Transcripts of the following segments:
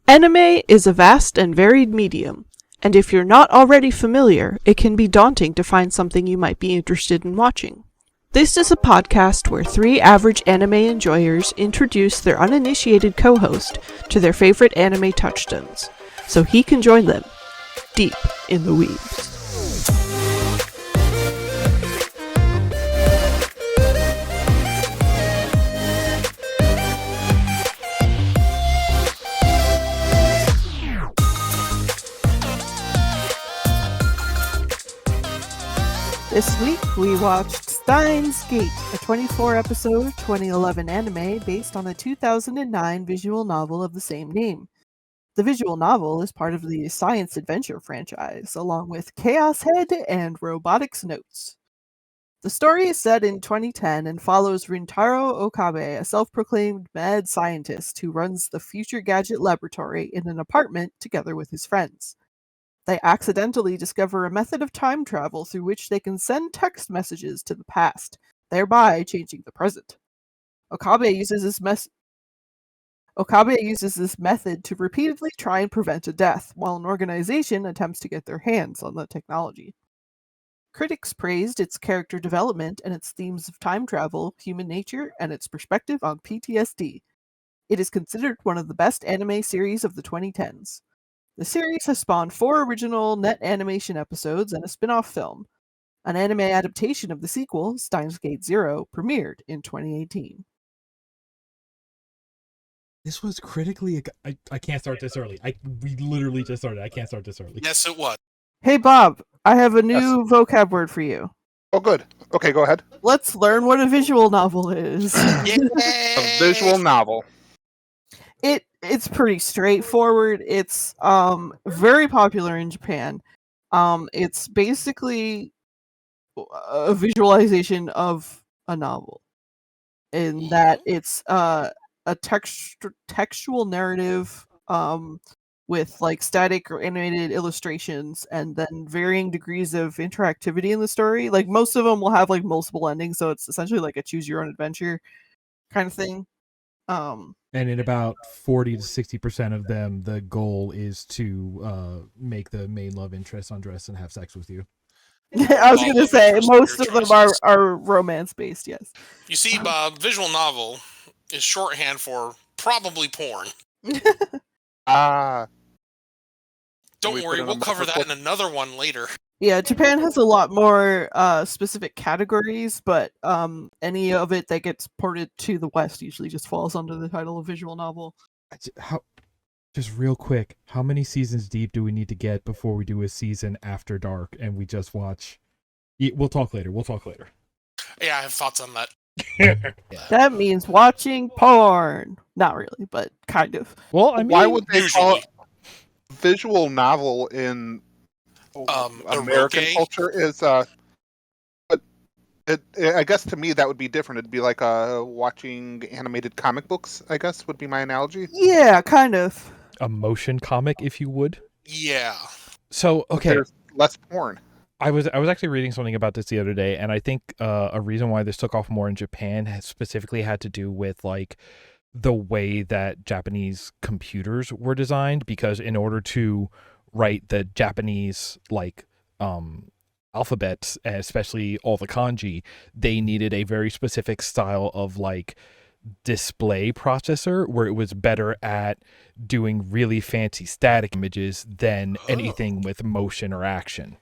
Anime is a vast and varied medium, and if you're not already familiar, it can be daunting to find something you might be interested in watching. This is a podcast where three average anime enjoyers introduce their uninitiated co-host to their favorite anime touchstones, so he can join them deep in the Weebs. This week we watched Steins Gate, a 24-episode 2011 anime based on a 2009 visual novel of the same name. The visual novel is part of the science adventure franchise, along with Chaos Head and Robotics Notes. The story is set in 2010 and follows Rintaro Okabe, a self-proclaimed mad scientist who runs the Future Gadget Laboratory in an apartment together with his friends. They accidentally discover a method of time travel through which they can send text messages to the past, thereby changing the present. Okabe uses this method to repeatedly try and prevent a death, while an organization attempts to get their hands on the technology. Critics praised its character development and its themes of time travel, human nature, and its perspective on PTSD. It is considered one of the best anime series of the 2010s. The series has spawned 4 original net animation episodes and a spin-off film. An anime adaptation of the sequel, Steins Gate Zero, premiered in 2018. This was critically... I can't start this early. We literally just started. I can't start this early. Yes, it was. Hey Bob, I have a new vocab word for you. Oh, good. Okay, go ahead. Let's learn what a visual novel is. A visual novel. It's pretty straightforward. It's very popular in Japan. It's basically a visualization of a novel, in that it's a textual narrative with like static or animated illustrations, and then varying degrees of interactivity in the story. Like most of them will have like multiple endings, so it's essentially like a choose your own adventure kind of thing. And in about 40 to 60% of them, the goal is to make the main love interest undress and have sex with you. I was going to say, most of them are romance-based, yes. You see, Bob, visual novel is shorthand for probably porn. Don't worry, we'll cover that in another one later. Yeah, Japan has a lot more specific categories, but any of it that gets ported to the West usually just falls under the title of visual novel. Just real quick, how many seasons deep do we need to get before we do a season after dark and we just watch? We'll talk later. Yeah, I have thoughts on that. That means watching porn. Not really, but kind of. Well, I mean, why would they call it visual novel in American culture? Is but I guess to me that would be different. It'd be like watching animated comic books, I guess, would be my analogy. Yeah, kind of. A motion comic, if you would. Yeah. So, okay. There's less porn. I was actually reading something about this the other day, and I think a reason why this took off more in Japan specifically had to do with like the way that Japanese computers were designed, because in order to write the Japanese like alphabets, especially all the kanji, they needed a very specific style of like display processor where it was better at doing really fancy static images than anything with motion or action.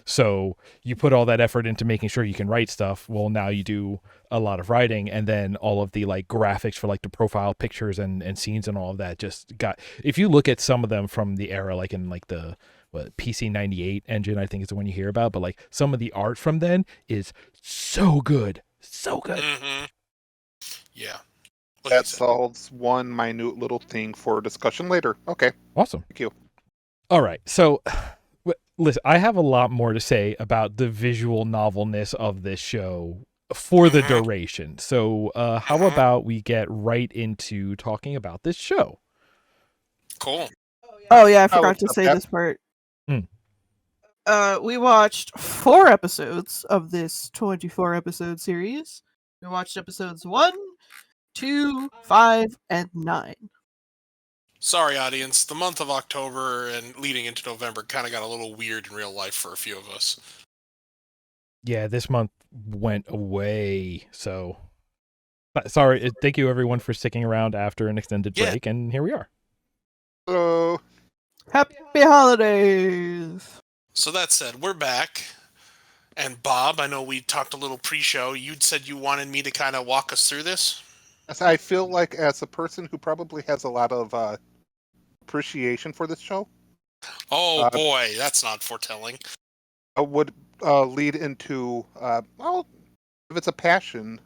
So you put all that effort into making sure you can write stuff. Well, now you do a lot of writing, and then all of the like graphics for like the profile pictures and scenes and all of that just got, if you look at some of them from the era, like in like the PC-98 engine, I think is the one you hear about, but like some of the art from then is so good. Mm-hmm. Yeah. That solves one minute little thing for discussion later. Okay. Awesome. Thank you. All right. So listen, I have a lot more to say about the visual novelness of this show for the duration. So how about we get right into talking about this show? Cool. Oh yeah, I forgot to say this part. We watched 4 episodes of this 24-episode series. We watched episodes 1, 2, 5, and 9. Sorry, audience. The month of October and leading into November kind of got a little weird in real life for a few of us. Yeah, this month went away, so sorry. Thank you everyone for sticking around after an extended break, and here we are. Hello. Happy holidays! So that said, we're back. And Bob, I know we talked a little pre-show. You'd said you wanted me to kind of walk us through this? I feel like as a person who probably has a lot of appreciation for this show. Oh boy, that's not foretelling. Would lead into, well, if it's a passion,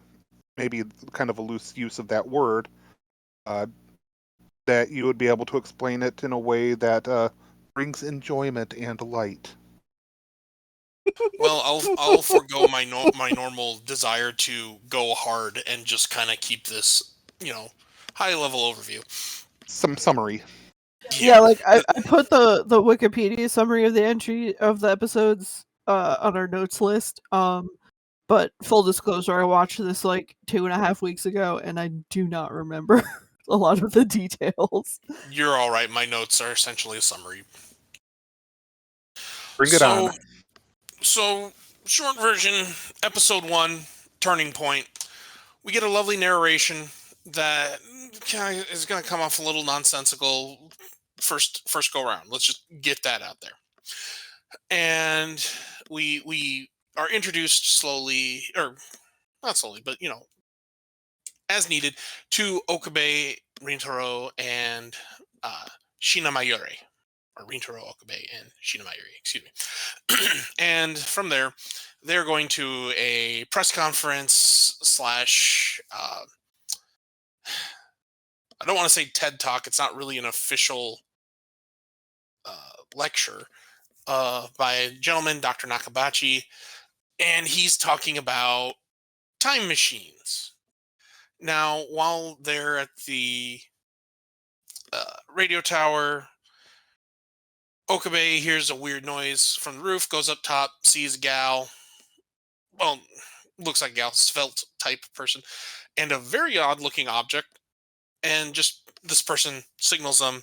maybe kind of a loose use of that word, that you would be able to explain it in a way that brings enjoyment and light. Well, I'll forego my normal desire to go hard and just kind of keep this, high level overview. Some summary. Yeah, like I put the Wikipedia summary of the entry of the episodes on our notes list. But full disclosure, I watched this like 2.5 weeks ago, and I do not remember a lot of the details. You're all right. My notes are essentially a summary. Bring it on. So, short version, episode 1, Turning Point. We get a lovely narration that is going to come off a little nonsensical first go round. Let's just get that out there. And we are introduced slowly, or not slowly, but as needed, to Okabe, Rintaro, and Shinamayuri. Or Rintaro, Okabe, and Shinamayuri, excuse me. And from there, they're going to a press conference / I don't want to say TED Talk. It's not really an official lecture by a gentleman, Dr. Nakabachi, and he's talking about time machines. Now, while they're at the radio tower, Okabe hears a weird noise from the roof, goes up top, sees a gal. Well, looks like a gal, svelte type person, and a very odd looking object. And just this person signals them,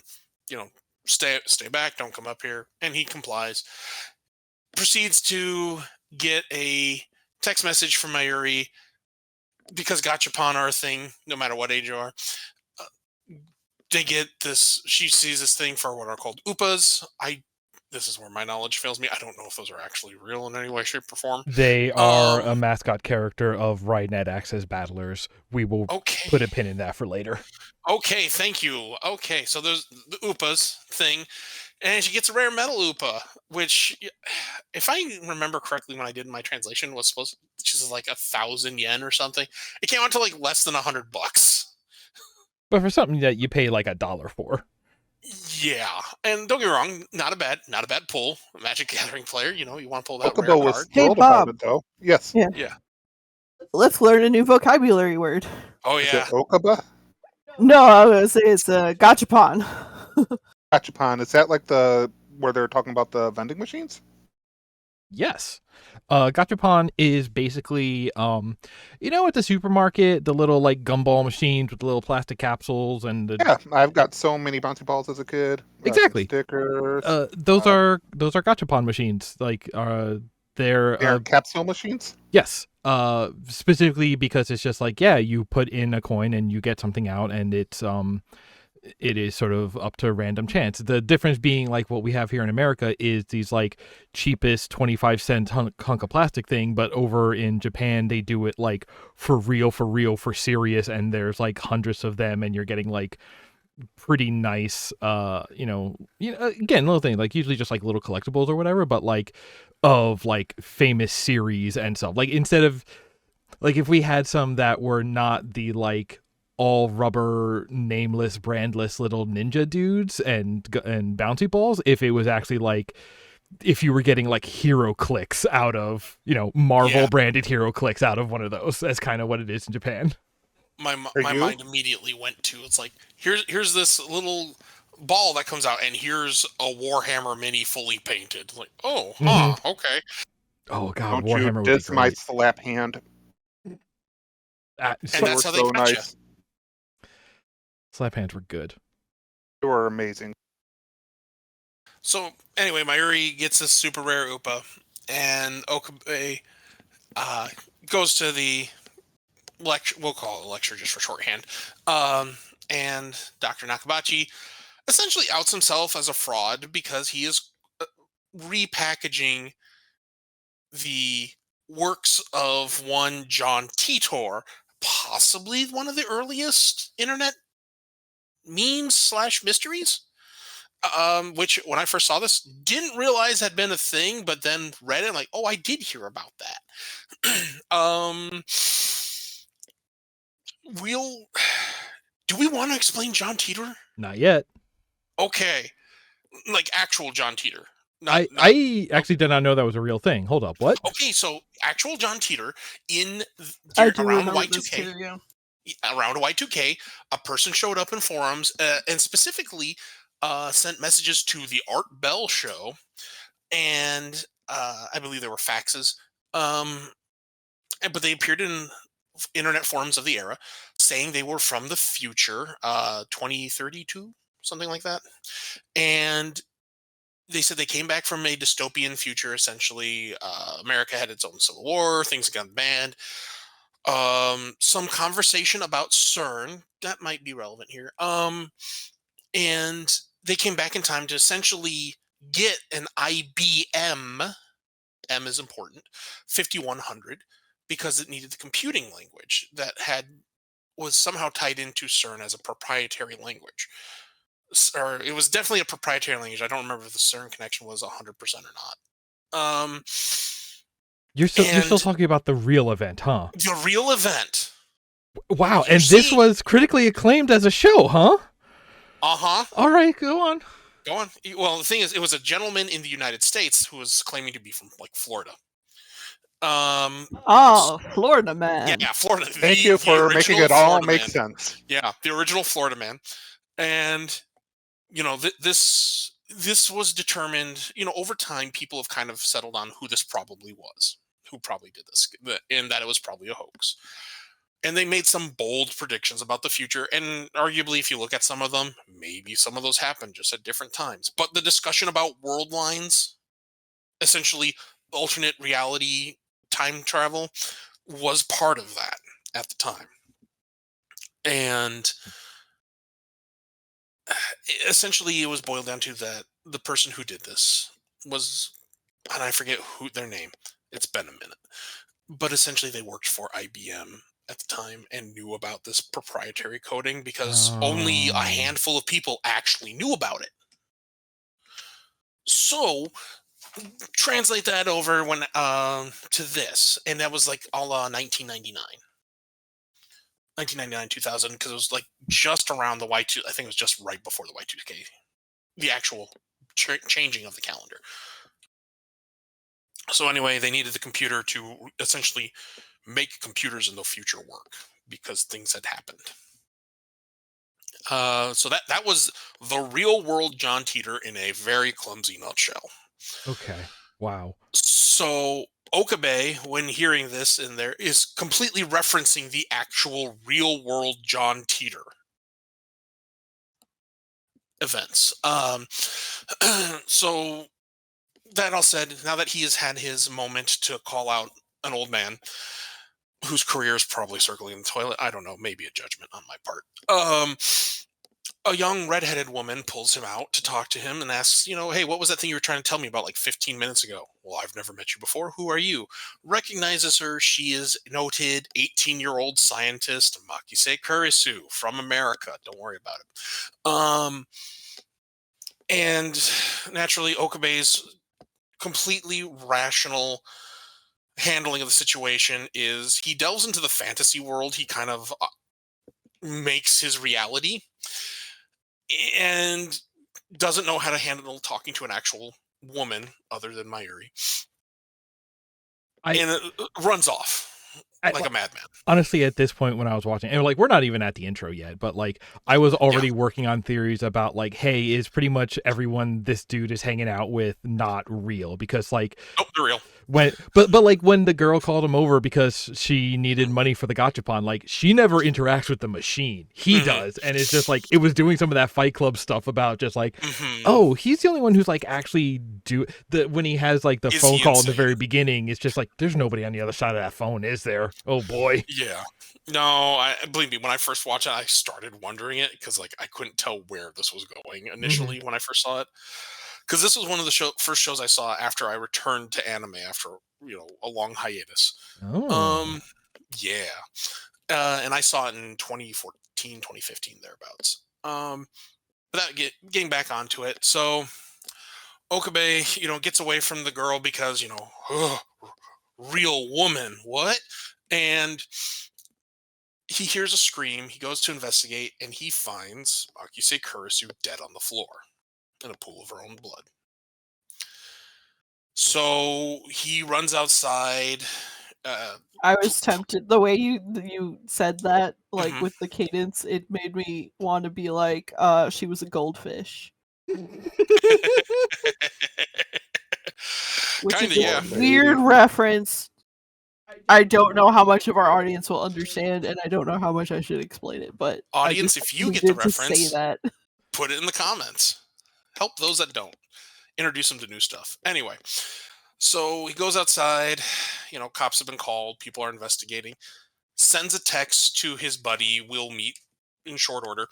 stay back, don't come up here. And he complies. Proceeds to get a text message from Mayuri, because gachapon are a thing, no matter what age you are. They get this, she sees this thing for what are called upas. This is where my knowledge fails me. I don't know if those are actually real in any way, shape, or form. They are a mascot character of Ride.net Access Battlers. We will put a pin in that for later. Okay, thank you. Okay, so there's the upas thing, and she gets a rare metal upa, which, if I remember correctly, when I did my translation, was supposed to, she's like 1,000 yen or something. It came out to like less than $100. But for something that you pay like $1 for. Yeah, and don't get me wrong, not a bad pull. A Magic Gathering player, you want to pull that Okabe rare was card. Hey, thrilled Bob. about it, though. Yes. Yeah. Let's learn a new vocabulary word. Oh yeah. Is it Okabe? No, I was gonna say it's gachapon. Gachapon. Is that like where they're talking about the vending machines? Yes. Gachapon is basically, at the supermarket, the little like gumball machines with the little plastic capsules and Yeah, I've got so many bouncy balls as a kid. Exactly. Stickers. Those are Gachapon machines. Like, they're capsule machines? Yes. Specifically because it's just like, you put in a coin and you get something out, and it is sort of up to random chance. The difference being, like, what we have here in America is these like cheapest 25-cent hunk of plastic thing, but over in Japan they do it like for real, for serious, and there's like hundreds of them, and you're getting like pretty nice again, little thing, like usually just like little collectibles or whatever, but like of like famous series and stuff. Like, instead of like, if we had some that were not the like all rubber, nameless, brandless little ninja dudes and bouncy balls, if it was actually like, if you were getting like hero clicks out of, Marvel branded hero clicks out of one of those, that's kind of what it is in Japan. My mind immediately went to, it's like, here's this little ball that comes out, and here's a Warhammer mini fully painted. Like, okay. Oh god, Don't Warhammer you would diss be my great. slap hand. And that's how they so catch nice. Slap hands were good. They were amazing. So anyway, Mayuri gets this super rare Upa, and Okabe goes to the lecture. We'll call it a lecture just for shorthand. And Dr. Nakabachi essentially outs himself as a fraud because he is repackaging the works of one John Titor, possibly one of the earliest internet memes / mysteries. Which when I first saw this, didn't realize had been a thing, but then read it like, oh, I did hear about that. Do we want to explain John Teeter? Not yet. Okay, like actual John Teeter. I actually did not know that was a real thing. Hold up, what? Okay, so actual John Teeter around Y2K. Around Y2K, a person showed up in forums and specifically sent messages to the Art Bell show, and I believe there were faxes. But they appeared in internet forums of the era, saying they were from the future, 2032, something like that. And they said they came back from a dystopian future, essentially. America had its own civil war, things got banned. Some conversation about CERN, that might be relevant here. And they came back in time to essentially get an IBM, M is important, 5100, because it needed the computing language that was somehow tied into CERN as a proprietary language. Or it was definitely a proprietary language. I don't remember if the CERN connection was 100% or not. You're still talking about the real event, huh? The real event. Wow, and this was critically acclaimed as a show, huh? Uh-huh. All right, go on. Go on. Well, the thing is, it was a gentleman in the United States who was claiming to be from, like, Florida. Florida man. Yeah, Florida. Thank you for making it all make sense. Yeah, the original Florida man. And, you know, this was determined, you know, over time, people have kind of settled on who this probably was, who probably did this, and that it was probably a hoax. And they made some bold predictions about the future, and arguably, if you look at some of them, maybe some of those happened just at different times. But the discussion about world lines, essentially alternate reality time travel, was part of that at the time. And essentially, it was boiled down to that the person who did this was, and I forget their name, it's been a minute, but essentially they worked for IBM at the time and knew about this proprietary coding because only a handful of people actually knew about it. So translate that over to this, and that was like all 1999, 2000, because it was like just around the Y2. I think it was just right before the Y2K, the actual changing of the calendar. So anyway, they needed the computer to essentially make computers in the future work because things had happened. So that was the real world John Teeter in a very clumsy nutshell. Okay. Wow. So Okabe, when hearing this in there, is completely referencing the actual real world John Teeter events. So that all said, now that he has had his moment to call out an old man whose career is probably circling in the toilet, I don't know, maybe a judgment on my part. A young redheaded woman pulls him out to talk to him and asks, you know, hey, what was that thing you were trying to tell me about like 15 minutes ago? Well, I've never met you before. Who are you? Recognizes her. She is noted 18-year-old scientist Makise Kurisu from America. Don't worry about it. And naturally, Okabe's completely rational handling of the situation is he delves into the fantasy world. He kind of makes his reality and doesn't know how to handle talking to an actual woman other than Mayuri. And it runs off like a madman. Honestly, at this point when I was watching, and like we're not even at the intro yet, but like I was already working on theories about like, hey, is pretty much everyone this dude is hanging out with not real? Because like, they're real. but like when the girl called him over because she needed money for the gachapon, like she never interacts with the machine. He does, and it's just like it was doing some of that Fight Club stuff about just like, oh, he's the only one who's like actually when he has like the phone call in the very beginning. It's just like there's nobody on the other side of that phone, is there? Oh boy. Yeah. No, believe me, when I first watched it, I started wondering it because like I couldn't tell where this was going initially when I first saw it. Because this was one of the first shows I saw after I returned to anime after a long hiatus. Yeah, and I saw it in 2014, 2015 thereabouts. But getting back onto it, so Okabe, gets away from the girl because real woman, what? And he hears a scream. He goes to investigate, and he finds Akise Kurisu dead on the floor in a pool of her own blood. So he runs outside. I was tempted. The way you said that, like with the cadence, it made me want to be like, she was a goldfish. Which is a weird reference. I don't know how much of our audience will understand, and I don't know how much I should explain it. But audience, if you get the reference, put it in the comments. Help those that don't. Introduce them to new stuff. Anyway, so he goes outside. Cops have been called. People are investigating. Sends a text to his buddy. We'll meet in short order.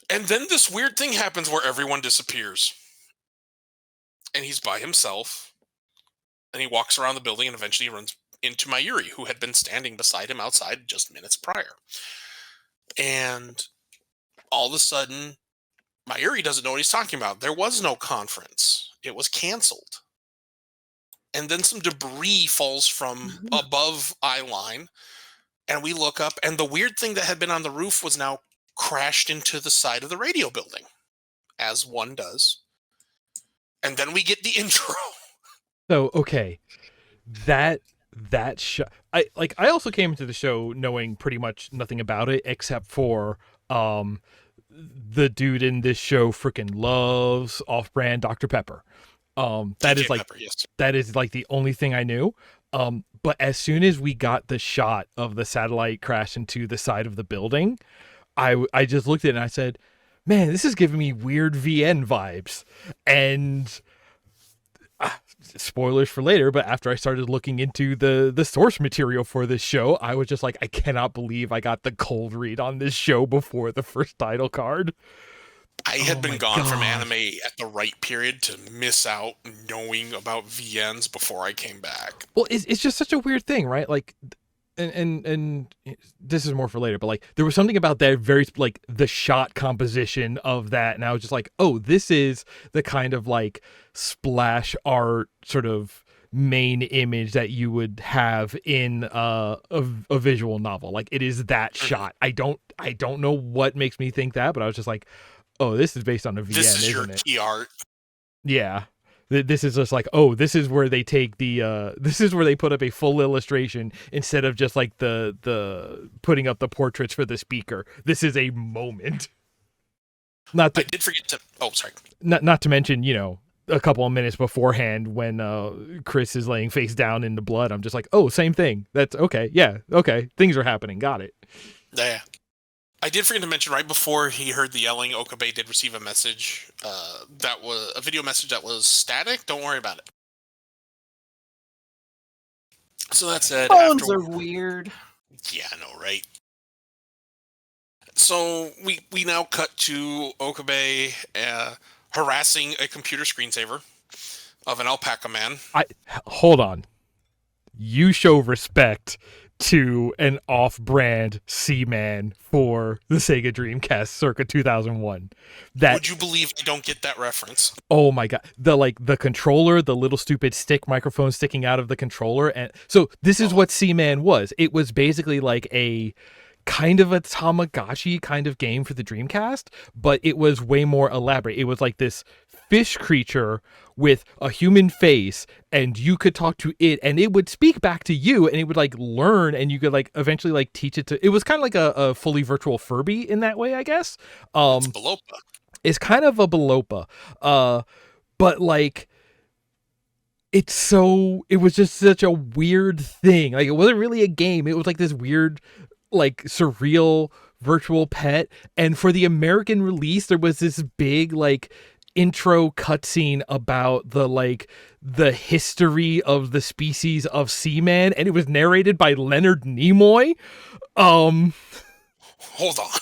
And then this weird thing happens where everyone disappears. And he's by himself. And he walks around the building and eventually runs into Mayuri, who had been standing beside him outside just minutes prior. And all of a sudden, Mayuri doesn't know what he's talking about. There was no conference. It was canceled. And then some debris falls from above eye line. And we look up, and the weird thing that had been on the roof was now crashed into the side of the radio building, as one does. And then we get the intro. So, okay. That show, I also came into the show knowing pretty much nothing about it except for the dude in this show freaking loves off-brand Dr. Pepper. That is like Pepper, yes. That is like the only thing I knew. But as soon as we got the shot of the satellite crash into the side of the building, I just looked at it and I said, "Man, this is giving me weird VN vibes." And spoilers for later, but after I started looking into the source material for this show, I was just like, I cannot believe I got the cold read on this show before the first title card. I had been gone from anime at the right period to miss out knowing about VNs before I came back. Well, it's just such a weird thing, right? Like, and this is more for later, but like there was something about that very like the shot composition of that, and I was just like, oh, this is the kind of like splash art sort of main image that you would have in a visual novel. Like it is that shot. I don't know what makes me think that, but I was just like, oh, this is based on a VN, this is isn't your it? key art. Yeah. This is just like, oh, this is where they take this is where they put up a full illustration instead of just like the putting up the portraits for the speaker. This is a moment. I did forget to. Oh, sorry. Not to mention, a couple of minutes beforehand when Chris is laying face down in the blood. I'm just like, oh, same thing. That's okay. Yeah, okay. Things are happening. Got it. Yeah. I did forget to mention right before he heard the yelling, Okabe did receive a message that was a video message that was static. Don't worry about it. So that said, phones are weird. Yeah, I know, right? So we now cut to Okabe harassing a computer screensaver of an alpaca man. Hold on. You show respect to an off-brand Seaman for the Sega Dreamcast circa 2001. Would you believe I don't get that reference? Oh my god. The controller, the little stupid stick microphone sticking out of the controller. And so this is what Seaman was. It was basically like a kind of a Tamagotchi kind of game for the Dreamcast, but it was way more elaborate. It was like this fish creature with a human face, and you could talk to it and it would speak back to you, and it would like learn, and you could like eventually like teach it to. It was kind of like a fully virtual Furby in that way, I guess. It's Belopa. It's kind of a Belopa, but like it was just such a weird thing. Like, it wasn't really a game. It was like this weird, like, surreal virtual pet. And for the American release, there was this big, like, intro cutscene about the history of the species of Seaman, and it was narrated by Leonard Nimoy. Hold on.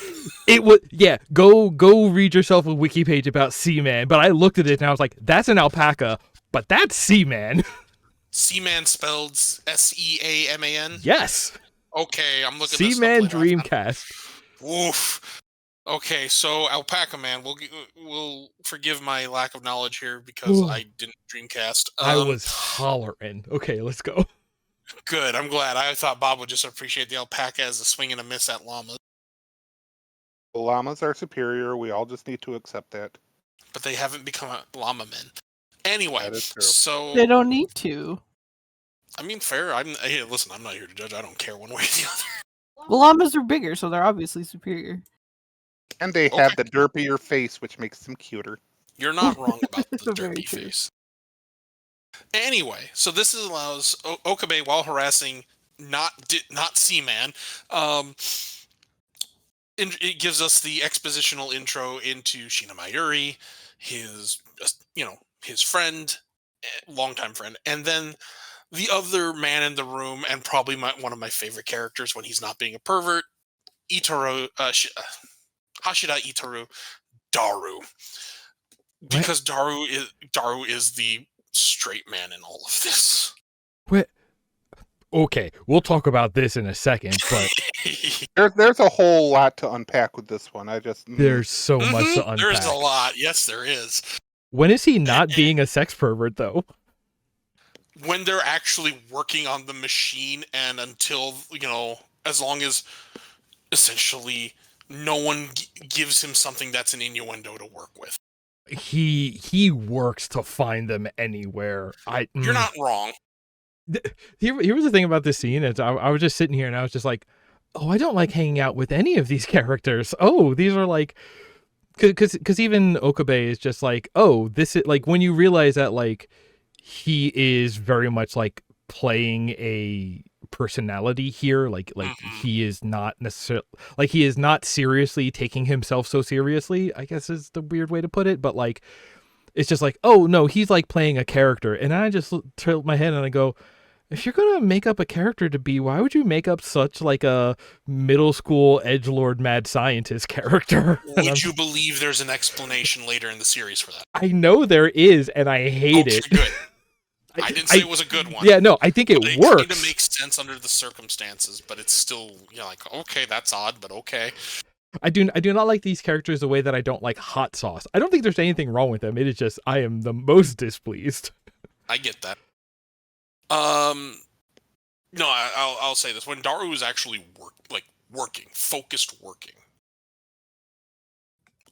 It was, yeah, go read yourself a wiki page about Seaman. But I looked at it and I was like, that's an alpaca, but that's Seaman. Seaman spelled Seaman? Yes. Okay, I'm looking Seaman this up Dreamcast. Oof. Okay, so Alpaca Man, we'll forgive my lack of knowledge here because I didn't Dreamcast. I was hollering. Okay, let's go. Good, I'm glad. I thought Bob would just appreciate the alpaca as a swing and a miss at llamas. The llamas are superior. We all just need to accept that. But they haven't become llama men. Anyway, so they don't need to. I mean, fair. Hey, listen, I'm not here to judge. I don't care one way or the other. Well, llamas are bigger, so they're obviously superior. And they have the derpier face, which makes them cuter. You're not wrong about the derpy face. Anyway, so this allows Okabe, while harassing not Seaman, it gives us the expositional intro into Shina Mayuri, his friend, longtime friend, and then the other man in the room, and probably one of my favorite characters when he's not being a pervert, Hashida Itaru, Daru. Because Daru is the straight man in all of this. What? Okay, we'll talk about this in a second, but there's a whole lot to unpack with this one. There's so much to unpack. There's a lot. Yes, there is. When is he not being a sex pervert, though? When they're actually working on the machine, and until, as long as essentially no one gives him something that's an innuendo to work with. He works to find them anywhere. You're not wrong. Here was the thing about this scene. Is I was just sitting here and I was just like, oh, I don't like hanging out with any of these characters. Oh, these are like, because even Okabe is just like, oh, this is like, when you realize that like he is very much like playing a personality here, like he is not necessarily, like, he is not seriously taking himself so seriously, I guess is the weird way to put it, but like it's just like, oh no, he's like playing a character. And I just tilt my head and I go, if you're gonna make up a character to be, why would you make up such like a middle school edgelord mad scientist character? Would you believe there's an explanation later in the series for that? I know there is, and I hate it. Good. I didn't say it was a good one. Yeah, no, I think it works. It kind of makes sense under the circumstances, but it's still, like, okay, that's odd, but okay. I do not like these characters the way that I don't like hot sauce. I don't think there's anything wrong with them. It is just I am the most displeased. I get that. No, I'll say this: when Daru is actually focused working,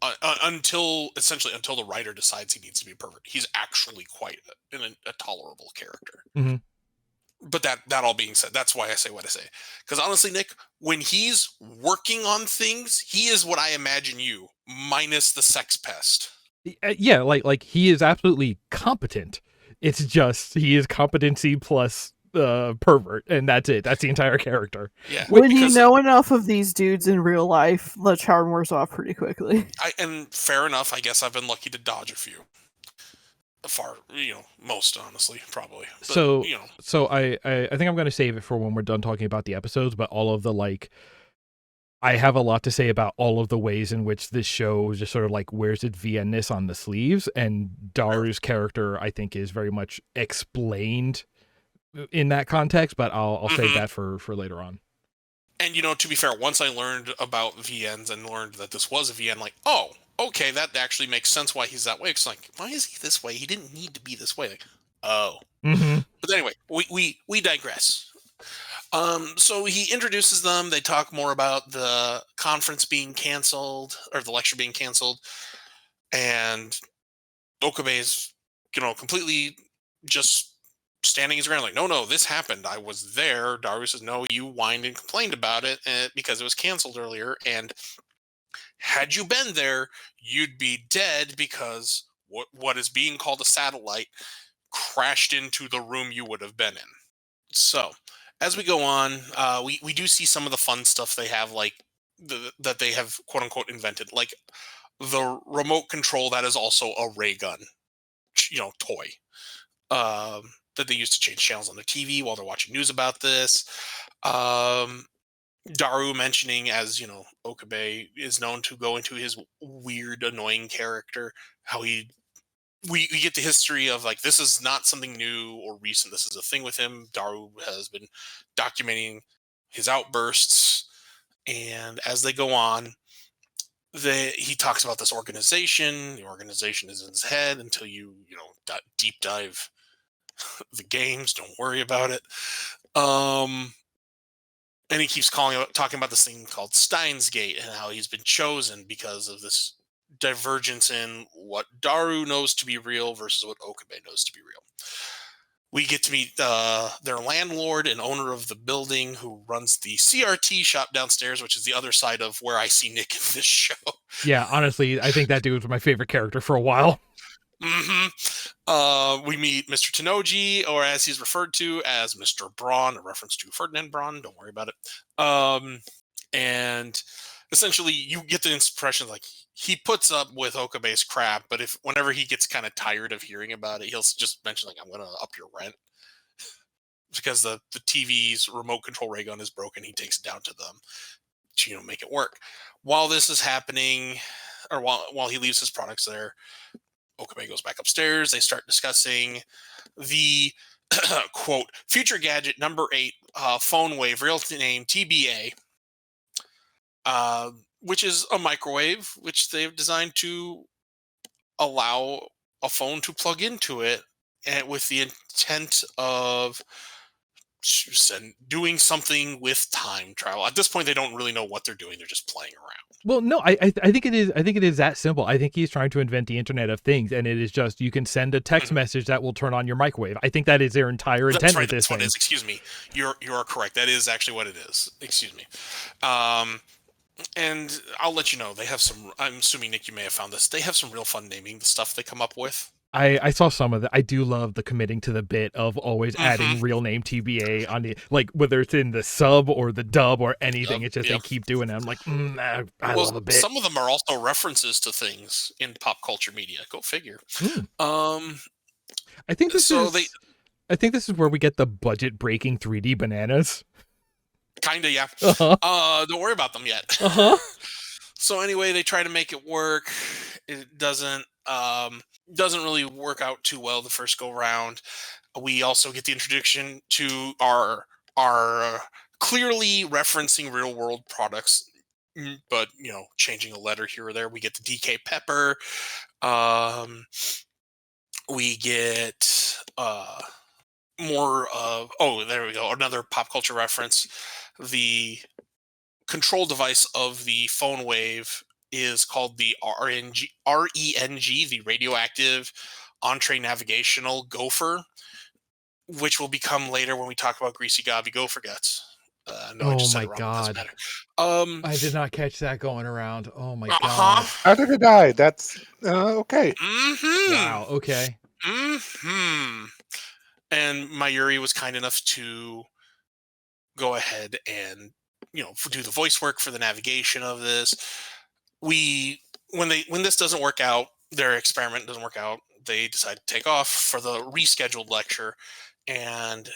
until the writer decides he needs to be a pervert, he's actually quite a tolerable character. Mm-hmm. But that all being said, that's why I say what I say. Because honestly, Nick, when he's working on things, he is what I imagine you, minus the sex pest. Yeah, like he is absolutely competent. It's just he is competency plus pervert, and that's it. That's the entire character. Yeah. When you know enough of these dudes in real life, the charm wears off pretty quickly. And fair enough. I guess I've been lucky to dodge a few. Most honestly, probably. But, so I think I'm going to save it for when we're done talking about the episodes. But all of the I have a lot to say about all of the ways in which this show just sort of like wears its VN-ness on the sleeves, and Daru's character I think is very much explained in that context. But I'll save that for later on. And to be fair, once I learned about VNs and learned that this was a VN, like, oh, okay, that actually makes sense why he's that way. It's like, why is he this way? He didn't need to be this way. Like, oh. Mm-hmm. But anyway, we digress. So he introduces them. They talk more about the conference being canceled, or the lecture being canceled. And Okabe is, completely just standing his ground, like, no, this happened. I was there. Daru says, no, you whined and complained about it because it was canceled earlier. And had you been there, you'd be dead because what is being called a satellite crashed into the room you would have been in. So, as we go on, we do see some of the fun stuff they have, like that they have quote unquote invented, like the remote control that is also a ray gun, toy that they use to change channels on the TV while they're watching news about this. Daru mentioning, as Okabe is known to go into his weird, annoying character, how we get the history of, like, this is not something new or recent. This is a thing with him. Daru has been documenting his outbursts, and as they go on, he talks about this organization. The organization is in his head until deep dive the games. Don't worry about it. And he keeps talking about this thing called Steins Gate and how he's been chosen because of this divergence in what Daru knows to be real versus what Okabe knows to be real. We get to meet their landlord and owner of the building, who runs the CRT shop downstairs, which is the other side of where I see Nick in this show. Yeah, honestly, I think that dude was my favorite character for a while. We meet Mr. Tenoji, or as he's referred to as Mr. Braun, a reference to Ferdinand Braun. Don't worry about it. And essentially, you get the impression like he puts up with Okabe's crap, but whenever he gets kind of tired of hearing about it, he'll just mention, like, I'm going to up your rent. Because the TV's remote control ray gun is broken, he takes it down to them to make it work. While this is happening, or while he leaves his products there, Okabe goes back upstairs. They start discussing the quote future gadget number 8, phone wave, real name TBA, which is a microwave which they've designed to allow a phone to plug into it, and with the intent of doing something with time travel. At this point, they don't really know what they're doing. They're just playing around. Well, no, I think it is. I think it is that simple. I think he's trying to invent the Internet of Things, and it is just you can send a text message that will turn on your microwave. I think that is their entire intent with this thing. That's what it is. Excuse me. You are correct. That is actually what it is. Excuse me. And I'll let you know. They have some. I'm assuming, Nick, you may have found this. They have some real fun naming the stuff they come up with. I saw some of that. I do love the committing to the bit of always adding real name TBA on the, like, whether it's in the sub or the dub or anything. It's just they keep doing it. I'm like, I love a bit. Some of them are also references to things in pop culture media. Go figure. I think this is where we get the budget breaking 3D bananas. Kinda, yeah. Don't worry about them yet. So anyway, they try to make it work. It doesn't really work out too well the first go round. We also get the introduction to our clearly referencing real world products, but changing a letter here or there. We get the DK Pepper. We get more of, there we go, another pop culture reference. The control device of the phone wave is called the RENG, the radioactive entree navigational gopher, which will become later when we talk about Greasy Gobby Gopher Guts. I just said it wrong, God. I did not catch that going around. Oh my God. How did it die? That's okay. Wow. Okay. And Mayuri was kind enough to go ahead and do the voice work for the navigation of this. When this doesn't work out, their experiment doesn't work out, they decide to take off for the rescheduled lecture. And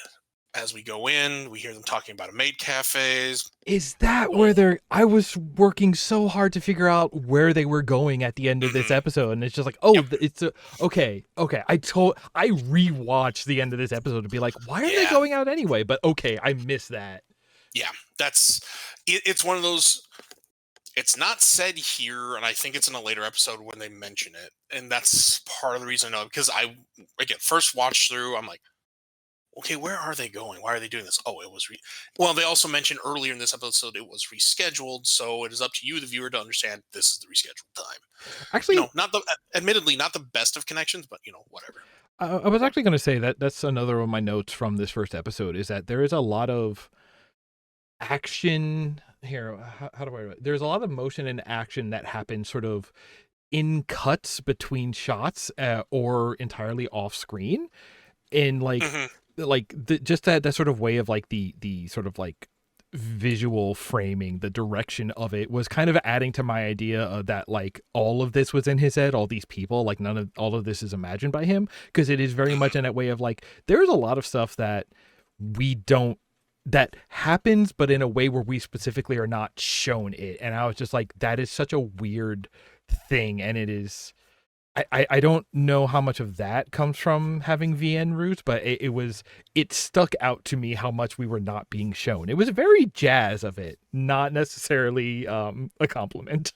as we go in, we hear them talking about a maid cafes. Is that where I was working so hard to figure out where they were going at the end of this episode, and it's just like, it's okay. I rewatched the end of this episode to be like, why are they going out anyway? But okay, I missed that. Yeah, it's one of those. It's not said here, and I think it's in a later episode when they mention it, and that's part of the reason I know, because I first watched through, I'm like, okay, where are they going? Why are they doing this? Oh, it was well, they also mentioned earlier in this episode it was rescheduled, so it is up to you, the viewer, to understand this is the rescheduled time. Actually, admittedly, not the best of connections, but whatever. I was actually going to say that's another of my notes from this first episode, is that there is a lot of action here. How do I write it? There's a lot of motion and action that happens sort of in cuts between shots or entirely off screen. And like Mm-hmm. just that sort of way of like the sort of like visual framing, the direction of it was kind of adding to my idea of that like all of this was in his head, all these people, like none of all of this is imagined by him, because it is very much in that way of like there's a lot of stuff that we don't that happens, but in a way where we specifically are not shown it. And I was just like, that is such a weird thing, and it is. I don't know how much of that comes from having VN roots, but it stuck out to me how much we were not being shown. It was very jazz of it, not necessarily a compliment.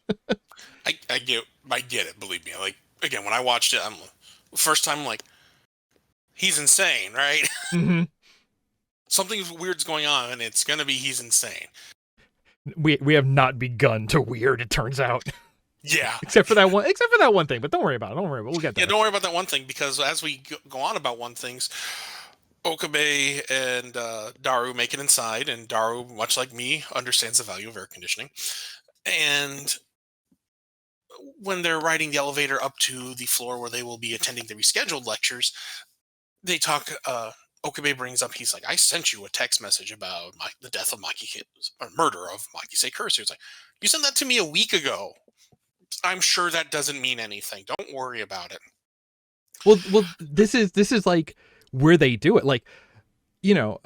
I get it. Believe me. Like again, when I watched it, I'm first time like he's insane, right? Mm-hmm. Something weird's going on, and it's gonna be he's insane. We have not begun to weird. It turns out. Yeah. Except for that one thing, but don't worry about it. We'll get there. Yeah, don't worry about that one thing, because as we go on about one things, Okabe and Daru make it inside, and Daru, much like me, understands the value of air conditioning. And when they're riding the elevator up to the floor where they will be attending the rescheduled lectures, they talk. Okabe brings up, he's like, I sent you a text message about the death of or murder of Makise Kursu. It's like, you sent that to me a week ago. I'm sure that doesn't mean anything. Don't worry about it. Well, this is like where they do it. Like, you know,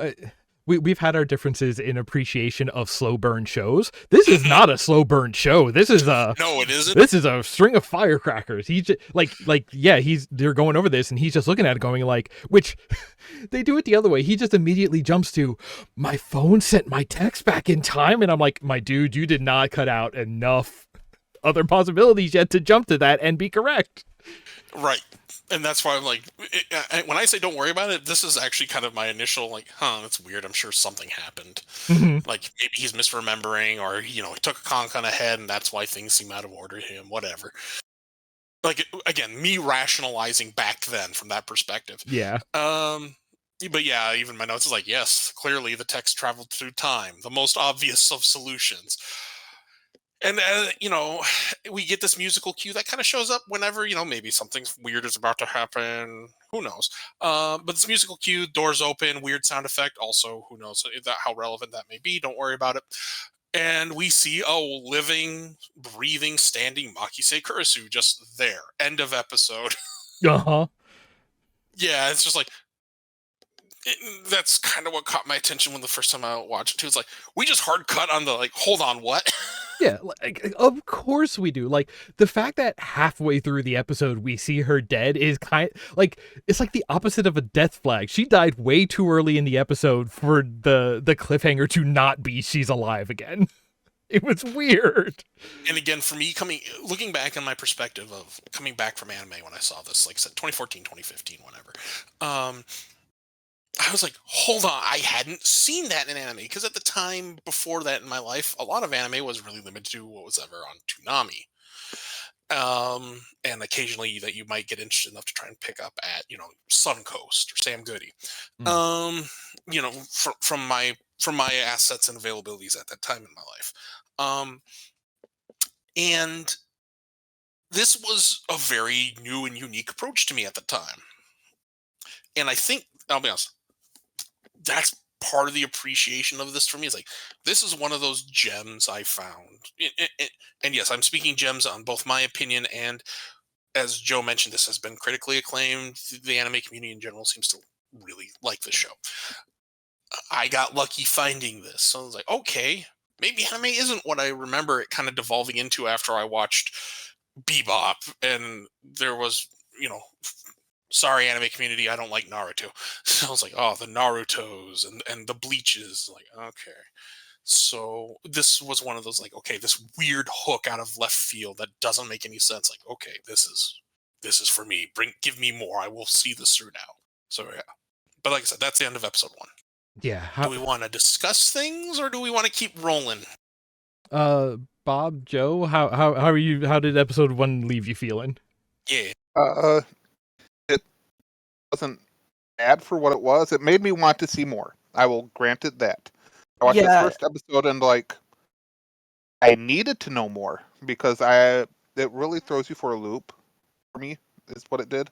we've had our differences in appreciation of slow burn shows. This is not a slow burn show. This is a no, it isn't. This is a string of firecrackers. He's just, they're going over this, and he's just looking at it, going like, which they do it the other way. He just immediately jumps to, my phone sent my text back in time, and I'm like, my dude, you did not cut out enough other possibilities yet to jump to that and be correct. Right. And that's why I'm like, when I say don't worry about it, this is actually kind of my initial like, that's weird. I'm sure something happened. Mm-hmm. Like maybe he's misremembering, or he took a conk on a head, and that's why things seem out of order to him. Whatever. Like again, me rationalizing back then from that perspective. Yeah. But yeah, even my notes is like, yes, clearly the text traveled through time. The most obvious of solutions. And, we get this musical cue that kind of shows up whenever, maybe something weird is about to happen. Who knows? But this musical cue, doors open, weird sound effect. Also, who knows how relevant that may be. Don't worry about it. And we see a living, breathing, standing Makise Kurisu just there. End of episode. Uh-huh. Yeah, it's just like, that's kind of what caught my attention when the first time I watched it too. It's like, we just hard cut on the like, hold on, what? Yeah, like, of course we do. Like, the fact that halfway through the episode we see her dead is it's like the opposite of a death flag. She died way too early in the episode for the cliffhanger to not be she's alive again. It was weird. And again, for me, looking back on my perspective of coming back from anime when I saw this, like I said, 2014, 2015, whatever, I was like, hold on, I hadn't seen that in anime, because at the time before that in my life, a lot of anime was really limited to what was ever on Toonami. And occasionally that you might get interested enough to try and pick up at, Suncoast or Sam Goody. From my assets and availabilities at that time in my life. And this was a very new and unique approach to me at the time. And I think, I'll be honest, that's part of the appreciation of this for me. Is like, this is one of those gems I found. And yes, I'm speaking gems on both my opinion and, as Joe mentioned, this has been critically acclaimed. The anime community in general seems to really like the show. I got lucky finding this. So I was like, okay, maybe anime isn't what I remember it kind of devolving into after I watched Bebop. And there was, sorry, anime community, I don't like Naruto. So I was like, oh, the Narutos and the Bleaches. Like, okay. So this was one of those, like, okay, this weird hook out of left field that doesn't make any sense. Like, okay, this is for me. Give me more. I will see this through now. So yeah. But like I said, that's the end of episode 1. Yeah. Do we want to discuss things, or do we want to keep rolling? Bob, Joe, how are you? How did episode 1 leave you feeling? Yeah. It wasn't bad for what it was. It made me want to see more. I will grant it that. I watched the first episode and I needed to know more, because it really throws you for a loop. For me, is what it did.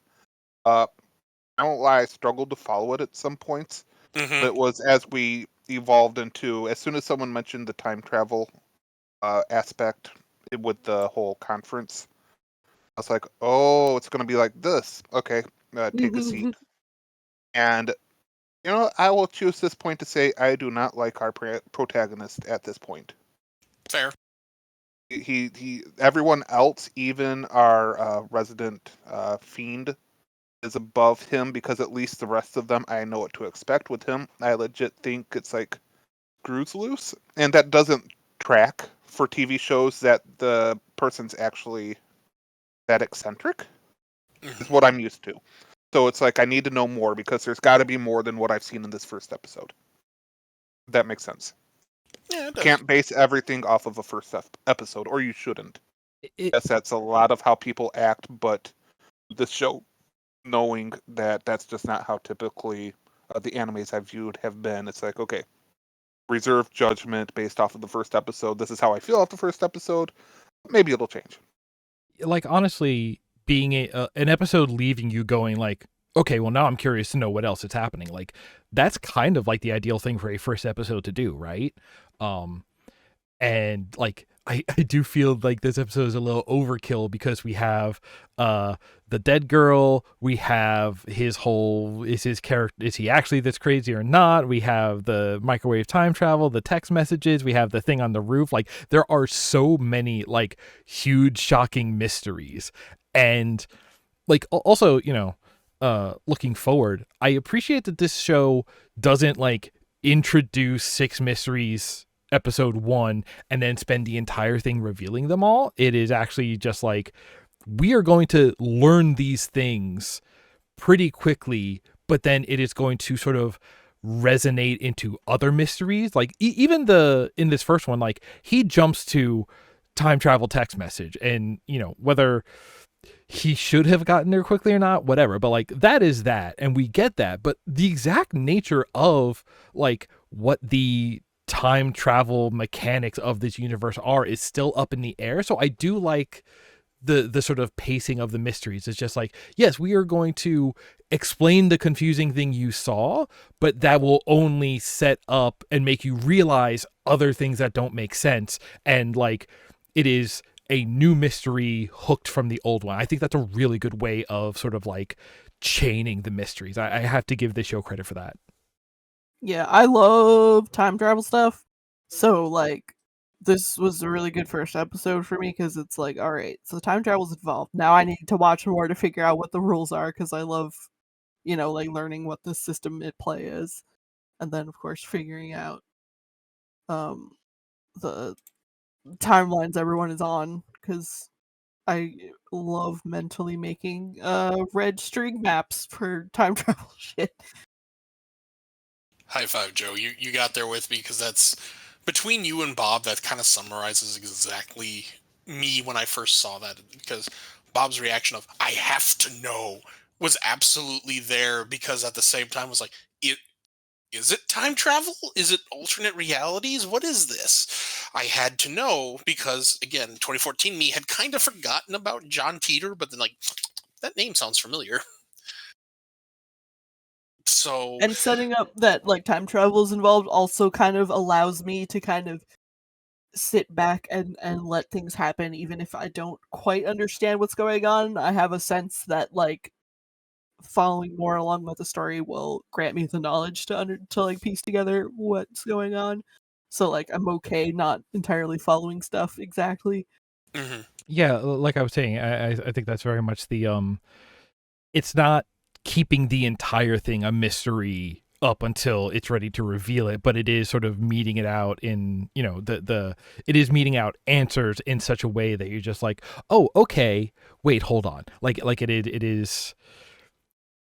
I won't lie, I struggled to follow it at some points. Mm-hmm. But it was as we evolved into, as soon as someone mentioned the time travel aspect with the whole conference, I was like, oh, it's going to be like this. Okay, take a seat. And, I will choose this point to say I do not like our protagonist at this point. Fair. Everyone else, even our resident fiend, is above him because at least the rest of them, I know what to expect with him. I legit think it's like screws loose, and that doesn't track for TV shows that the person's actually that eccentric. Is what I'm used to. So it's like I need to know more because there's got to be more than what I've seen in this first episode. If that makes sense. Yeah, it does. Can't base everything off of a first episode, or you shouldn't. Yes, that's a lot of how people act, but this show, knowing that that's just not how typically the animes I've viewed have been, it's like, okay, reserve judgment based off of the first episode. This is how I feel off the first episode. Maybe it'll change. Like, honestly, being an episode leaving you going like, okay, well, now I'm curious to know what else is happening. Like, that's kind of like the ideal thing for a first episode to do, right? And like, I do feel like this episode is a little overkill because we have the dead girl, we have his whole, is his character, is he actually this crazy or not? We have the microwave time travel, the text messages, we have the thing on the roof. Like, there are so many like huge shocking mysteries. And like, also, looking forward, I appreciate that this show doesn't like introduce 6 mysteries episode 1 and then spend the entire thing revealing them all. It is actually just like, we are going to learn these things pretty quickly, but then it is going to sort of resonate into other mysteries. Like even in this first one, like he jumps to time travel text message, and whether he should have gotten there quickly or not, whatever, but like that is that, and we get that, but the exact nature of like what the time travel mechanics of this universe are is still up in the air. So I do like the sort of pacing of the mysteries. It's just like, yes, we are going to explain the confusing thing you saw, but that will only set up and make you realize other things that don't make sense. And like, it is a new mystery hooked from the old one. I think that's a really good way of sort of like chaining the mysteries. I have to give this show credit for that. Yeah, I love time travel stuff. So, like, this was a really good first episode for me because it's like, all right, so time travel's involved. Now I need to watch more to figure out what the rules are because I love, like learning what the system at play is. And then, of course, figuring out the timelines everyone is on because I love mentally making red string maps for time travel shit. High five, Joe. You got there with me because that's between you and Bob. That kind of summarizes exactly me when I first saw that. Because Bob's reaction of "I have to know" was absolutely there. Because at the same time, was like, is it time travel? Is it alternate realities? What is this? I had to know because again, 2014 me had kind of forgotten about John Titor, but then like that name sounds familiar. So And setting up that like time travel is involved also kind of allows me to kind of sit back and let things happen even if I don't quite understand what's going on. I have a sense that like following more along with the story will grant me the knowledge to like piece together what's going on. So like I'm okay not entirely following stuff exactly. mm-hmm. Yeah, like I was saying, I think that's very much the it's not keeping the entire thing a mystery up until it's ready to reveal it, but it is sort of meeting it out in, it is meeting out answers in such a way that you're just like, oh, okay, wait, hold on. Like it is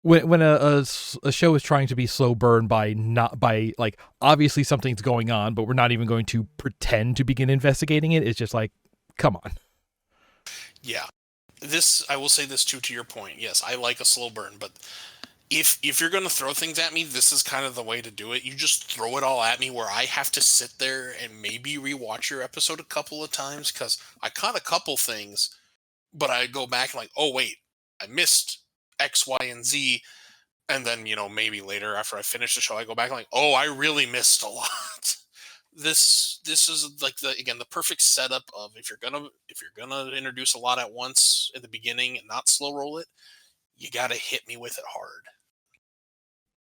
when a show is trying to be slow burn by not by like, obviously something's going on, but we're not even going to pretend to begin investigating it. It's just like, come on. Yeah. I will say this too, to your point. Yes, I like a slow burn, but if you're going to throw things at me, this is kind of the way to do it. You just throw it all at me where I have to sit there and maybe rewatch your episode a couple of times because I caught a couple things, but I go back and like, oh wait, I missed X, Y, and Z. And then, maybe later after I finish the show, I go back and like, oh, I really missed a lot. This is like the perfect setup of if you're gonna introduce a lot at once at the beginning and not slow roll it, you gotta hit me with it hard.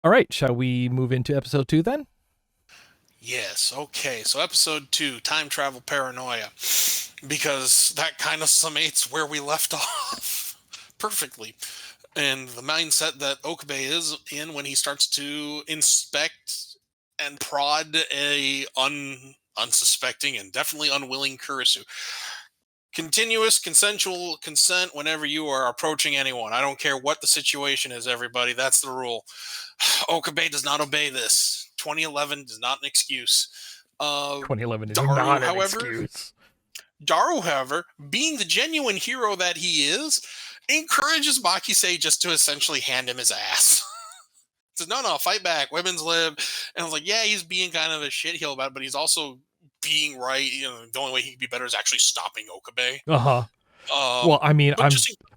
All right, shall we move into episode 2 then? Yes, okay. So episode 2, Time Travel Paranoia, because that kind of summates where we left off perfectly. And the mindset that Okabe is in when he starts to inspect and prod a unsuspecting and definitely unwilling Kurisu. Continuous consensual consent whenever you are approaching anyone. I don't care what the situation is, everybody. That's the rule. Okabe does not obey this. 2011 is not an excuse. 2011 is Daru, not an however, excuse. Daru, however, being the genuine hero that he is, encourages Makise just to essentially hand him his ass. Says, no, fight back. Women's lib. And I was like, yeah, he's being kind of a shitheel about it, but he's also being right. The only way he could be better is actually stopping Okabe. Uh-huh. Well, I mean,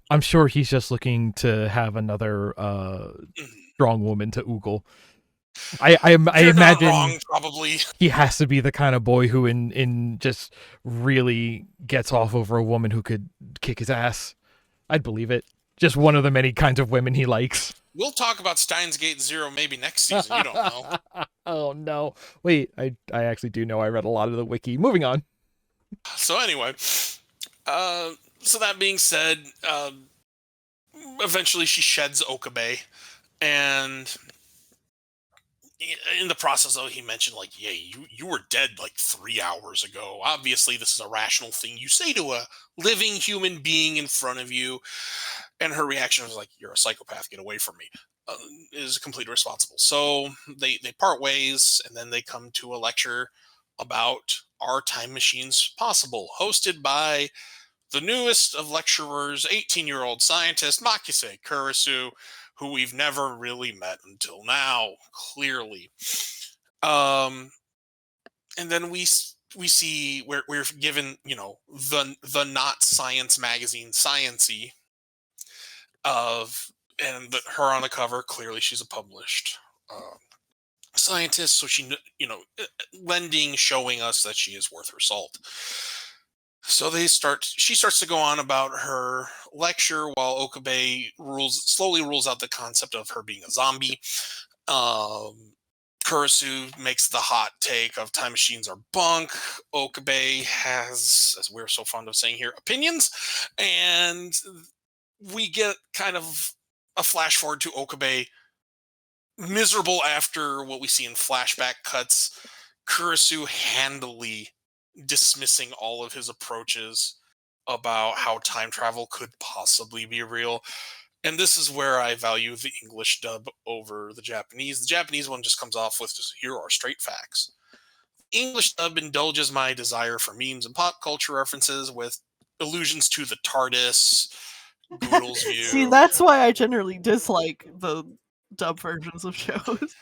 I'm sure he's just looking to have another strong woman to oogle. I imagine not wrong, probably. He has to be the kind of boy who in just really gets off over a woman who could kick his ass. I'd believe it. Just one of the many kinds of women he likes. We'll talk about Steins Gate Zero maybe next season. You don't know. Oh, no. Wait, I actually do know. I read a lot of the wiki. Moving on. So anyway, so that being said, eventually she sheds Okabe, and in the process, though, he mentioned, like, yeah, you were dead like 3 hours ago. Obviously, this is a rational thing you say to a living human being in front of you. And her reaction was like, you're a psychopath, get away from me. Is completely irresponsible. So they part ways, and then they come to a lecture about Are Time Machines Possible? Hosted by the newest of lecturers, 18-year-old scientist Makise Kurisu, who we've never really met until now, clearly. And then we see we're given, the not science magazine Science-y and her on the cover. Clearly, she's a published scientist, so she, showing us that she is worth her salt. So she starts to go on about her lecture while Okabe slowly rules out the concept of her being a zombie. Kurisu makes the hot take of time machines are bunk. Okabe has, as we're so fond of saying here, opinions. And we get kind of a flash forward to Okabe miserable after what we see in flashback cuts. Kurisu handily dismissing all of his approaches about how time travel could possibly be real. And this is where I value the English dub over the Japanese. The Japanese one just comes off with just, here are straight facts. English dub indulges my desire for memes and pop culture references with allusions to the TARDIS, Google's view. See, that's why I generally dislike the dub versions of shows.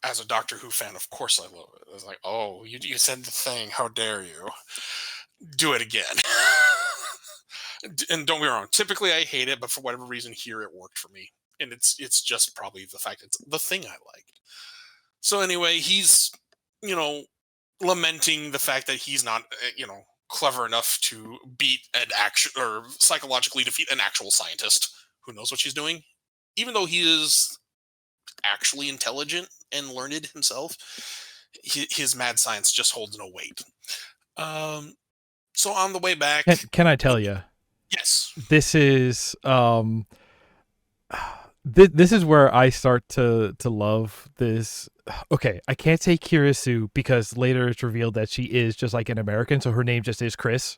As a Doctor Who fan, of course I love it. I was like, oh, you said the thing. How dare you? Do it again. And don't be wrong. Typically, I hate it, but for whatever reason, here it worked for me. And it's just probably the fact it's the thing I liked. So anyway, he's, lamenting the fact that he's not, clever enough to beat or psychologically defeat an actual scientist who knows what she's doing, even though he is actually intelligent and learned himself. His mad science just holds no weight. So on the way back, can I tell you? Yes. This is this is where I start to love this. Okay, I can't say Kurisu because later it's revealed that she is just like an American, so her name just is Chris.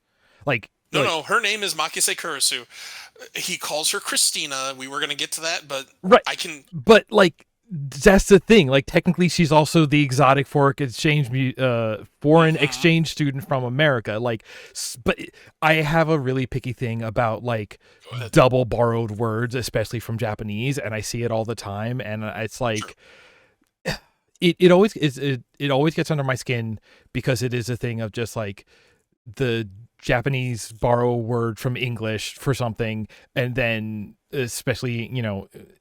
No, her name is Makise Kurisu. He calls her Christina. We were going to get to that, but right. But that's the thing. Technically, she's also the exotic foreign exchange student from America. But I have a really picky thing about double borrowed words, especially from Japanese, and I see it all the time. And it's like, it always is. It always gets under my skin because it is a thing of just the Japanese borrow a word from English for something, and then especially,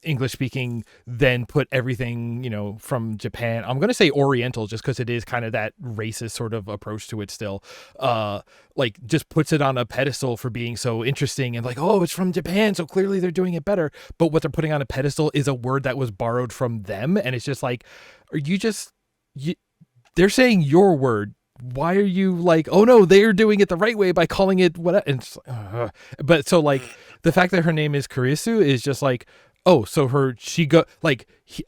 English speaking, then put everything, from Japan. I'm going to say Oriental just because it is kind of that racist sort of approach to it still. Like just puts it on a pedestal for being so interesting and like, oh, it's from Japan, so clearly they're doing it better. But what they're putting on a pedestal is a word that was borrowed from them. And it's just like, are you just, they're saying your word. Why are you like, oh no, they're doing it the right way by calling it what? And but so like the fact that her name is Kurisu is just like, oh, so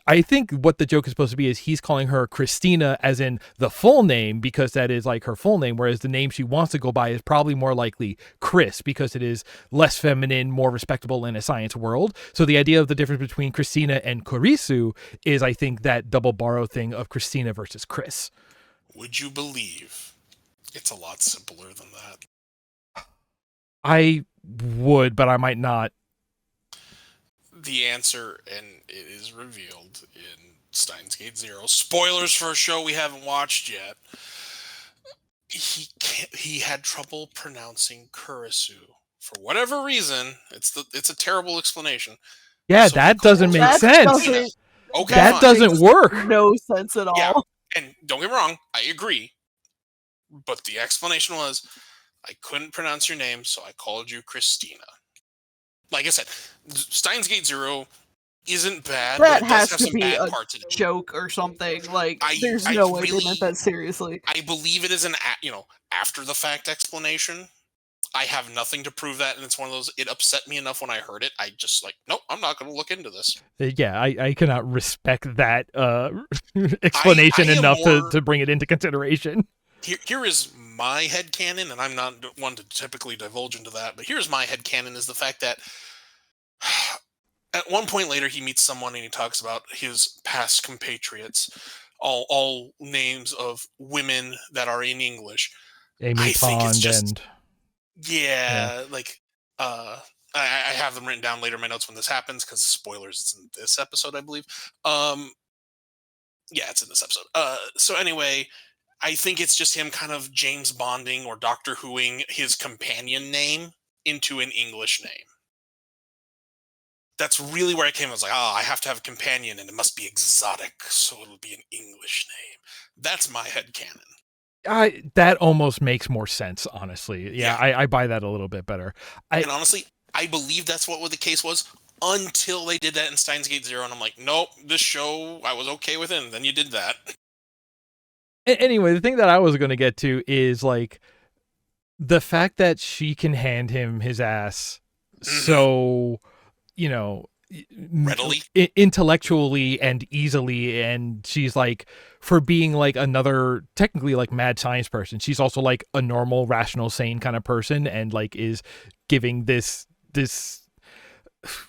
I think what the joke is supposed to be is he's calling her Christina as in the full name because that is like her full name, whereas the name she wants to go by is probably more likely Chris because it is less feminine, more respectable in a science world. So the idea of the difference between Christina and Kurisu is, I think, that double borrow thing of Christina versus Chris. Would you believe it's a lot simpler than that? I would, but I might not. The answer, and it is revealed in Steins Gate Zero. Spoilers for a show we haven't watched yet. He had trouble pronouncing Kurisu for whatever reason. It's a terrible explanation. Yeah, so that doesn't make sense. Okay, that doesn't work. No sense at all. Yeah. And don't get me wrong, I agree. But the explanation was, I couldn't pronounce your name, so I called you Christina. Like I said, Steins Gate Zero isn't bad, that but it has does have to some be bad a parts in it. Joke or something. Like, there's no way they meant that seriously. I believe it is an after the fact explanation. I have nothing to prove that, and it's one of those, it upset me enough when I heard it. I just like, nope, I'm not going to look into this. Yeah, I cannot respect that explanation enough to bring it into consideration. Here is my headcanon, and I'm not one to typically divulge into that, but here's my headcanon, is the fact that at one point later he meets someone and he talks about his past compatriots, all names of women that are in English. Amy Pond and... Yeah, like, I have them written down later in my notes when this happens, because spoilers, it's in this episode, I believe. Yeah, it's in this episode. So anyway, I think it's just him kind of James Bonding or Doctor Whoing his companion name into an English name. That's really where I came. I was like, I have to have a companion, and it must be exotic, so it'll be an English name. That's my headcanon. That almost makes more sense, honestly. Yeah. I buy that a little bit better. And honestly, I believe that's what the case was until they did that in Steins Gate Zero, and I'm like, nope, this show, I was okay with it, and then you did that. Anyway, the thing that I was going to get to is, like, the fact that she can hand him his ass so, readily, intellectually and easily, and she's like, for being like another technically like mad science person, she's also like a normal, rational, sane kind of person, and like is giving this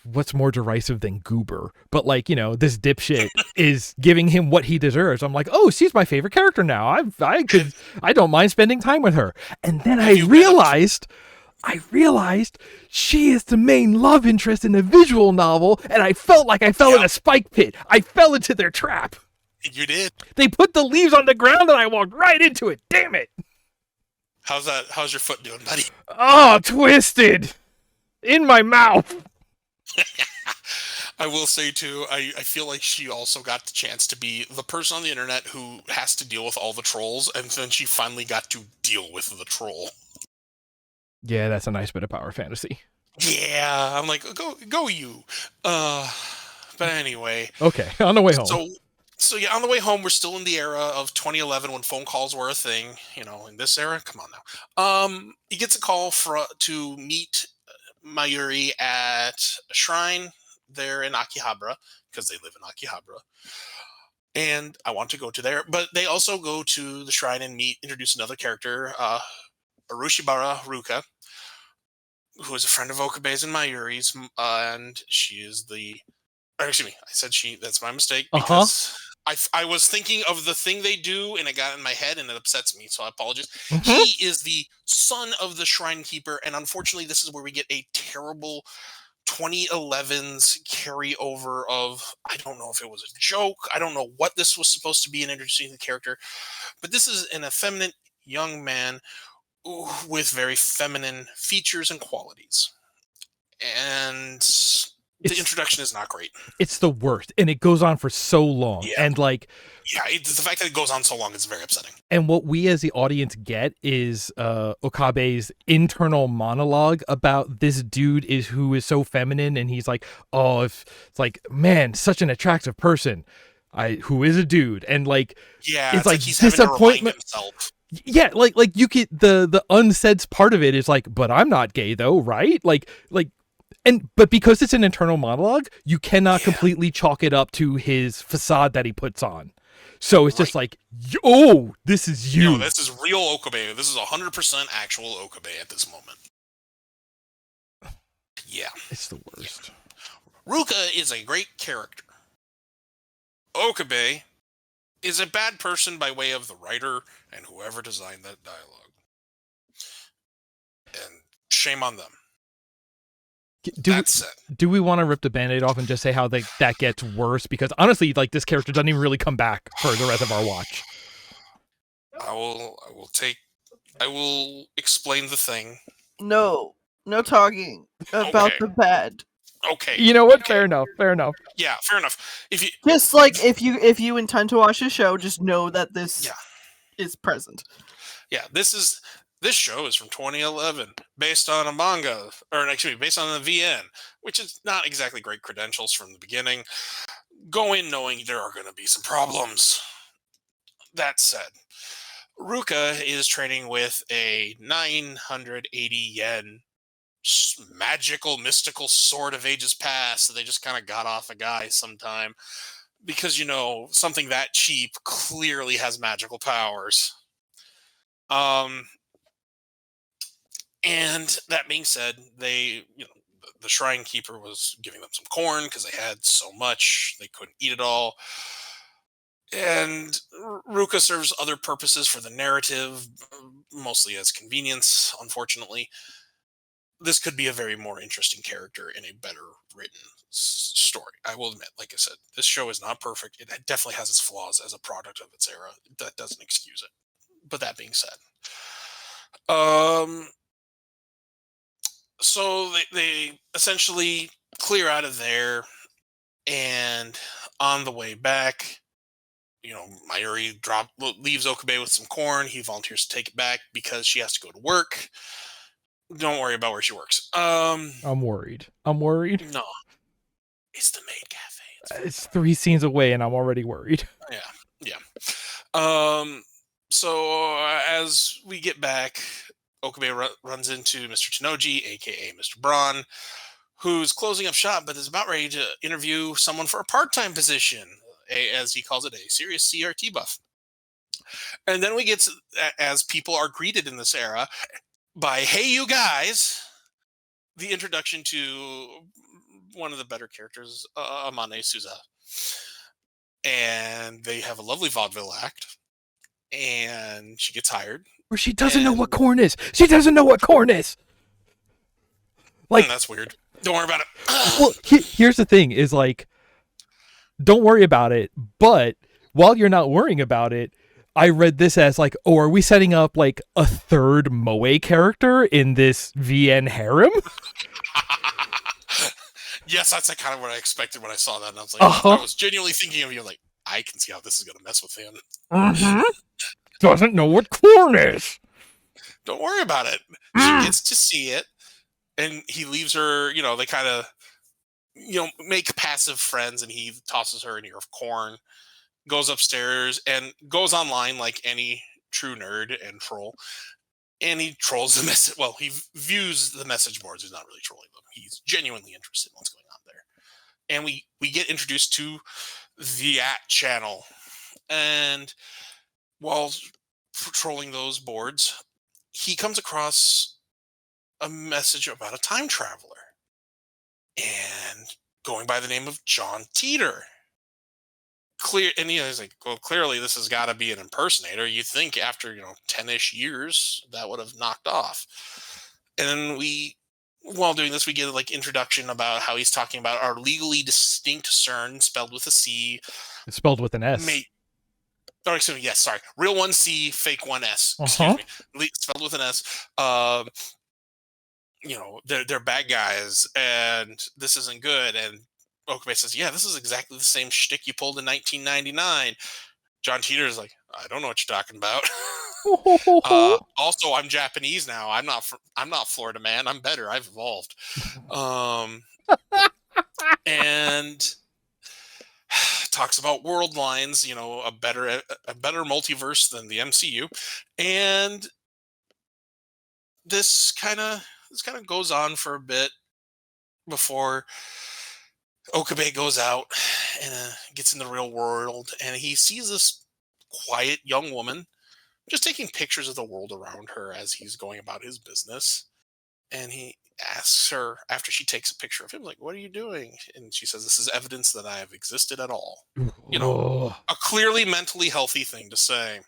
what's more derisive than goober, but like, this dipshit is giving him what he deserves. I'm like, oh, she's my favorite character now. I don't mind spending time with her. And then I realized she is the main love interest in a visual novel, and I felt like I fell in a spike pit. I fell into their trap. You did. They put the leaves on the ground, and I walked right into it. Damn it. How's that? How's your foot doing, buddy? Oh, twisted. In my mouth. I will say, too, I feel like she also got the chance to be the person on the internet who has to deal with all the trolls, and then she finally got to deal with the troll. Yeah, that's a nice bit of power fantasy. Yeah, I'm like, go you. But anyway. Okay, on the way home. So yeah, on the way home, we're still in the era of 2011 when phone calls were a thing. In this era, come on now. He gets a call to meet Mayuri at a shrine there in Akihabara, because they live in Akihabara. And I want to go to there, but they also go to the shrine and introduce another character, Arushibara Ruka, who is a friend of Okabe's and Mayuri's, and she is excuse me, I said she, that's my mistake, because I was thinking of the thing they do, and it got in my head, and it upsets me, so I apologize. He is the son of the Shrine Keeper, and unfortunately, this is where we get a terrible 2011's carryover of, I don't know if it was a joke, I don't know what this was supposed to be in introducing the character, but this is an effeminate young man with very feminine features and qualities. And the introduction is not great. It's the worst, and it goes on for so long. Yeah. And like, the fact that it goes on so long is very upsetting. And what we as the audience get is Okabe's internal monologue about this dude who is so feminine, and he's like, oh, if it's like, man, such an attractive person, who is a dude, and like, it's like he's disappointment. Himself. Yeah, like you get the unsaid part of it is like, but I'm not gay though, right? But because it's an internal monologue, you cannot completely chalk it up to his facade that he puts on. So it's just like, oh, this is you. No, this is real Okabe. This is 100% actual Okabe at this moment. Yeah. It's the worst. Ruka is a great character. Okabe is a bad person by way of the writer and whoever designed that dialogue. And shame on them. Do we want to rip the Band-Aid off and just say how that gets worse? Because honestly, like, this character doesn't even really come back for the rest of our watch. I will explain the thing. No talking about the bad. Okay. You know what? Okay. Fair enough. Yeah, fair enough. If you intend to watch the show, just know that this is present. Yeah, this show is from 2011, based on a manga, or actually based on the VN, which is not exactly great credentials from the beginning. Go in knowing there are going to be some problems. That said, Ruka is training with a 980 yen magical, mystical sword of ages past that they just kind of got off a guy sometime. Because, something that cheap clearly has magical powers. And that being said, the Shrine Keeper was giving them some corn because they had so much, they couldn't eat it all. And Ruka serves other purposes for the narrative, mostly as convenience, unfortunately. This could be a very more interesting character in a better written story. I will admit, like I said, this show is not perfect. It definitely has its flaws as a product of its era. That doesn't excuse it. But that being said, so they essentially clear out of there, and on the way back, Mayuri leaves Okabe with some corn. He volunteers to take it back because she has to go to work. Don't worry about where she works. I'm worried. No. It's the maid cafe. It's 3 scenes away and I'm already worried. Yeah. So as we get back, Okabe runs into Mr. Tenoji, aka Mr. Braun, who's closing up shop but is about ready to interview someone for a part-time position, as he calls it, a serious CRT buff. And then we get, as people are greeted in this era, by "Hey, you guys," the introduction to one of the better characters, Amane Suza. And they have a lovely vaudeville act. And she gets hired. Where she doesn't know what corn is. She doesn't know what corn is. Like, that's weird. Don't worry about it. Well, here's the thing is like, don't worry about it. But while you're not worrying about it, I read this as like, oh, are we setting up like a third Moe character in this VN harem? Yes, that's like kind of what I expected when I saw that. And I was like, I was genuinely thinking of you, like, I can see how this is going to mess with him. Doesn't know what corn is. Don't worry about it. She gets to see it, and he leaves her, they kind of, make passive friends, and he tosses her an ear of corn, goes upstairs, and goes online like any true nerd and troll. And he trolls the message. Well, he views the message boards. He's not really trolling them. He's genuinely interested in what's going on there. And we get introduced to the channel. And while patrolling those boards, he comes across a message about a time traveler. And going by the name of John Teeter. And he's like, well, clearly this has got to be an impersonator. You think after 10-ish years that would have knocked off. And then while doing this, we get like introduction about how he's talking about our legally distinct CERN, spelled with a C. It's spelled with an S. Excuse me. Yes, sorry. Real one C, fake one S. Excuse me. Spelled with an S. they're bad guys and this isn't good. And Okabe says, yeah, this is exactly the same shtick you pulled in 1999. John Titor is like, I don't know what you're talking about. Also, I'm Japanese now. I'm not Florida man. I'm better. I've evolved. And talks about world lines, a better multiverse than the MCU. And this kind of goes on for a bit before Okabe goes out and gets in the real world, and he sees this quiet young woman just taking pictures of the world around her as he's going about his business. And he asks her after she takes a picture of him, like, what are you doing? And she says, this is evidence that I have existed at all. A clearly mentally healthy thing to say.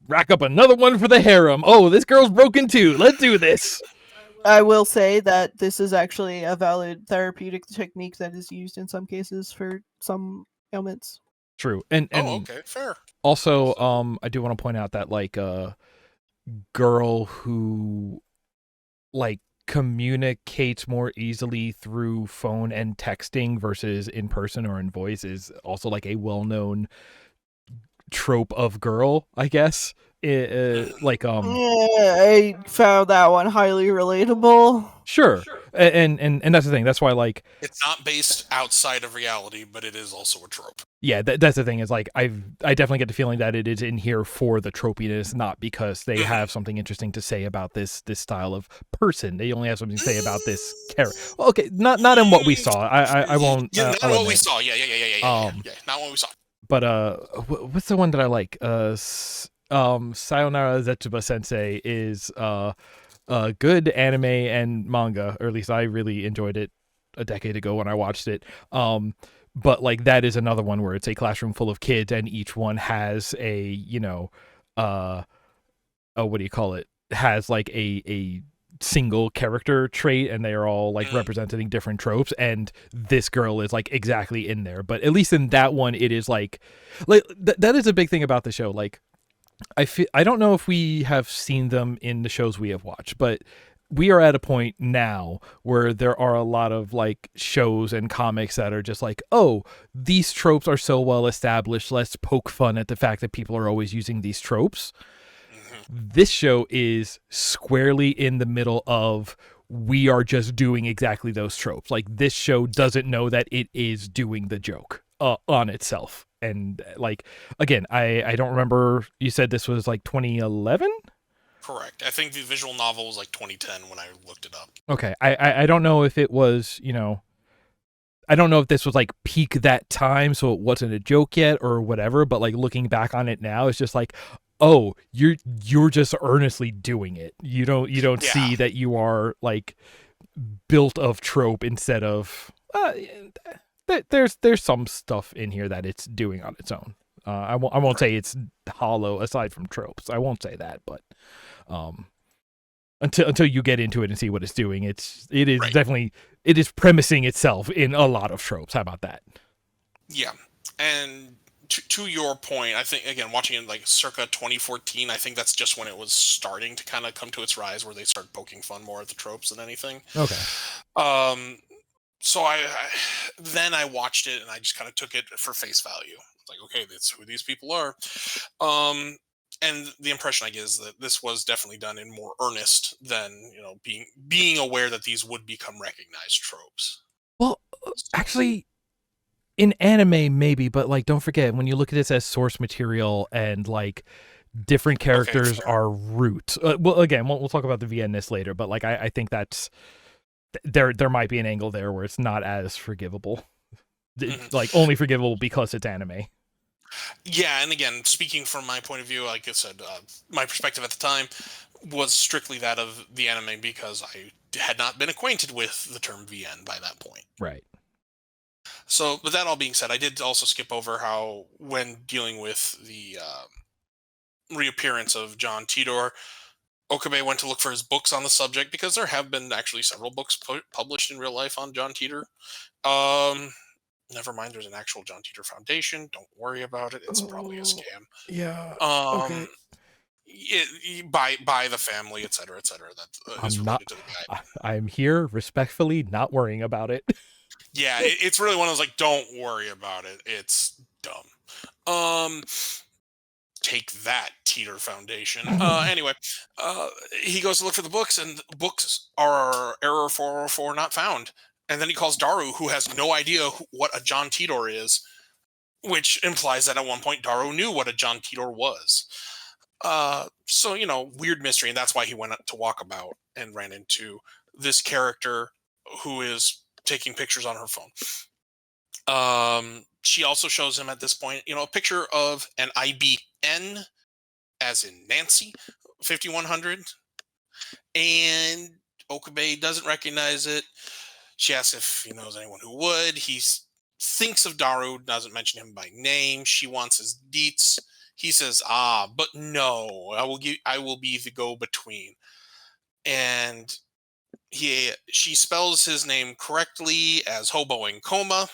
Rack up another one for the harem. Oh, this girl's broken too. Let's do this. I will say that this is actually a valid therapeutic technique that is used in some cases for some ailments. True. And okay, fair. Also, I do want to point out that like a girl who like communicates more easily through phone and texting versus in person or in voice is also like a well-known trope of girl, I guess. I found that one highly relatable. Sure. And that's the thing. That's why like it's not based outside of reality, but it is also a trope. Yeah, that's the thing. Is like I definitely get the feeling that it is in here for the tropiness, not because they have something interesting to say about this style of person. They only have something to say about this character. Well, okay, not in what we saw. I won't. Yeah, not what we saw. Yeah. Not what we saw. But what's the one that I like? Sayonara Zetsuba Sensei is good anime and manga, or at least I really enjoyed it a decade ago when I watched it. But like that is another one where it's a classroom full of kids and each one has a, what do you call it? Has like a single character trait and they are all like representing different tropes, and this girl is like exactly in there. But at least in that one it is like that is a big thing about the show. Like I don't know if we have seen them in the shows we have watched, but we are at a point now where there are a lot of like shows and comics that are just like, oh, these tropes are so well established, let's poke fun at the fact that people are always using these tropes. This show is squarely in the middle of, we are just doing exactly those tropes. Like this show doesn't know that it is doing the joke on itself. And like, again, I don't remember, you said this was like 2011? Correct. I think the visual novel was like 2010 when I looked it up. Okay. I don't know if it was, I don't know if this was like peak that time, so it wasn't a joke yet or whatever, but like looking back on it now, it's just like, oh, you're just earnestly doing it. You don't see that you are like built of trope instead of there's some stuff in here that it's doing on its own. I won't say it's hollow aside from tropes. I won't say that, but until you get into it and see what it's doing, it is definitely, it is premising itself in a lot of tropes. How about that? Yeah, and to your point, I think again watching it like circa 2014, I think that's just when it was starting to kind of come to its rise, where they start poking fun more at the tropes than anything. Okay. So I then I watched it and I just kind of took it for face value. Like, okay, that's who these people are. And the impression I get is that this was definitely done in more earnest than, being aware that these would become recognized tropes. Well, actually, in anime maybe, but like don't forget, when you look at this as source material and like different characters are root. Well, again, we'll talk about the VN-ness later, but like I think that's there might be an angle there where it's not as forgivable. Like only forgivable because it's anime. Yeah, and again, speaking from my point of view, like I said, my perspective at the time was strictly that of the anime because I had not been acquainted with the term VN by that point. Right. So, with that all being said, I did also skip over how, when dealing with the reappearance of John Titor, Okabe went to look for his books on the subject because there have been actually several books published in real life on John Titor. Never mind, there's an actual John Titor Foundation. Don't worry about it. It's probably a scam. Yeah. Okay. by the family, etc., etc. That is related to the guy. I'm here respectfully, not worrying about it. Yeah, it's really one of those like, don't worry about it. It's dumb. Take that, Teeter Foundation. Anyway, he goes to look for the books, and the books are error 404 not found. And then he calls Daru, who has no idea what a John Titor is, which implies that at one point Daru knew what a John Titor was. So, weird mystery, and that's why he went up to Walkabout and ran into this character who is taking pictures on her phone. She also shows him at this point, a picture of an IBN, as in Nancy, 5100, and Okabe doesn't recognize it. She asks if he knows anyone who would. He thinks of Daru, doesn't mention him by name. She wants his deets. He says, but no, I will be the go-between. And she spells his name correctly as hobo in coma,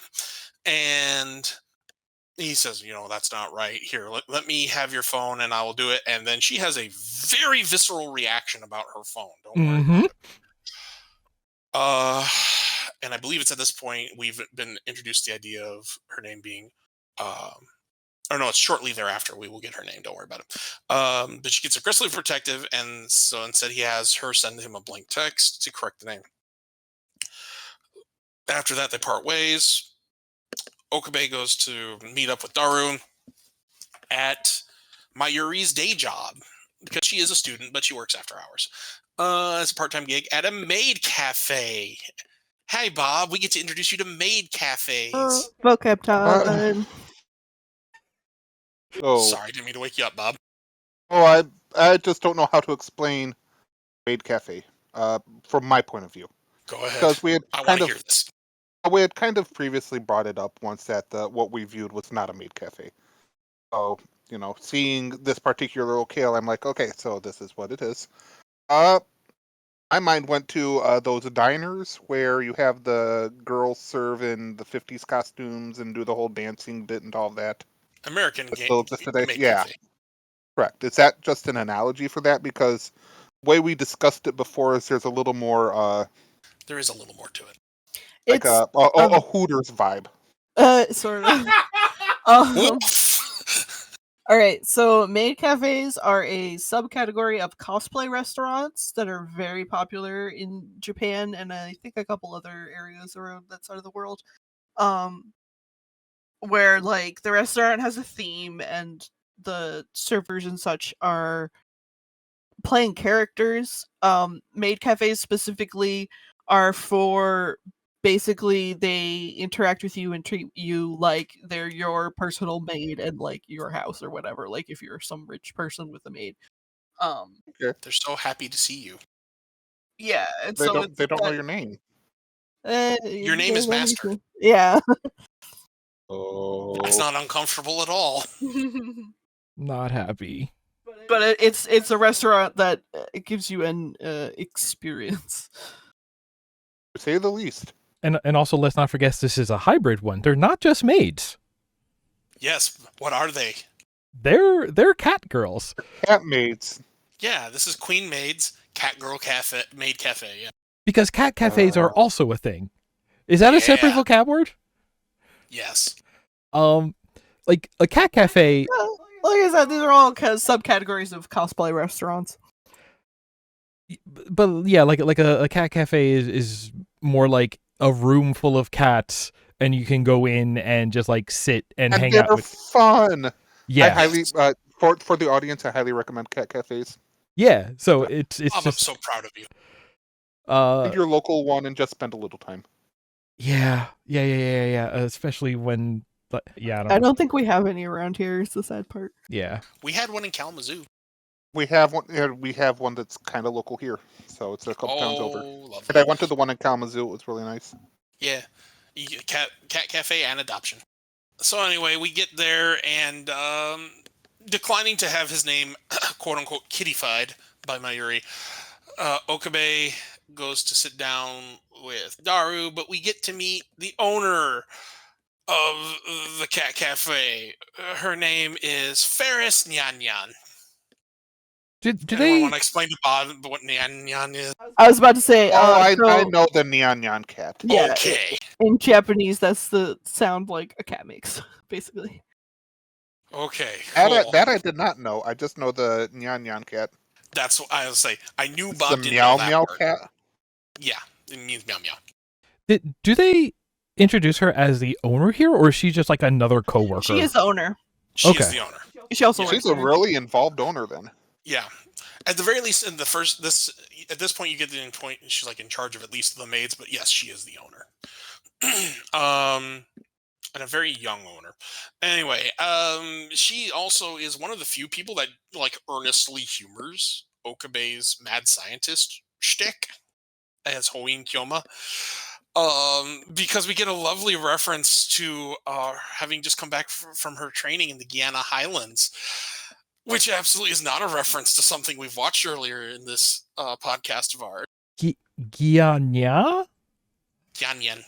and he says, that's not right. Here, let me have your phone and I will do it. And then she has a very visceral reaction about her phone. Don't worry about it. And I believe it's at this point we've been introduced to the idea of her name being or no, it's shortly thereafter we will get her name. Don't worry about it. But she gets aggressively protective, and so instead he has her send him a blank text to correct the name. After that, they part ways. Okabe goes to meet up with Daru at Mayuri's day job, because she is a student, but she works after hours. As a part-time gig at a maid cafe. Hey, Bob, we get to introduce you to maid cafes. Vocab time. Sorry, didn't mean to wake you up, Bob. Oh, I just don't know how to explain maid cafe from my point of view. Go ahead. Because we had I want to hear this. We had kind of previously brought it up once that what we viewed was not a maid cafe. So, seeing this particular locale, I'm like, okay, so this is what it is. My mind went to those diners where you have the girls serve in the 50s costumes and do the whole dancing bit and all that. American game. Yeah, cafe. Correct. Is that just an analogy for that? Because the way we discussed it before is there's a little more... there is a little more to it. Like a Hooters vibe. Sort of. All right, so maid cafes are a subcategory of cosplay restaurants that are very popular in Japan and I think a couple other areas around that side of the world. Where like the restaurant has a theme and the servers and such are playing characters. Maid cafes specifically are for basically they interact with you and treat you like they're your personal maid and like your house or whatever, like if you're some rich person with a maid. They're so happy to see you. Yeah, and they don't know your name. Your name is Master. Yeah. Oh, that's not uncomfortable at all. Not happy. But it's a restaurant that it gives you an experience, to say the least. And also, let's not forget this is a hybrid one. They're not just maids. Yes, what are they? They're cat girls. Cat maids. Yeah, this is Queen Maids, Cat Girl Cafe, Maid Cafe. Yeah. Because cat cafes are also a thing. Is that a separate vocab word? Yes. Like a cat cafe. Like I said, these are all subcategories of cosplay restaurants. But yeah, like a cat cafe is more like a room full of cats, and you can go in and just like sit and hang out. With fun. Yeah. I highly for the audience, I highly recommend cat cafes. Yeah. So it's I'm so proud of you. Find your local one and just spend a little time. Yeah. Especially when. But yeah, I don't think we have any around here. Is the sad part. Yeah. We had one in Kalamazoo. We have one. We have one that's kind of local here, so it's a couple towns over. Lovely. And I went to the one in Kalamazoo. It was really nice. Yeah, cat cafe and adoption. So anyway, we get there and declining to have his name "quote unquote" kittified by Mayuri, Okabe goes to sit down with Daru, but we get to meet the owner of the cat cafe. Her name is Ferris Nyan Nyan. Do they want to explain to Bob what Nyan Nyan is? I was about to say. I know the Nyan Nyan cat. Yeah, okay. In Japanese, that's the sound like a cat makes, basically. Okay. Cool. That I did not know. I just know the Nyan Nyan cat. That's what I was say. I knew It's Bob the didn't meow know that meow word. cat. Yeah, it means meow meow. do they introduce her as the owner here, or is she just like another coworker? She is the owner. She is the owner. She also She's a really involved owner then. Yeah. At the very least, in the first at this point, you get the point. She's like in charge of at least the maids, but yes, she is the owner. And a very young owner. Anyway, she also is one of the few people that like earnestly humors Okabe's mad scientist shtick as Hoin Kyoma. Because we get a lovely reference to having just come back from her training in the Guyana Highlands, which absolutely is not a reference to something we've watched earlier in this podcast of ours. Guyana? Guyana.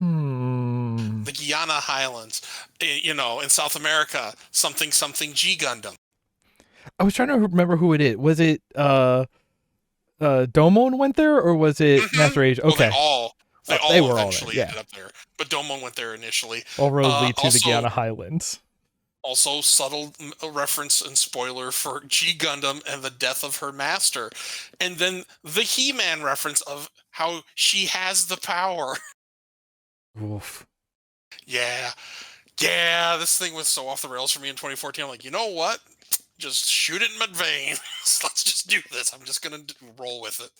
The Guyana Highlands. In South America, something G Gundam. I was trying to remember who it is. Was it Domon went there, or was it Master Age? Okay. Well, they all were eventually all there, ended up there. But Domon went there initially. All roads lead to also, the Guyana Highlands. Also, subtle reference and spoiler for G Gundam and the death of her master. And then the He-Man reference of how she has the power. Oof. Yeah, this thing was so off the rails for me in 2014. I'm like, you know what? Just shoot it in my veins. Let's just do this. I'm just going to roll with it.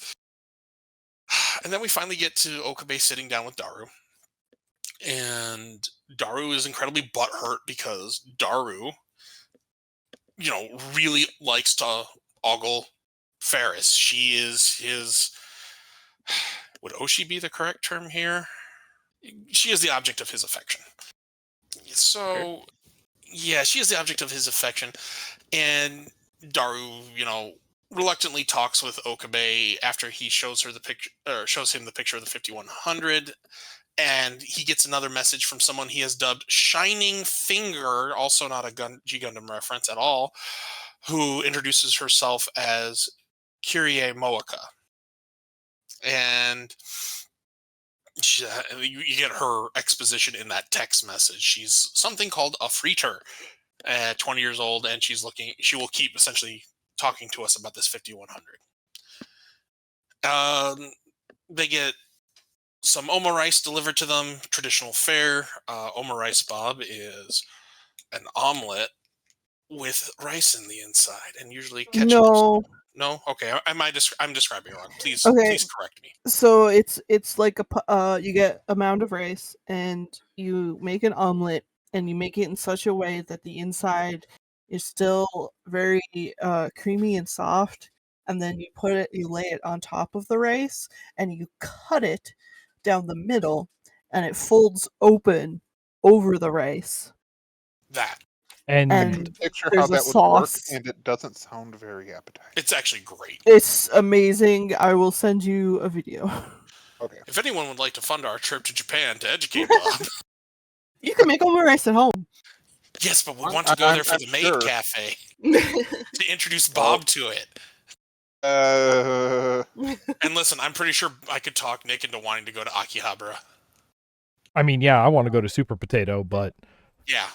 And then we finally get to Okabe sitting down with Daru. And Daru is incredibly butthurt because Daru, really likes to ogle Ferris. She is his... Would Oshi be the correct term here? She is the object of his affection. So, yeah, she is the object of his affection. And Daru, reluctantly talks with Okabe after he shows him the picture of the 5100. And he gets another message from someone he has dubbed Shining Finger, also not a G Gundam reference at all, who introduces herself as Kyrie Moeka. And you get her exposition in that text message. She's something called a freeter at 20 years old, and she will keep essentially talking to us about this 5100. They get some Oma rice delivered to them, traditional fare. Oma rice, Bob, is an omelet with rice in the inside, and usually ketchup. No? Okay, I'm describing it wrong. Please correct me. So it's like you get a mound of rice, and you make an omelet, and you make it in such a way that the inside is still very creamy and soft, and then you lay it on top of the rice, and you cut it down the middle, and it folds open over the rice. That. And picture how that would work, and it doesn't sound very appetizing. It's actually great. It's amazing. I will send you a video. Okay. If anyone would like to fund our trip to Japan to educate Bob, you can make Oma rice at home. Yes, but we want to go there for the maid cafe to introduce Bob to it. And listen, I'm pretty sure I could talk Nick into wanting to go to Akihabara. I mean, yeah, I want to go to Super Potato, but yeah.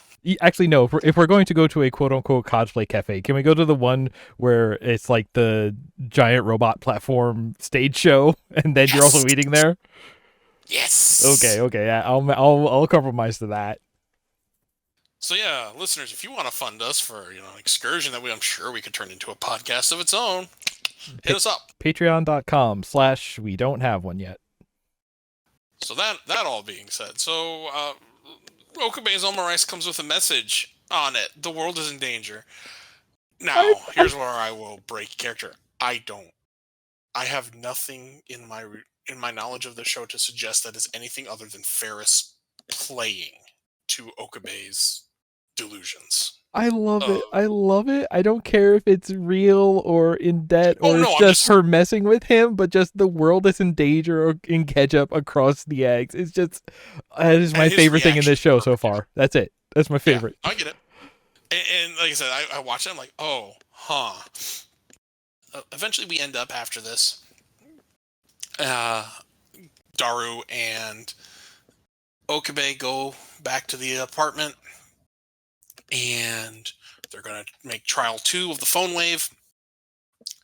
Actually, no. If we're going to go to a quote-unquote cosplay cafe, can we go to the one where it's like the giant robot platform stage show, and then you're also eating there? Yes. Okay. Yeah, I'll compromise to that. So yeah, listeners, if you want to fund us for an excursion that I'm sure we could turn into a podcast of its own, hit us up. Patreon.com/we don't have one yet. So that all being said, Okabe's Oma rice comes with a message on it. The world is in danger. Now, here's where I will break character. I have nothing in my knowledge of the show to suggest that is anything other than Ferris playing to Okabe's delusions. I love it. I don't care if it's real or in debt or it's just her messing with him, but just the world is in danger or in ketchup across the eggs. It's just, that is my favorite thing in this show so far. That's it. That's my favorite. Yeah, I get it. And like I said, I watched it, I'm like, oh, huh. eventually we end up after this. Daru and Okabe go back to the apartment, and they're going to make trial 2 of the phone wave.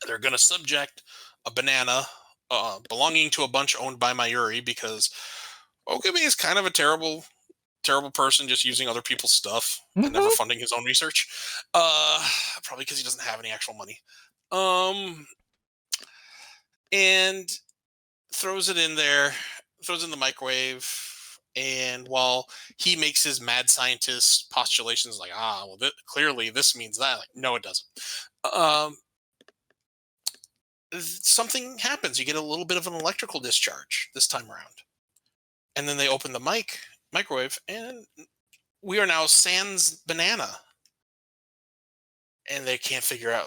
They're going to subject a banana belonging to a bunch owned by Mayuri, because Okabe is kind of a terrible person, just using other people's stuff and never funding his own research. Probably because he doesn't have any actual money. And throws it in there, throws it in the microwave, and while he makes his mad scientist postulations, like, well, clearly this means that. Like, no, it doesn't. Something happens. You get a little bit of an electrical discharge this time around. And then they open the microwave, and we are now sans banana. And they can't figure out,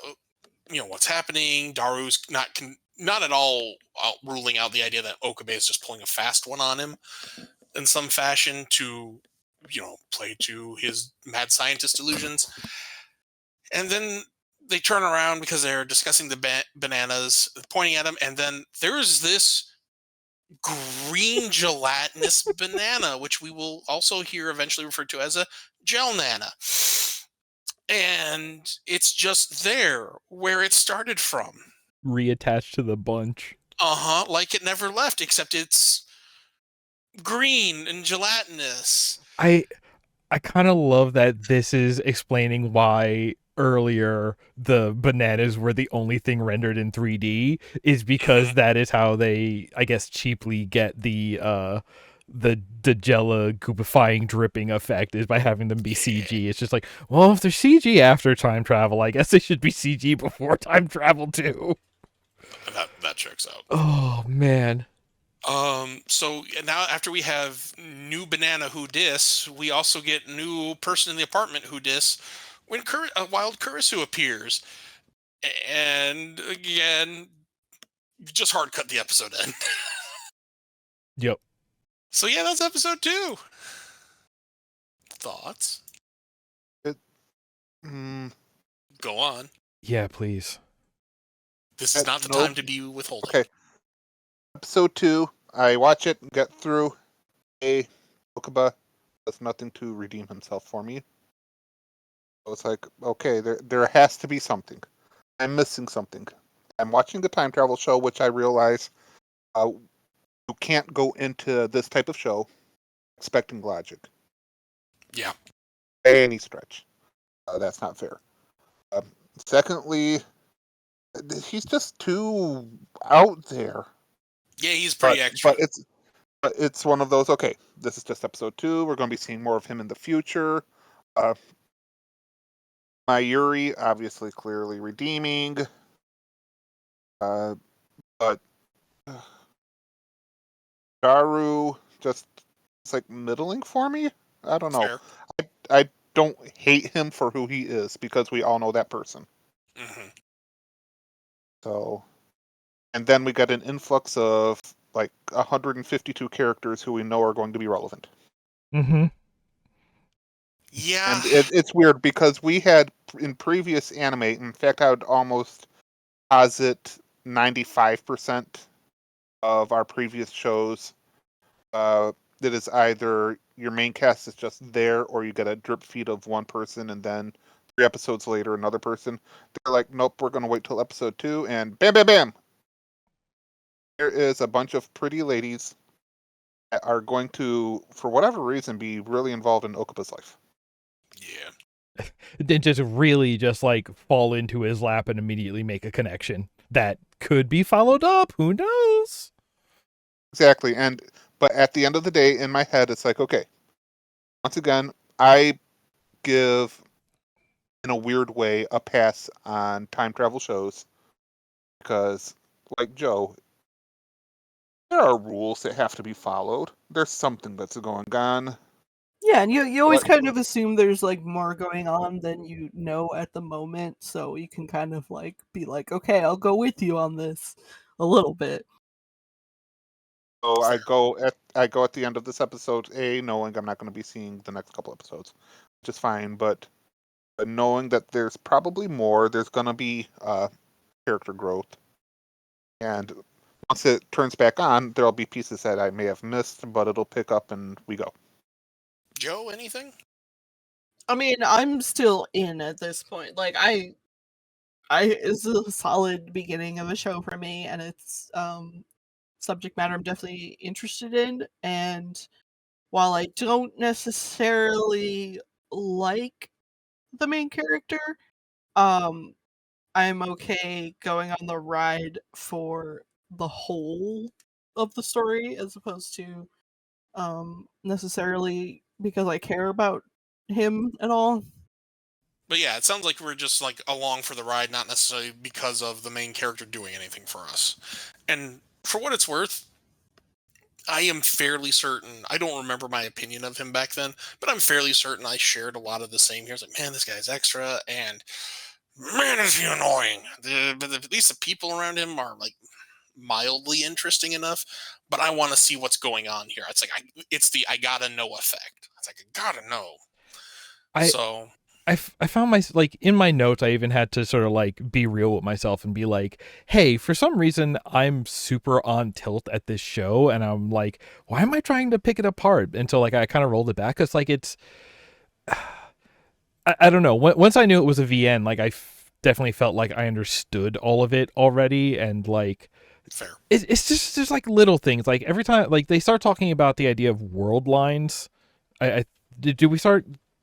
what's happening. Daru's not at all ruling out the idea that Okabe is just pulling a fast one on him in some fashion to, play to his mad scientist illusions. And then they turn around because they're discussing the bananas, pointing at them, and then there's this green gelatinous banana, which we will also hear eventually referred to as a gel nana. And it's just there where it started from. Reattached to the bunch. Like it never left, except it's green and gelatinous. I kind of love that this is explaining why earlier the bananas were the only thing rendered in 3D, is because that is how they, I guess, cheaply get the Jella goopifying dripping effect, is by having them be CG. It's just like, well, if they're CG after time travel, I guess they should be CG before time travel too. That checks out. Oh man. So now after we have new banana who dis, we also get new person in the apartment who dis when a wild Kurisu appears. And again, just hard cut the episode end. Yep. So yeah, that's episode 2. Thoughts? Go on. Yeah, please. This is not the time to be withholding. Okay. Episode 2, I watch it, get through. Okabe does nothing to redeem himself for me. So it's like, okay, there has to be something. I'm missing something. I'm watching the time travel show, which I realize you can't go into this type of show expecting logic. Yeah. By any stretch. That's not fair. Secondly, he's just too out there. Yeah, he's pretty extra. But it's one of those, okay, this is just episode 2. We're going to be seeing more of him in the future. Mayuri, obviously, clearly redeeming. But Daru, just, it's like middling for me? I don't know. I don't hate him for who he is, because we all know that person. Mm-hmm. So, and then we got an influx of like 152 characters who we know are going to be relevant. Mm-hmm. Yeah. And it's weird because we had in previous anime, in fact, I would almost posit 95% of our previous shows that is either your main cast is just there, or you get a drip feed of one person, and then 3 episodes later, another person. They're like, nope, we're going to wait till episode 2, and bam, bam, bam! There is a bunch of pretty ladies that are going to, for whatever reason, be really involved in Okabe's life. Yeah. Then just really just like fall into his lap and immediately make a connection that could be followed up. Who knows? Exactly. But at the end of the day, in my head, it's like, okay, once again, I give, in a weird way, a pass on time travel shows because, like Joe, there are rules that have to be followed. There's something that's going on. Yeah, and you always kind of assume there's like more going on than you know at the moment, so you can kind of like be like, okay, I'll go with you on this a little bit. So I go at the end of this episode, knowing I'm not going to be seeing the next couple episodes, which is fine, but knowing that there's probably more, there's going to be character growth. And once it turns back on, there'll be pieces that I may have missed, but it'll pick up and we go. Joe, anything? I mean, I'm still in at this point. Like, it's a solid beginning of a show for me, and it's subject matter I'm definitely interested in. And while I don't necessarily like the main character, I'm okay going on the ride for the whole of the story as opposed to necessarily because I care about him at all. But yeah, it sounds like we're just like along for the ride, not necessarily because of the main character doing anything for us. And for what it's worth, I am fairly certain, I don't remember my opinion of him back then, but I'm fairly certain I shared a lot of the same here. It's like, man, this guy's extra, and man, is he annoying. But at least the people around him are like mildly interesting enough, but I want to see what's going on here. It's like, it's the I gotta know effect. It's like, I gotta know. I found like in my notes, I even had to sort of like be real with myself and be like, hey, for some reason I'm super on tilt at this show, and I'm like, why am I trying to pick it apart? Until like I kind of rolled it back. It's like it's I don't know. Once I knew it was a VN, like I definitely felt like I understood all of it already, and like fair. It's just there's like little things like every time like they start talking about the idea of world lines.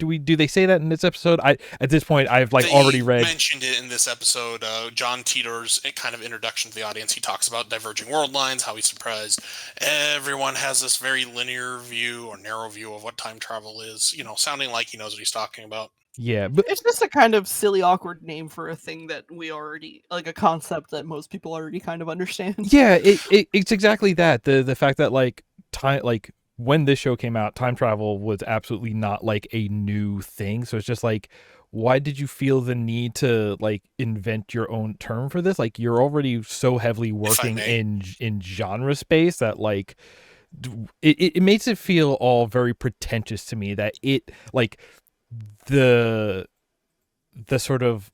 Do they say that in this episode? At this point I've like already mentioned it in this episode. John Teeter's kind of introduction to the audience. He talks about diverging world lines, how he's surprised everyone has this very linear view or narrow view of what time travel is. You know, sounding like he knows what he's talking about. Yeah, but it's just a kind of silly, awkward name for a thing that we already like a concept that most people already kind of understand. Yeah, it's exactly that. The fact that like time like when this show came out, time travel was absolutely not like a new thing. So it's just like, why did you feel the need to like invent your own term for this? Like you're already so heavily working in genre space that like it makes it feel all very pretentious to me that it like the sort of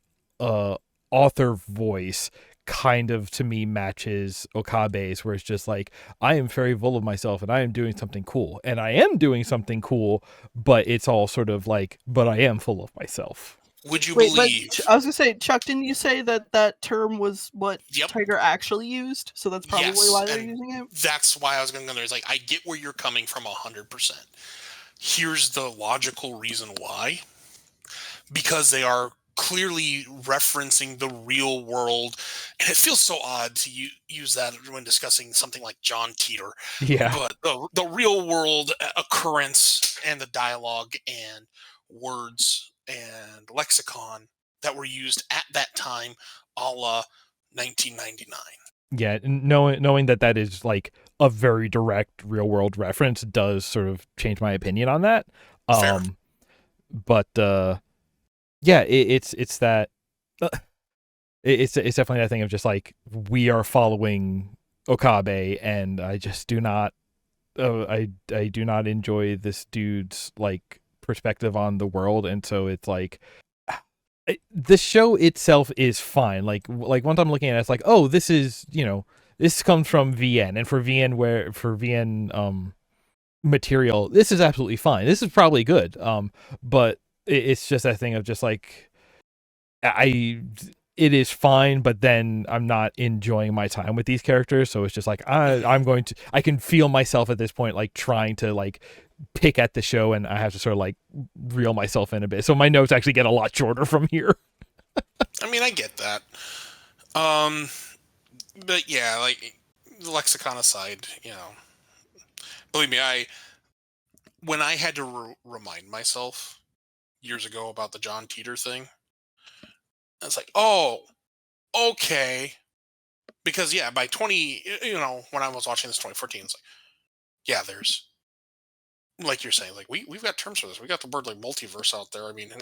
author voice kind of to me matches Okabe's, where it's just like, I am very full of myself and I am doing something cool, and I am doing something cool, but it's all sort of like, but I am full of myself. Would you believe? I was gonna say, Chuck, didn't you say that term was what Tiger actually used? So that's probably why they're using it. That's why I was going to go there. It's like, I get where you're coming from 100%. Here's the logical reason why. Because they are clearly referencing the real world, and it feels so odd to use that when discussing something like John Teeter. Yeah. But the real world occurrence and the dialogue and words and lexicon that were used at that time, a la 1999. Yeah, knowing that is like a very direct real world reference does sort of change my opinion on that. Fair. But yeah, it's that it's definitely that thing of just like, we are following Okabe, and I just do not I do not enjoy this dude's like perspective on the world, and so it's like the show itself is fine. Like once I'm looking at it, it's like, oh, this is, you know, this comes from VN, and for VN material, this is absolutely fine. This is probably good. But it's just that thing of just like, it is fine, but then I'm not enjoying my time with these characters. So it's just like, I can feel myself at this point, like trying to like pick at the show, and I have to sort of like reel myself in a bit. So my notes actually get a lot shorter from here. I mean, I get that. But yeah, like lexicon aside, you know, believe me, when I had to remind myself years ago about the John Teeter thing, I was like, oh, okay. Because yeah, by when I was watching this 2014, it's like, yeah, there's, like you're saying, like we've got terms for this. We got the word like multiverse out there. I mean,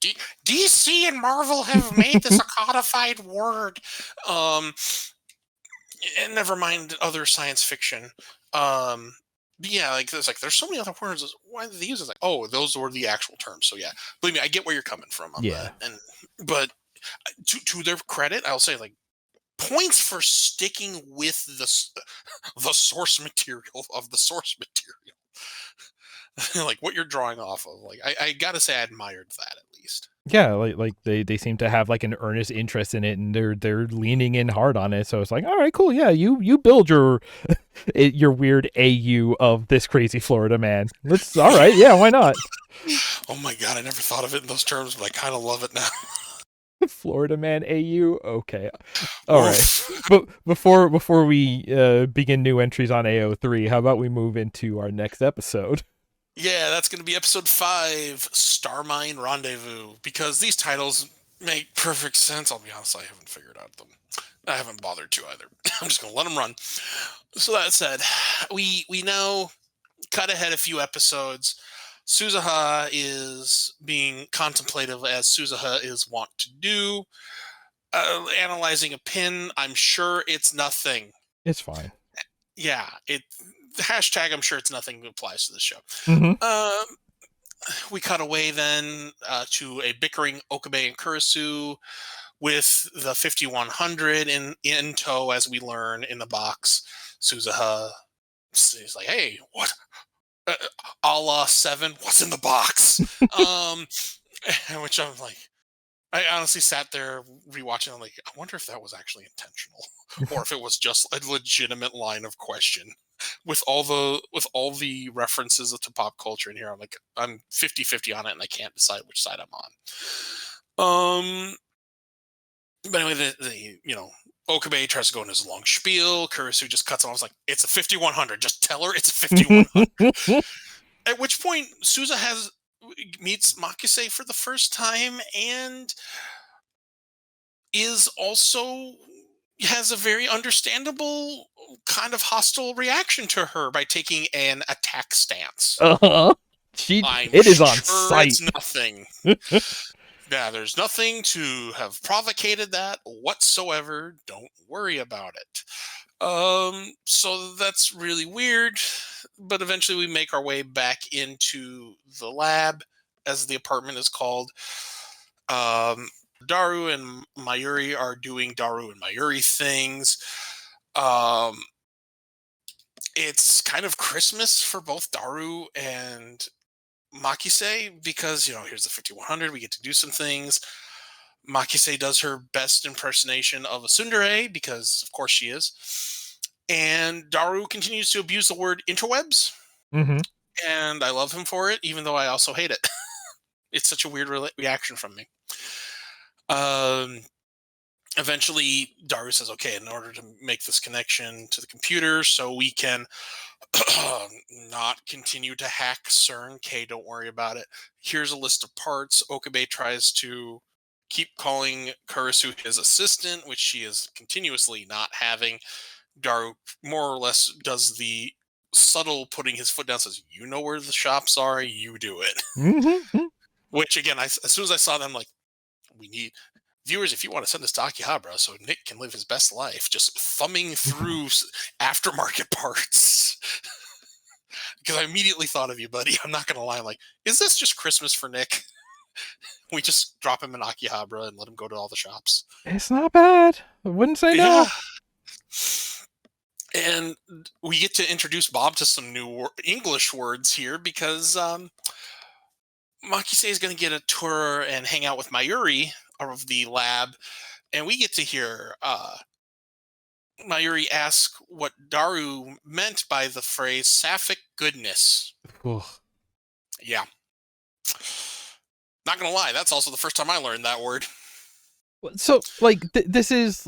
DC and Marvel have made this a codified word. And never mind other science fiction. But yeah, like there's so many other words. Why did they use it? Like, oh, those were the actual terms. So yeah, believe me, I get where you're coming from on that. But to their credit, I'll say, like, points for sticking with the source material of the source material. Like what you're drawing off of. Like I gotta say I admired that at least. Yeah, like they seem to have like an earnest interest in it, and they're leaning in hard on it. So it's like, all right, cool, yeah, you build your your weird AU of this crazy Florida man. All right, yeah, why not? Oh my god, I never thought of it in those terms, but I kind of love it now. Florida man AU. Okay, all right. But before we begin new entries on AO3, how about we move into our next episode? Yeah, that's going to be episode 5, Starmine Rendezvous, because these titles make perfect sense. I'll be honest, I haven't figured out them. I haven't bothered to either. I'm just going to let them run. So that said, we now cut ahead a few episodes. Suzuha is being contemplative, as Suzuha is wont to do, analyzing a pin. I'm sure it's nothing. It's fine. Yeah, the hashtag I'm sure it's nothing applies to the show. Mm-hmm. We cut away then to a bickering Okabe and Kurisu with the 5100 in tow, as we learn in the box. Suzuha is like, hey, what? A la 7, what's in the box? Which I'm like, I honestly sat there rewatching. I'm like, I wonder if that was actually intentional, or if it was just a legitimate line of question. With all the references to pop culture in here, I'm like, I'm 50-50 on it, and I can't decide which side I'm on. But anyway, Okabe tries to go in his long spiel. Kurisu just cuts him off. I was like, it's a 5100. Just tell her it's a 5100. At which point, Suzuha meets Makise for the first time, and is also has a very understandable kind of hostile reaction to her by taking an attack stance. Uh-huh. It is on site. It's nothing. Yeah, there's nothing to have provocated that whatsoever. Don't worry about it. So that's really weird. But eventually we make our way back into the lab, as the apartment is called. Daru and Mayuri are doing Daru and Mayuri things. It's kind of Christmas for both Daru and Makise, because, here's the 5100, we get to do some things. Makise does her best impersonation of a tsundere, because of course she is. And Daru continues to abuse the word interwebs. Mm-hmm. And I love him for it, even though I also hate it. It's such a weird reaction from me. Eventually, Daru says, okay, in order to make this connection to the computer so we can not continue to hack CERN, K, don't worry about it. Here's a list of parts. Okabe tries to keep calling Kurisu his assistant, which she is continuously not having. Daru more or less does the subtle putting his foot down, says, you know where the shops are, you do it. Mm-hmm. Which, again, as soon as I saw them, like, we need... Viewers, if you want to send this to Akihabara so Nick can live his best life, just thumbing through aftermarket parts. Because I immediately thought of you, buddy. I'm not going to lie. I'm like, is this just Christmas for Nick? We just drop him in Akihabara and let him go to all the shops. It's not bad. I wouldn't say no. And we get to introduce Bob to some new English words here, because Makise is going to get a tour and hang out with Mayuri of the lab, and we get to hear Mayuri ask what Daru meant by the phrase sapphic goodness. Ugh. Yeah. Not gonna lie, that's also the first time I learned that word. So, like, this is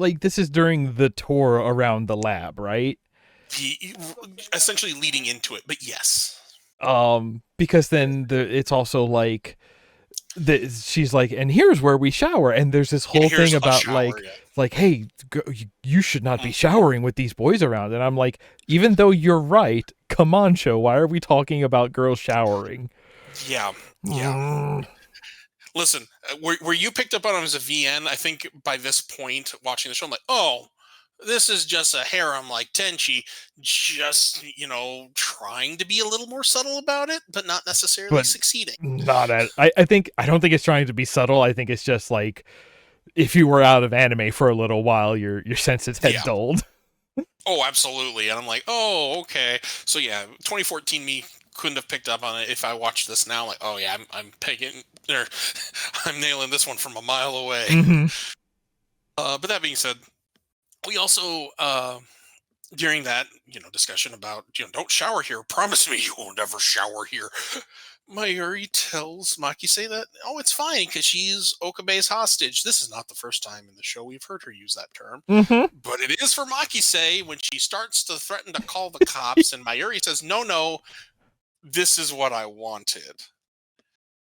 during the tour around the lab, right? Essentially leading into it, but yes. Because then it's also like, she's like, and here's where we shower, and there's this whole thing about shower, like, hey, you should not be showering with these boys around. And I'm like, even though you're right, come on, show, why are we talking about girls showering? Yeah. Listen, where you picked up on it as a VN, I think by this point watching the show, I'm like, oh, this is just a harem like Tenchi, just, trying to be a little more subtle about it, but not necessarily succeeding. I don't think it's trying to be subtle. I think it's just like, if you were out of anime for a little while, your senses had dulled. Oh, absolutely. And I'm like, oh, okay. So yeah, 2014 me couldn't have picked up on it. If I watched this now, like, oh yeah, I'm pegging, or I'm nailing this one from a mile away. Mm-hmm. But that being said, we also during that discussion about don't shower here. Promise me you will never shower here. Mayuri tells Makise that it's fine because she's Okabe's hostage. This is not the first time in the show we've heard her use that term, but it is for Makise when she starts to threaten to call the cops, and Mayuri says, "No, this is what I wanted."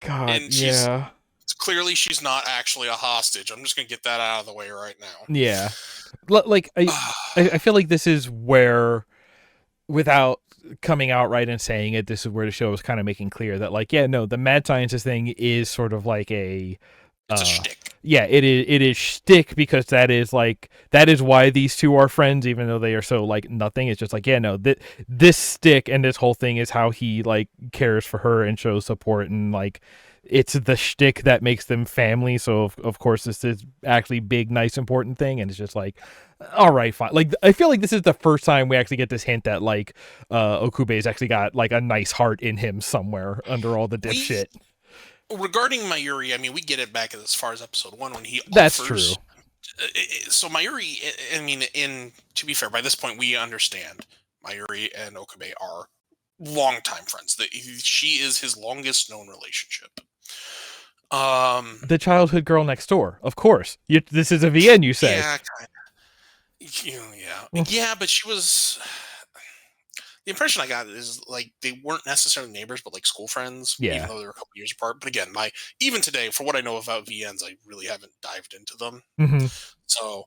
God, and clearly she's not actually a hostage. I'm just gonna get that out of the way right now. Yeah, like I feel like this is where, without coming out right and saying it, this is where the show is kind of making clear that, like, the mad scientist thing is sort of like it's a shtick. Yeah, it is shtick, because that is why these two are friends, even though they are so like nothing. It's just like, this stick and this whole thing is how he like cares for her and shows support, and like it's the shtick that makes them family. So of course this is actually big, nice, important thing, and it's just like, all right, fine. Like, I feel like this is the first time we actually get this hint that like Okube's actually got like a nice heart in him somewhere under all the dipshit. Regarding Mayuri, I mean, we get it back as far as episode 1 when he That's offers. True. So Mayuri, I mean, to be fair, by this point we understand Mayuri and Okabe are longtime friends. She is his longest known relationship. The childhood girl next door, of course. This is a VN, you say? Yeah, kind of. Yeah, but she was. The impression I got is like they weren't necessarily neighbors, but like school friends. Yeah. Even though they were a couple years apart. But again, even today, for what I know about VNs, I really haven't dived into them. Mm-hmm. So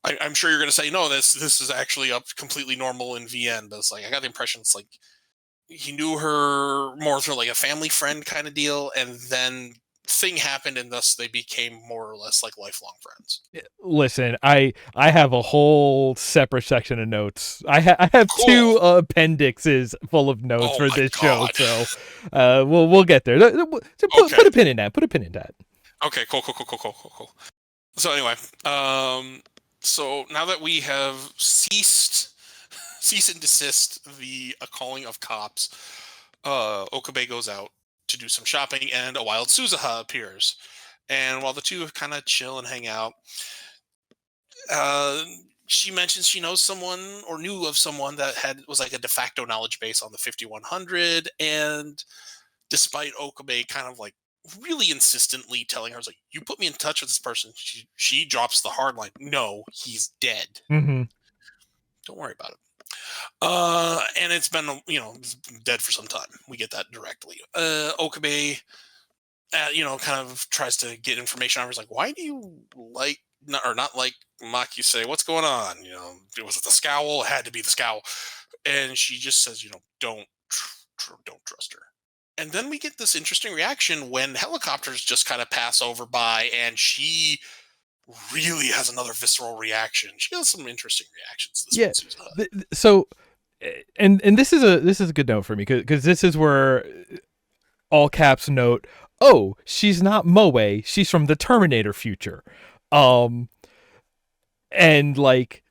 I'm sure you're going to say, no, this is actually up completely normal in VN. But it's like I got the impression it's like he knew her more through like a family friend kind of deal, and then thing happened, and thus they became more or less like lifelong friends. Listen, I have a whole separate section of notes. I have Cool. 2 appendixes full of notes for this God. show, so we'll get there. Put a pin in that. Put a pin in that. Okay, cool. So anyway, so now that we have cease and desist the calling of cops, Okabe goes out to do some shopping, and a wild Suzuha appears. And while the two kind of chill and hang out, she mentions she knows someone, or knew of someone that was like a de facto knowledge base on the 5100. And despite Okabe kind of like really insistently telling her, like, you put me in touch with this person, she drops the hard line, no, he's dead. Mm-hmm. Don't worry about it. And it's been, it's been dead for some time. We get that directly. Okabe, kind of tries to get information out of her. He's like, why do you not like Makise? What's going on? Was it the scowl? It had to be the scowl. And she just says, don't trust her. And then we get this interesting reaction when helicopters just kind of pass over by, and she really has another visceral reaction. She has some interesting reactions. So, and this is a good note for me, because this is where all caps note, oh, she's not Moe, she's from the Terminator future, and like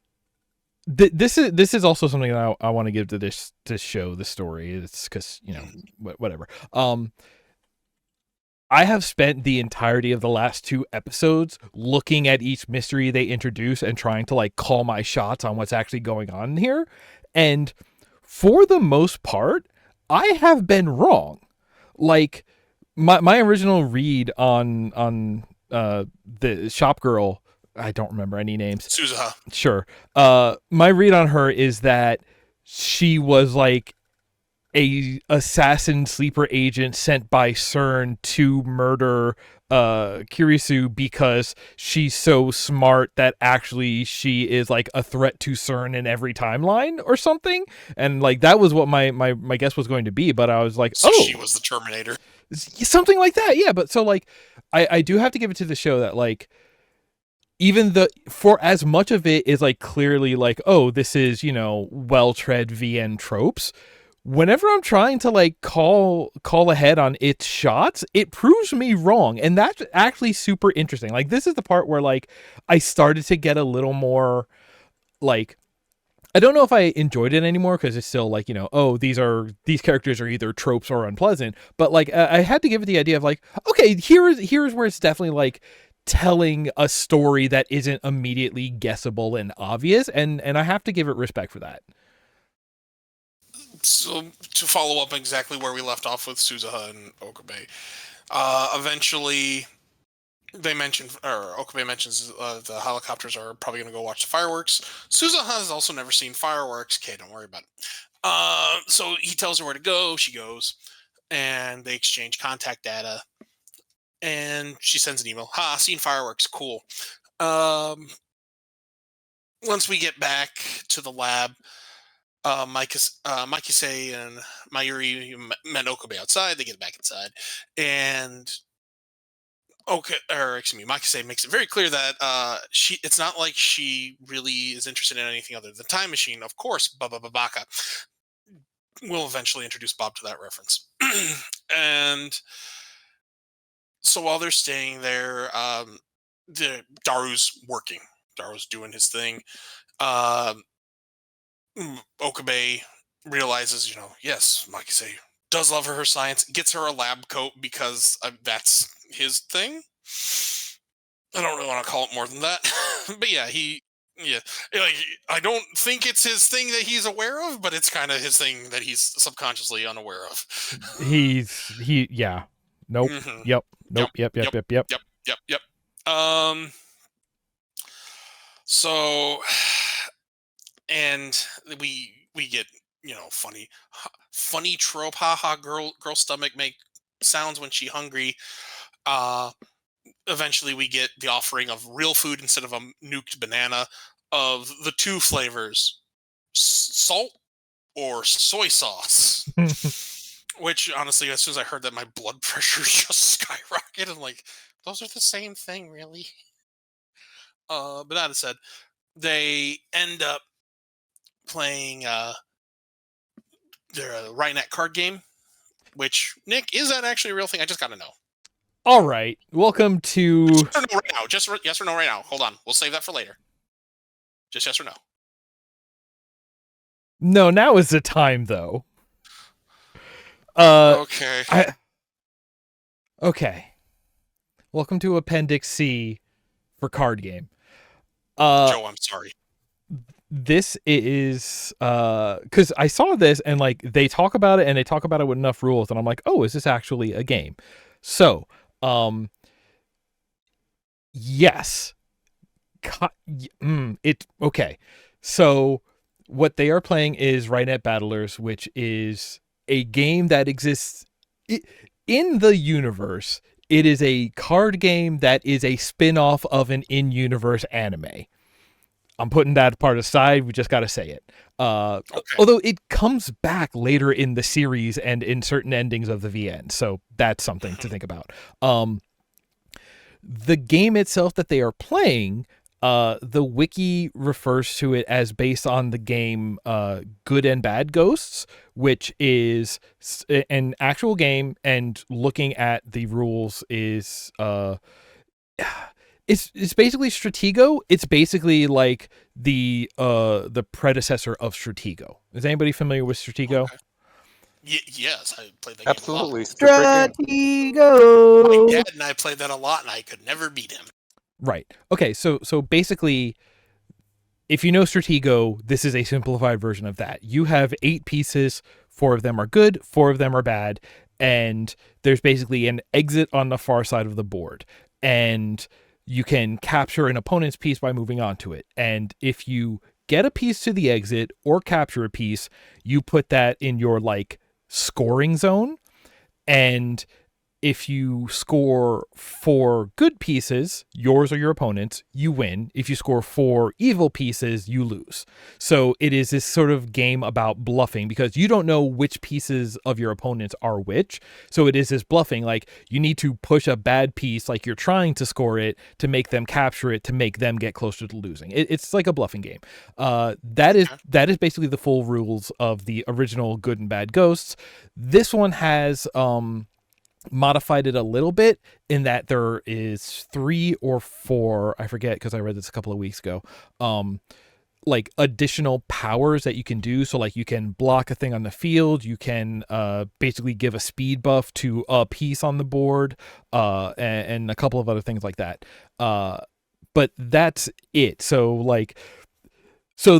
this is also something that I want to give to this show, the story. It's because whatever. I have spent the entirety of the last 2 episodes looking at each mystery they introduce and trying to like call my shots on what's actually going on here. And for the most part, I have been wrong. Like my original read on the shop girl, I don't remember any names. Suzuha. Sure. My read on her is that she was like a assassin sleeper agent sent by CERN to murder Kirisu because she's so smart that actually she is like a threat to CERN in every timeline or something. And like that was what my guess was going to be, but I was like, so she was the Terminator. Something like that, yeah. But so like I do have to give it to the show that like even for as much of it is like clearly like, oh, this is, well-tread VN tropes, whenever I'm trying to like call ahead on its shots, it proves me wrong. And that's actually super interesting. Like, this is the part where like I started to get a little more like, I don't know if I enjoyed it anymore because it's still like, these characters are either tropes or unpleasant. But like, I had to give it the idea of like, okay, here's where it's definitely like telling a story that isn't immediately guessable and obvious, and I have to give it respect for that. So to follow up exactly where we left off with Suzuha and Okabe, eventually they mention, or Okabe mentions the helicopters are probably going to go watch the fireworks. Suzuha has also never seen fireworks. Okay, don't worry about it. So he tells her where to go. She goes, and they exchange contact data. And she sends an email. Seen fireworks. Cool. Once we get back to the lab, Mikase and Mayuri met Okabe outside. They get back inside, and Mikase makes it very clear that it's not like she really is interested in anything other than the time machine. Of course, Baka will eventually introduce Bob to that reference. And so while they're staying there, Daru's working. Daru's doing his thing. Okabe realizes, yes, Mikase does love her science, gets her a lab coat because that's his thing. I don't really want to call it more than that. But yeah, I don't think it's his thing that he's aware of, but it's kind of his thing that he's subconsciously unaware of. Yeah. Nope. Mm-hmm. Yep. Nope. Yep. So, and we get, funny trope, haha, girl stomach make sounds when she hungry. Eventually we get the offering of real food instead of a nuked banana, of the two flavors, salt or soy sauce. Which, honestly, as soon as I heard that, my blood pressure just skyrocketed. I'm like, those are the same thing, really? But that said, they end up playing their Rhinet card game, which, Nick, is that actually a real thing? I just got to know. All right. Welcome to... Yes or no right now. Just yes or no right now. Hold on. We'll save that for later. Just yes or no. No, now is the time, though. Okay. Okay. Welcome to Appendix C for card game. Joe, I'm sorry. This is because I saw this and like they talk about it and they talk about it with enough rules and I'm like, oh, is this actually a game? So, yes. Okay. So what they are playing is Rhinet Battlers, which is a game that exists in the universe. It is a card game that is a spin-off of an in-universe anime. I'm putting that part aside. We just got to say it. Okay. Although it comes back later in the series and in certain endings of the VN. So that's something to think about. The game itself that they are playing, the wiki refers to it as based on the game Good and Bad Ghosts, which is an actual game, and looking at the rules is it's basically Stratego. It's basically like the predecessor of Stratego. Is anybody familiar with Stratego? Okay. Yes, I played that Absolutely. game a lot. Stratego. My dad and I played that a lot, and I could never beat him. Right. Okay, so basically, if you know Stratego, this is a simplified version of that. You have 8 pieces, 4 of them are good, 4 of them are bad, and there's basically an exit on the far side of the board. And you can capture an opponent's piece by moving on to it. And if you get a piece to the exit or capture a piece, you put that in your like scoring zone. And if you score 4 good pieces, yours or your opponent's, you win. If you score 4 evil pieces, you lose. So it is this sort of game about bluffing because you don't know which pieces of your opponents are which. So it is this bluffing, like you need to push a bad piece, like you're trying to score it to make them capture it, to make them get closer to losing. It's like a bluffing game. That is basically the full rules of the original Good and Bad Ghosts. This one has modified it a little bit in that there is 3 or 4, I forget because I read this a couple of weeks ago, like additional powers that you can do. So like you can block a thing on the field, you can basically give a speed buff to a piece on the board, and a couple of other things like that. But that's it. So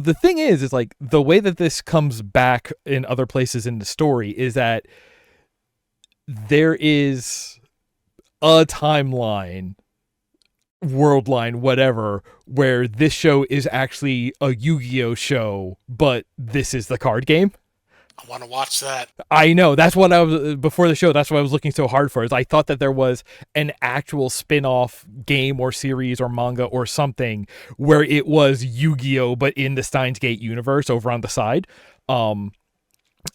the thing is like the way that this comes back in other places in the story is that there is a timeline, world line, whatever, where this show is actually a Yu-Gi-Oh show, but this is the card game. I want to watch that. I know. That's what I was, before the show, that's what I was looking so hard for, is I thought that there was an actual spin-off game or series or manga or something where it was Yu-Gi-Oh, but in the Steins Gate universe over on the side.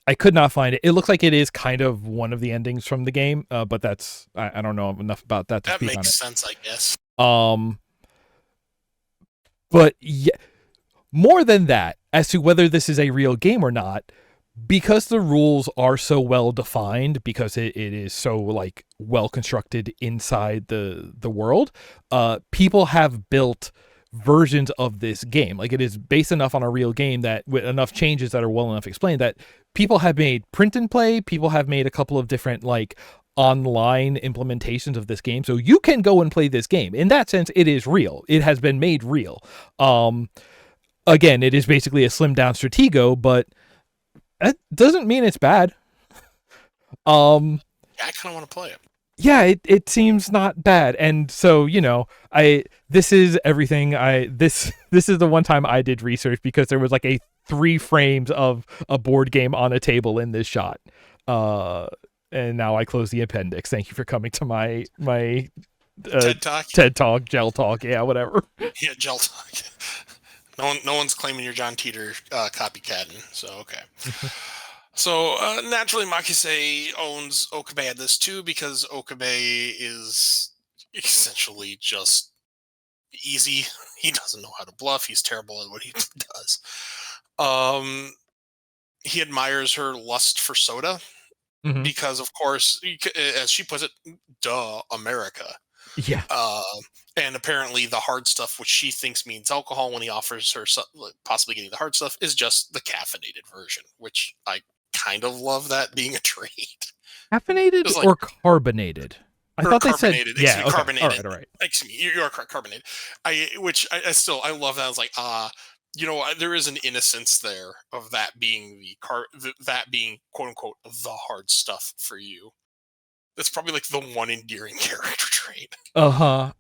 I could not find it. It looks like it is kind of one of the endings from the game, but that's I don't know enough about that to speak on it. That makes sense, I guess. But yeah, more than that, as to whether this is a real game or not, because the rules are so well defined, because it is so like well constructed inside the world, people have built versions of this game. Like it is based enough on a real game that with enough changes that are well enough explained that people have made print and play, people have made a couple of different like online implementations of this game. So you can go and play this game. In that sense, it is real. It has been made real. Again, it is basically a slimmed down Stratego, but that doesn't mean it's bad. I kind of want to play it. Yeah, it seems not bad. And so, this is everything. This is the one time I did research because there was like 3 frames of a board game on a table in this shot. And now I close the appendix. Thank you for coming to my TED Talk, Gel Talk, yeah, whatever. Yeah, Gel Talk. No one's claiming you're John Teeter copycatting, so okay. So naturally, Makise owns Okabe at this too because Okabe is essentially just easy. He doesn't know how to bluff. He's terrible at what he does. He admires her lust for soda because, of course, as she puts it, duh, America. Yeah. And apparently the hard stuff, which she thinks means alcohol when he offers her possibly getting the hard stuff, is just the caffeinated version, which I kind of love that being a trait. Caffeinated or carbonated? I thought they said yeah, okay. Carbonated. All right. Excuse me, you are correct, carbonated. I love that. I was like, there is an innocence there of that being that being quote unquote the hard stuff for you. That's probably like the one endearing character trait. Yeah.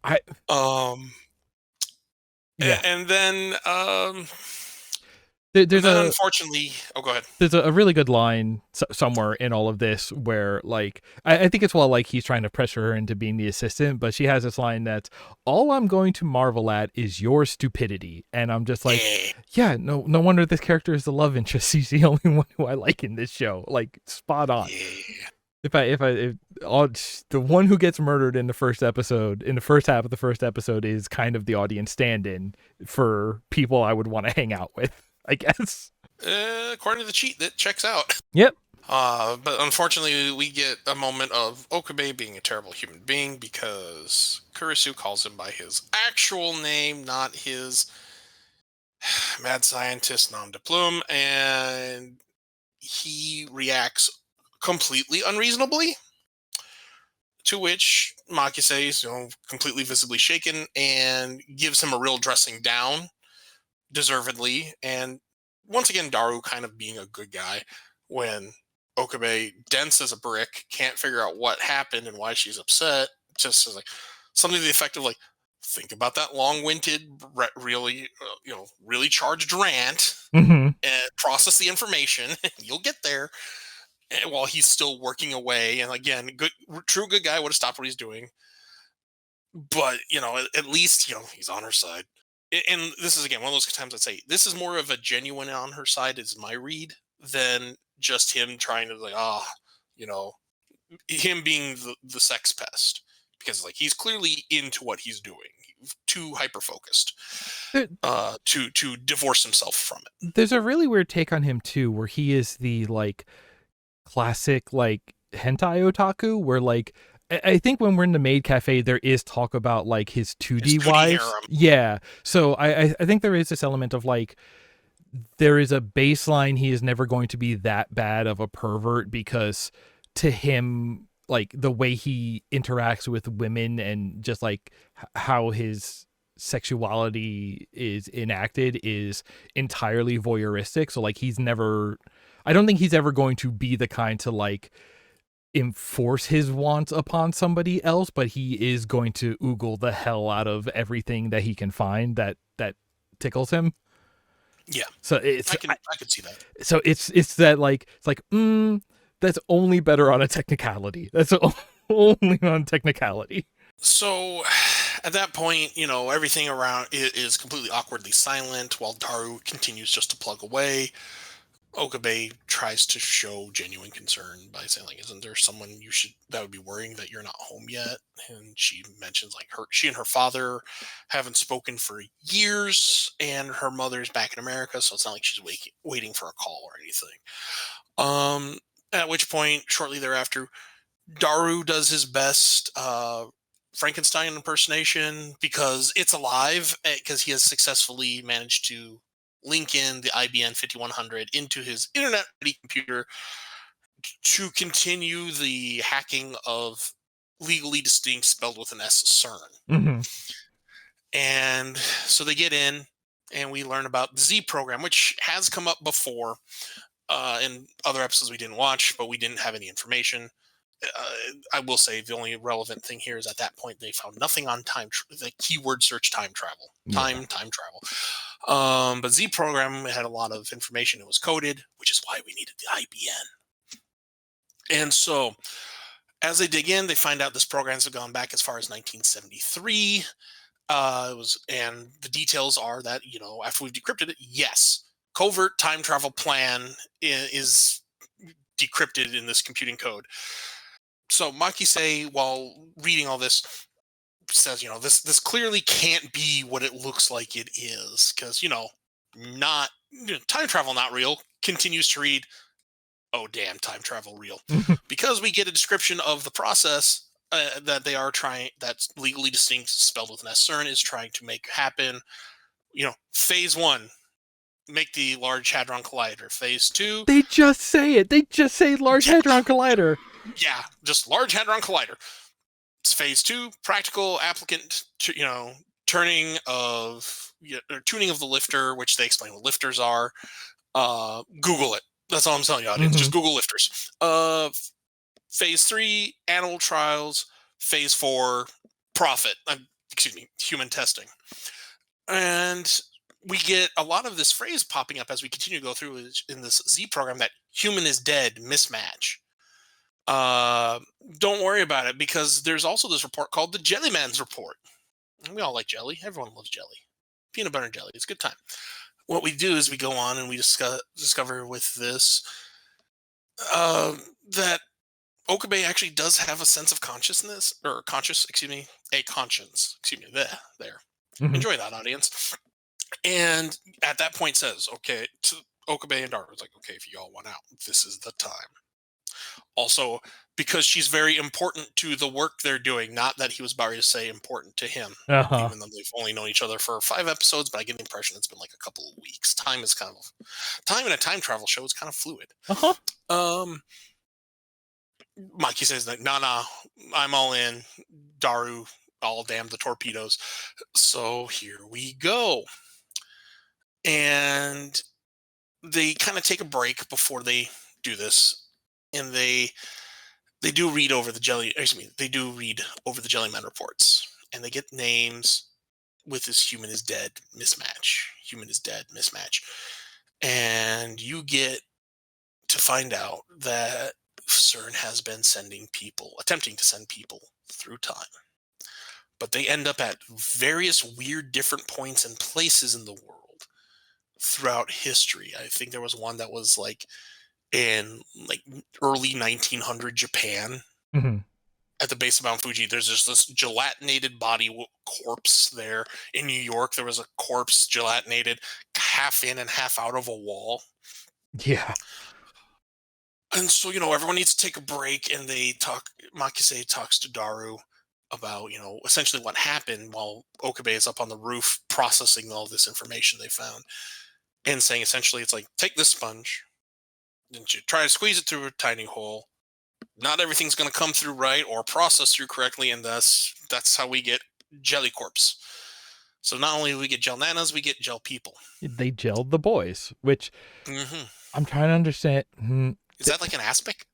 And then unfortunately, go ahead. There's a really good line somewhere in all of this where like I think it's like he's trying to pressure her into being the assistant, but she has this line that's all I'm going to marvel at is your stupidity, and I'm just like, yeah, no wonder this character is the love interest. She's the only one who I like in this show, like spot on. Yeah. If the one who gets murdered in the first half of the first episode is kind of the audience stand-in for people I would want to hang out with, I guess. According to the cheat, that checks out. Yep. But unfortunately, we get a moment of Okabe being a terrible human being because Kurisu calls him by his actual name, not his mad scientist nom de plume, and he reacts completely unreasonably, to which Makise is completely visibly shaken and gives him a real dressing down, deservedly. And once again, Daru kind of being a good guy when Okabe, dense as a brick, can't figure out what happened and why she's upset. Just as like something to the effect of like, think about that long-winded, really charged rant, and process the information. You'll get there. while he's still working away. And again, true good guy would have stopped what he's doing. But, at least, he's on her side. And this is, again, one of those times I'd say this is more of a genuine on her side is my read than just him trying to, like, him being the sex pest. Because, like, he's clearly into what he's doing. Too hyper-focused to divorce himself from it. There's a really weird take on him, too, where he is the, like, classic, like, hentai otaku, where, like, I think when we're in the maid cafe, there is talk about, like, his 2D wives. Harem. Yeah. So I think there is this element of, like, there is a baseline. He is never going to be that bad of a pervert because to him, like, the way he interacts with women and just, like, how his sexuality is enacted is entirely voyeuristic. So, like, I don't think he's ever going to be the kind to, like, enforce his wants upon somebody else, but he is going to oogle the hell out of everything that he can find that tickles him. Yeah. So I could see that. So it's that, like, it's like, that's only better on a technicality. That's only on technicality. So at that point, everything around is completely awkwardly silent while Daru continues just to plug away. Okabe tries to show genuine concern by saying, like, isn't there someone that would be worrying that you're not home yet? And she mentions, like, she and her father haven't spoken for years, and her mother's back in America, so it's not like she's waiting for a call or anything. At which point, shortly thereafter, Daru does his best Frankenstein impersonation because it's alive, because he has successfully managed to link in the IBM 5100 into his internet-ready computer to continue the hacking of legally distinct, spelled with an S, CERN. Mm-hmm. And so they get in, and we learn about the Z program, which has come up before in other episodes we didn't watch, but we didn't have any information. I will say the only relevant thing here is at that point they found nothing on the keyword search time travel. Time travel. But Z program had a lot of information. It was coded, which is why we needed the IBN. And so as they dig in, they find out this programs have gone back as far as 1973. And the details are that, after we've decrypted it, yes, covert time travel plan is decrypted in this computing code. So Makise, while reading all this, says, this clearly can't be what it looks like it is, because, time travel not real. Continues to read, oh damn, time travel real, because we get a description of the process that they are trying, that's legally distinct, spelled with an S, CERN is trying to make happen. Phase 1. Make the Large Hadron Collider. Phase 2. They just say it. They just say Large Hadron Collider. Yeah, just Large Hadron Collider. It's phase 2, practical applicant, tuning of the lifter, which they explain what lifters are. Google it. That's all I'm telling you, audience. Just Google lifters. Phase 3, animal trials. Phase 4, human testing. And we get a lot of this phrase popping up as we continue to go through in this Z program, that human is dead mismatch. Don't worry about it, because there's also this report called the Jellyman's report. And we all like jelly. Everyone loves jelly. Peanut butter and jelly. It's a good time. What we do is we go on and we discover with this that Okabe actually does have a sense of consciousness, or a conscience. There. Enjoy that, audience. And at that point says, okay, to Okabe and Daru, it's like, okay, if you all want out, this is the time. Also, because she's very important to the work they're doing, not that he was about to say important to him, even though they've only known each other for 5 episodes, but I get the impression it's been like a couple of weeks. Time in a time travel show is kind of fluid. Mikey says that, nah, I'm all in. Daru, all damn the torpedoes. So here we go. And they kind of take a break before they do this, and they do read over the Jellyman reports, and they get names with this human is dead mismatch. And you get to find out that CERN has been attempting to send people through time. But they end up at various weird different points and places in the world throughout history. I think there was one that was like in like early 1900 Japan. Mm-hmm. At the base of Mount Fuji, there's just this gelatinated body corpse there. In New York, there was a corpse gelatinated half in and half out of a wall. Yeah. And so, everyone needs to take a break, and Makise talks to Daru about, essentially what happened while Okabe is up on the roof processing all this information they found. And saying, essentially, it's like, take this sponge, and you try to squeeze it through a tiny hole. Not everything's going to come through right or process through correctly, and that's how we get Jelly Corpse. So not only do we get Gel Nanas, we get Gel People. They gelled the boys, which I'm trying to understand. Is that like an aspic?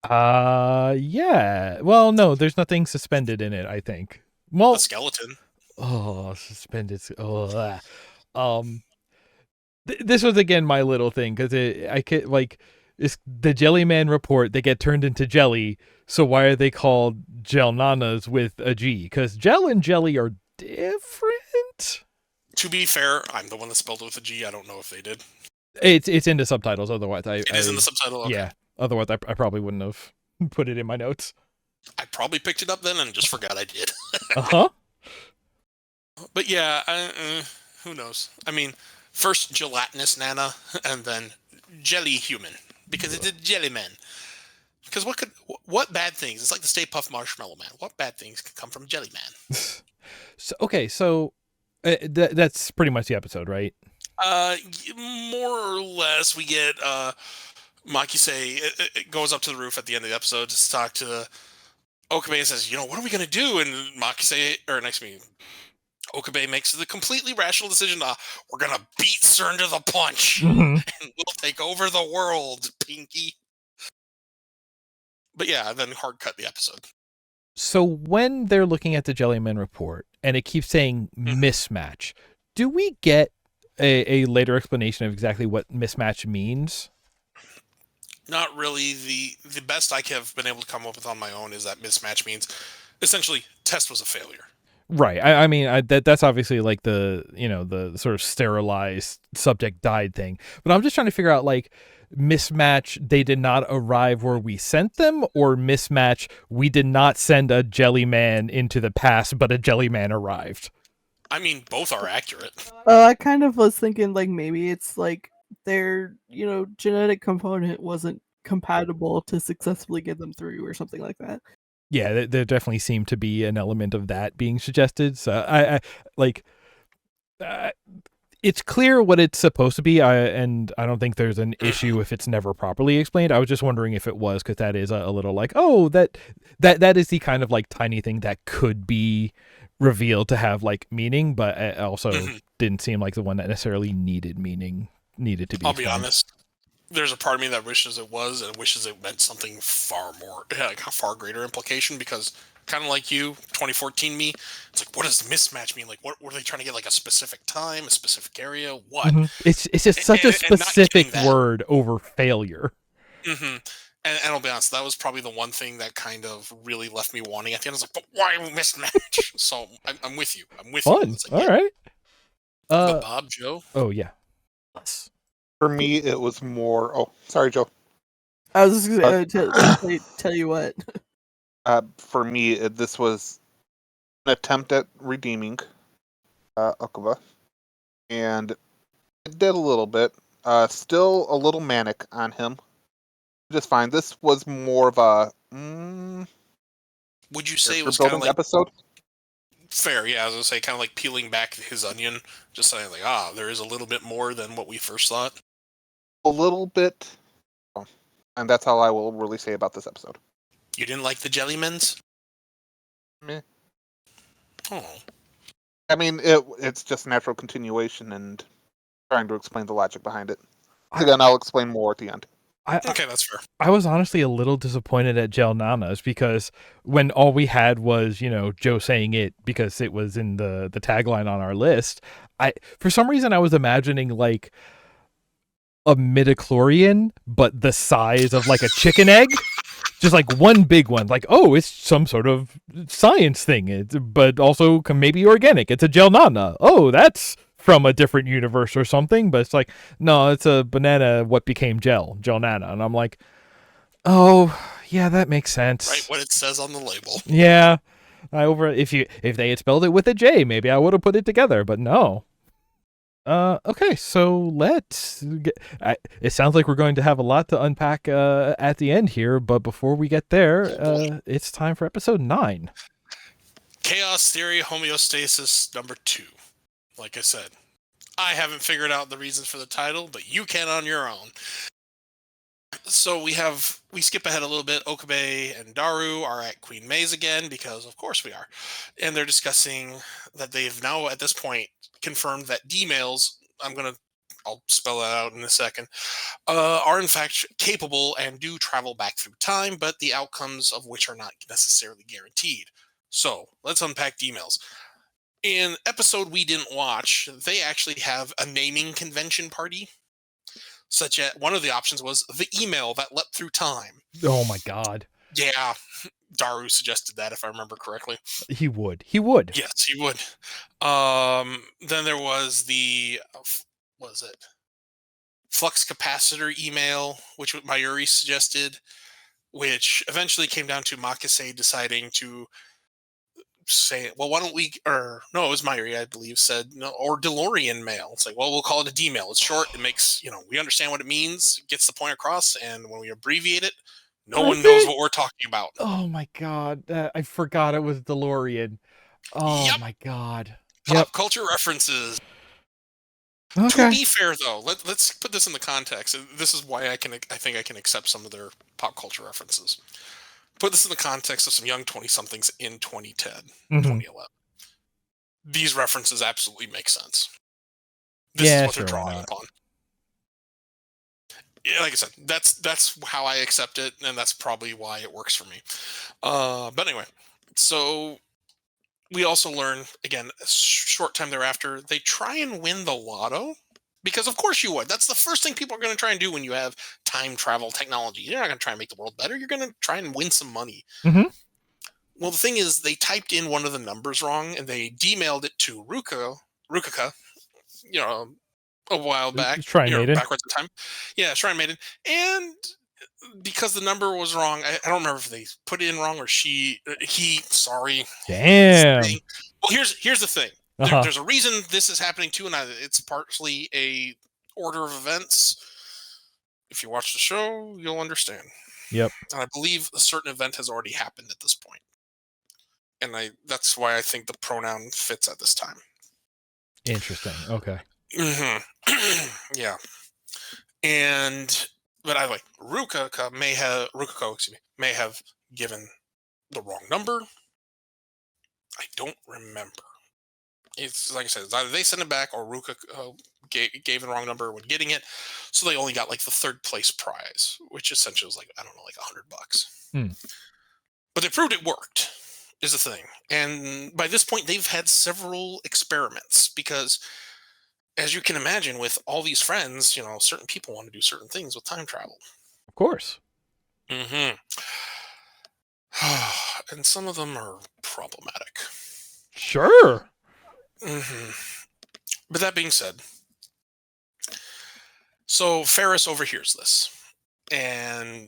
Yeah. Well, no, there's nothing suspended in it, I think. Well, a skeleton. Oh, suspended. This was again my little thing because it's the Jellyman report. They get turned into jelly. So why are they called Gel Nanas with a G? Because gel and jelly are different. To be fair, I'm the one that spelled it with a G. I don't know if they did. It's in the subtitles. Otherwise, it is in the subtitle. Okay. Yeah. Otherwise, I probably wouldn't have put it in my notes. I probably picked it up then and just forgot I did. But yeah, who knows? I mean, first gelatinous Nana, and then jelly human, because it's a jelly man. Because what bad things? It's like the Stay Puft Marshmallow Man. What bad things can come from Jelly Man? So that's pretty much the episode, right? More or less. We get Makise it goes up to the roof at the end of the episode to talk to Okabe and says, what are we gonna do? And Okabe makes the completely rational decision. We're gonna beat CERN to the punch, and we'll take over the world, Pinky. But yeah, then hard cut the episode. So when they're looking at the Jellyman report and it keeps saying mismatch, do we get a later explanation of exactly what mismatch means? Not really. The best I have been able to come up with on my own is that mismatch means essentially test was a failure. Right. I mean, that's obviously like the sort of sterilized subject died thing. But I'm just trying to figure out mismatch, they did not arrive where we sent them, or mismatch, we did not send a Jellyman into the past, but a Jellyman arrived. I mean, both are accurate. I kind of was thinking maybe it's their genetic component wasn't compatible to successfully get them through or something like that. Yeah, there definitely seemed to be an element of that being suggested. So it's clear what it's supposed to be, and I don't think there's an issue if it's never properly explained. I was just wondering if it was, because that is a little that is the kind of tiny thing that could be revealed to have meaning, but it also didn't seem like the one that necessarily needed to be. I'll be honest. There's a part of me that wishes it was, and wishes it meant something far more, a far greater implication, because kind of like you, 2014 me, it's what does mismatch mean? What were they trying to get? A specific time, a specific area? What? It's just such a specific word over failure. And I'll be honest, that was probably the one thing that kind of really left me wanting at the end. I was but why mismatch? So I'm with you. I'm with Fun. you. All right. But Bob, Joe? Oh, yeah. For me, it was more... Oh, sorry, Joe. I was just going to tell you what. For me, this was an attempt at redeeming Okuba. And it did a little bit. Still a little manic on him. Just fine. This was more of a... Would you say it was kind of episode? Fair, yeah. I was going to say kind of peeling back his onion. Just saying there is a little bit more than what we first thought. A little bit. And that's all I will really say about this episode. You didn't like the Jellymans? Meh. Oh. I mean, it's just natural continuation and trying to explain the logic behind it. Again, I'll explain more at the end. Okay, that's fair. I was honestly a little disappointed at Gel Nanas, because when all we had was, Joe saying it because it was in the tagline on our list, for some reason I was imagining a midichlorian, but the size of like a chicken egg. Just like one big one, like, oh, it's some sort of science thing, but also maybe organic. It's a gel nana. Oh, that's from a different universe or something. But it's like, no, it's a banana. What became gel nana? And I'm like, oh, yeah, that makes sense. Right, what it says on the label. Yeah, if they had spelled it with a J, maybe I would have put it together. But no. Okay, so let's get, it sounds like we're going to have a lot to unpack at the end here, but before we get there, it's time for episode 9. Chaos Theory Homeostasis number 2. Like I said, I haven't figured out the reasons for the title, but you can on your own. So we skip ahead a little bit. Okabe and Daru are at Queen May's again, because of course we are. And they're discussing that they've now at this point confirmed that D-males, I'll spell that out in a second, are in fact capable and do travel back through time, but the outcomes of which are not necessarily guaranteed. So let's unpack D-males. In episode we didn't watch, they actually have a naming convention party. Such as one of the options was the email that leapt through time. Oh my god. Yeah, Daru suggested that, if I remember correctly. He would. Yes, he would. Then there was the flux capacitor email, which Mayuri suggested, which eventually came down to Makise deciding to say, well, why don't we, or no, it was Mayuri, I believe, said, no, or DeLorean mail. It's like, well, we'll call it a D-mail. It's short. It makes, we understand what it means, gets the point across, and when we abbreviate it, no one knows what we're talking about. Oh my god, I forgot it was DeLorean. Oh Yep. my god. Pop culture references. Okay. To be fair, though, let's put this in the context. This is why I think I can accept some of their pop culture references. Put this in the context of some young 20-somethings in 2010, 2011. These references absolutely make sense. This is what they're drawing upon. Yeah, like I said, that's how I accept it, and that's probably why it works for me. But anyway, so we also learn, again, a short time thereafter, they try and win the lotto. Because of course you would. That's the first thing people are going to try and do when you have time travel technology. You're not going to try and make the world better. You're going to try and win some money. Mm-hmm. Well, the thing is, they typed in one of the numbers wrong, and they D-mailed it to Rukaka, a while back. Shrine Maiden. Backwards in time. Yeah, Shrine Maiden. And because the number was wrong, I don't remember if they put it in wrong or sorry. Damn. Well, here's the thing. There's a reason this is happening too, and it's partially a order of events. If you watch the show, you'll understand. Yep. And I believe a certain event has already happened at this point. And that's why I think the pronoun fits at this time. Interesting. Okay. Mm-hmm. Yeah. But either way, Rukako may have given the wrong number. I don't remember. It's like I said, it's either they sent it back or Ruka gave the wrong number when getting it, so they only got like the third place prize, which essentially was like, I don't know, like $100. But they proved it worked, is the thing. And by this point, they've had several experiments because, as you can imagine, with all these friends, certain people want to do certain things with time travel. Of course. Mm-hmm. And some of them are problematic. Sure. Mm-hmm. But that being said, so Ferris overhears this, and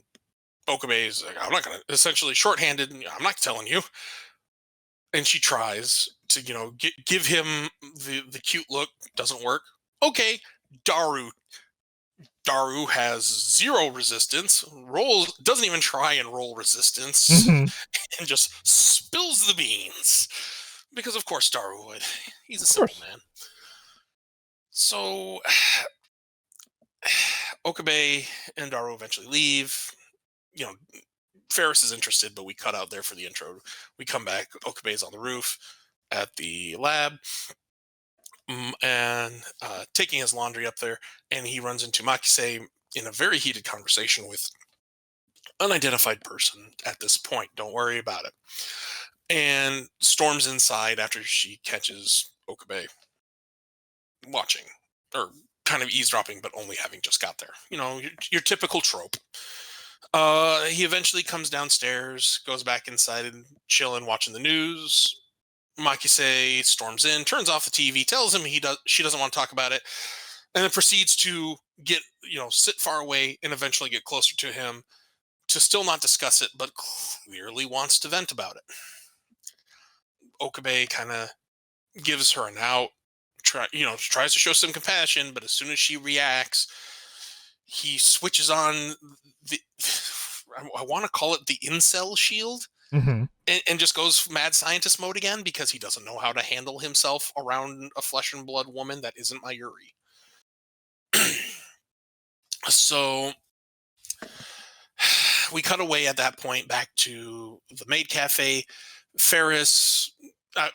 Okabe is like, I'm not going to, essentially shorthanded, I'm not telling you. And she tries to, give him the cute look, doesn't work. Okay, Daru has 0 resistance, doesn't even try and roll resistance, and just spills the beans. Because of course Daru would. He's a simple man. So Okabe and Daru eventually leave. Ferris is interested, but we cut out there for the intro. We come back. Okabe's on the roof at the lab, and taking his laundry up there, and he runs into Makise in a very heated conversation with unidentified person at this point. Don't worry about it. And storms inside after she catches Okabe watching, or kind of eavesdropping, but only having just got there. Your typical trope. He eventually comes downstairs, goes back inside and chilling, watching the news. Makise storms in, turns off the TV, tells him she doesn't want to talk about it, and then proceeds to sit far away and eventually get closer to him to still not discuss it, but clearly wants to vent about it. Okabe kind of gives her an out, tries to show some compassion, but as soon as she reacts, he switches on the, I want to call it the incel shield, and just goes mad scientist mode again because he doesn't know how to handle himself around a flesh and blood woman that isn't Mayuri. So we cut away at that point back to the maid cafe. Ferris,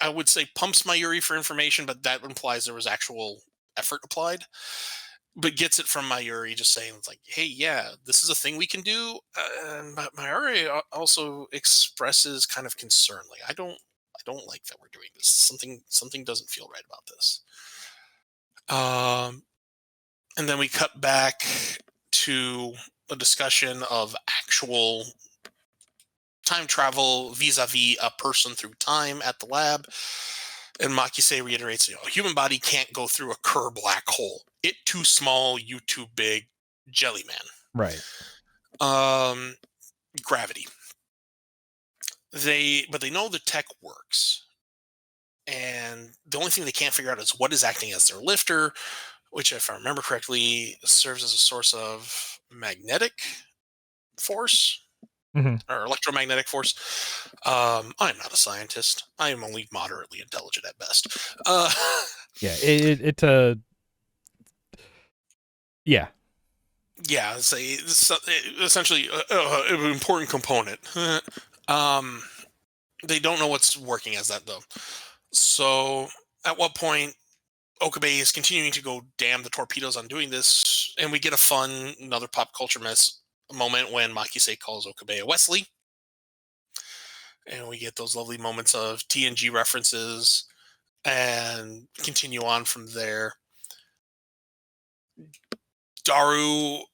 I would say, pumps Mayuri for information, but that implies there was actual effort applied. But gets it from Mayuri, just saying, it's like, hey, yeah, this is a thing we can do. But Mayuri also expresses kind of concern, like, I don't like that we're doing this. Something doesn't feel right about this. And then we cut back to a discussion of actual time travel vis-a-vis a person through time at the lab. And Makise reiterates, a human body can't go through a Kerr black hole. It too small, you too big, jelly man. Right. Gravity. They know the tech works. And the only thing they can't figure out is what is acting as their lifter, which, if I remember correctly, serves as a source of magnetic force. Or electromagnetic force. I'm not a scientist. I am only moderately intelligent at best. Yeah, yeah. Yeah, it's essentially an important component. They don't know what's working as that, though. So, at what point, Okabe is continuing to go damn the torpedoes on doing this, and we get another pop culture mess moment when Makise calls Okabe a Wesley. And we get those lovely moments of TNG references and continue on from there. Daru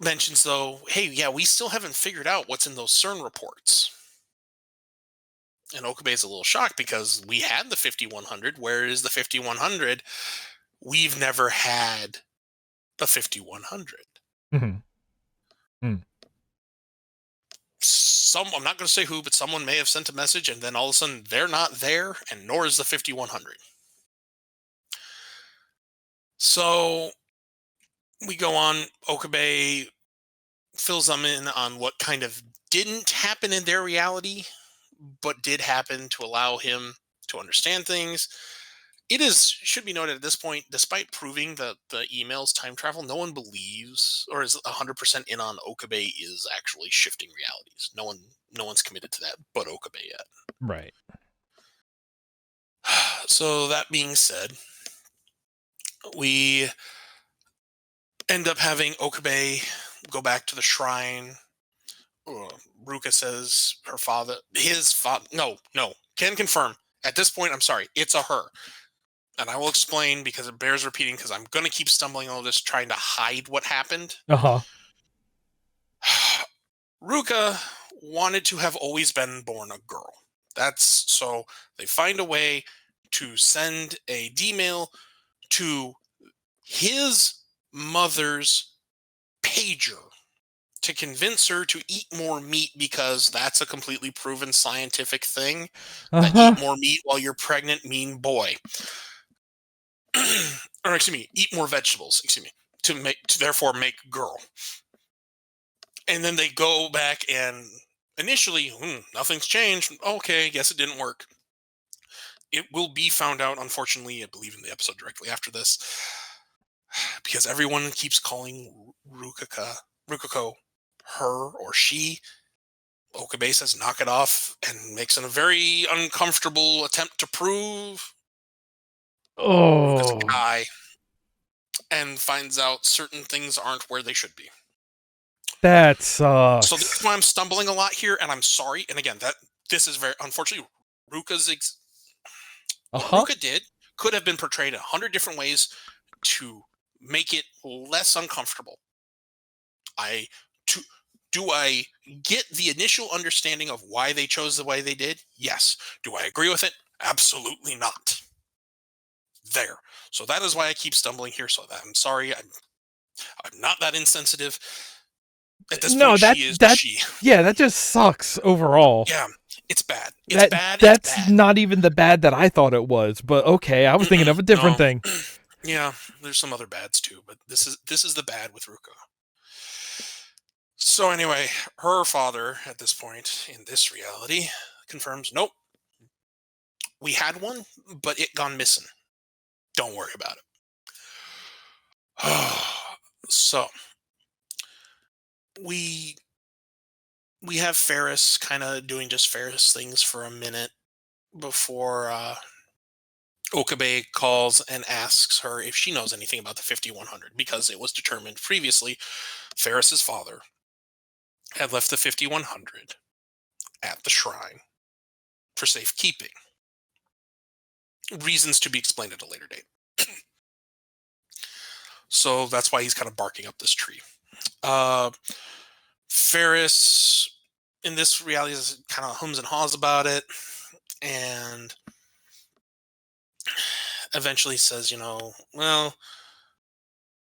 mentions, though, hey, yeah, we still haven't figured out what's in those CERN reports. And Okabe is a little shocked because we had the 5100. Where is the 5100? We've never had a 5100. I'm not going to say who, but someone may have sent a message, and then all of a sudden they're not there, and nor is the 5100. So we go on. Okabe fills them in on what kind of didn't happen in their reality, but did happen to allow him to understand things. It should be noted at this point, despite proving that the emails time travel, no one believes or is 100% in on Okabe is actually shifting realities. No one's committed to that but Okabe yet. Right. So that being said, we end up having Okabe go back to the shrine. Ruka says can confirm. At this point, I'm sorry, it's a her. And I will explain because it bears repeating because I'm going to keep stumbling on this trying to hide what happened. Ruka wanted to have always been born a girl. So they find a way to send a D-mail to his mother's pager to convince her to eat more meat because that's a completely proven scientific thing. That eat more meat while you're pregnant mean boy. Or excuse me, eat more vegetables, to therefore make girl. And then they go back and initially, nothing's changed. Okay, guess it didn't work. It will be found out, unfortunately, I believe in the episode directly after this, because everyone keeps calling Rukako her or she. Okabe says knock it off and makes a very uncomfortable attempt to prove Ruka's a guy, and finds out certain things aren't where they should be. That sucks. So that's why I'm stumbling a lot here, and I'm sorry. And again, this is very unfortunately Ruka's what Ruka did could have been portrayed 100 different ways. to make it less uncomfortable. Do I get the initial understanding of why they chose the way they did? Yes. Do I agree with it? Absolutely not. There. So that is why I keep stumbling here. So that I'm sorry. I'm not that insensitive. At this point, she is she. Yeah, that just sucks overall. Yeah, it's bad. It's bad. That's it's bad. not even the bad that I thought it was. But okay, I was thinking of a different thing. Yeah, there's some other bads too, but this is the bad with Ruka. So anyway, her father at this point in this reality confirms, nope, we had one, but it gone missing. Don't worry about it. So we have Ferris kind of doing just Ferris things for a minute before Okabe calls and asks her if she knows anything about the 5100, because it was determined previously Ferris's father had left the 5100 at the shrine for safekeeping. Reasons to be explained at a later date. So that's why he's kind of barking up this tree. Ferris, in this reality, is kind of hums and haws about it, and eventually says, well,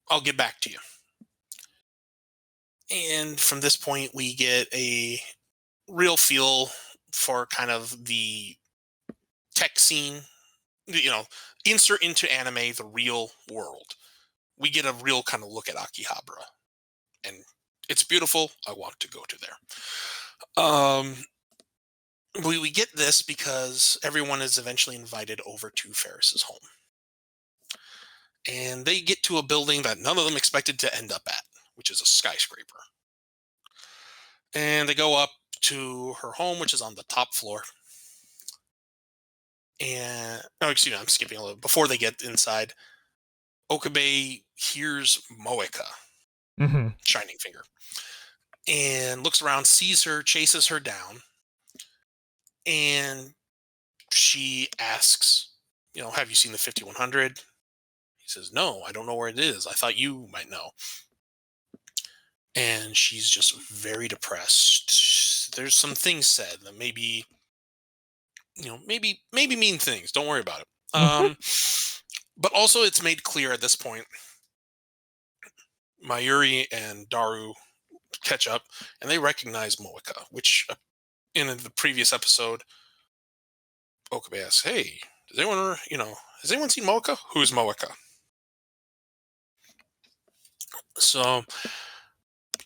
I'll get back to you. And from this point, we get a real feel for kind of the tech scene, insert into anime the real world. We get a real kind of look at Akihabara, and it's beautiful. I want to go to there. We get this because everyone is eventually invited over to Ferris's home, and they get to a building that none of them expected to end up at, which is a skyscraper. And they go up to her home, which is on the top floor. And excuse me, I'm skipping a little. Before they get inside, Okabe hears Moeka, Shining Finger, and looks around, sees her, chases her down, and she asks, have you seen the 5100? He says, no, I don't know where it is. I thought you might know. And she's just very depressed. There's some things said that maybe mean things. Don't worry about it. But also it's made clear at this point, Mayuri and Daru catch up, and they recognize Moeka, which in the previous episode, Okabe asks, hey, has anyone seen Moeka? Who's Moeka? So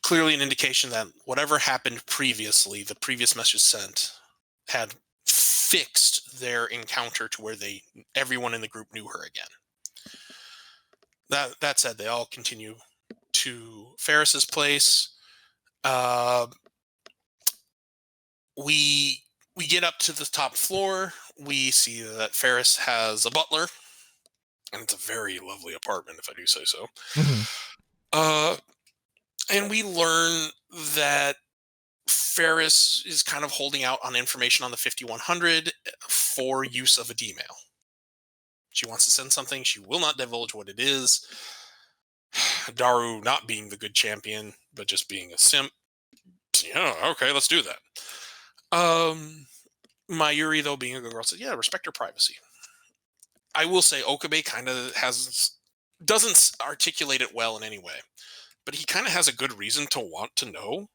clearly an indication that whatever happened previously, the previous message sent, had fixed their encounter to where everyone in the group knew her again. That said, they all continue to Ferris's place. We get up to the top floor. We see that Ferris has a butler, and it's a very lovely apartment, if I do say so. And we learn that Ferris is kind of holding out on information on the 5100 for use of a D-mail. She wants to send something. She will not divulge what it is. Daru not being the good champion, but just being a simp. Yeah, okay, let's do that. Mayuri, though, being a good girl, says, yeah, respect her privacy. I will say Okabe kind of doesn't articulate it well in any way, but he kind of has a good reason to want to know,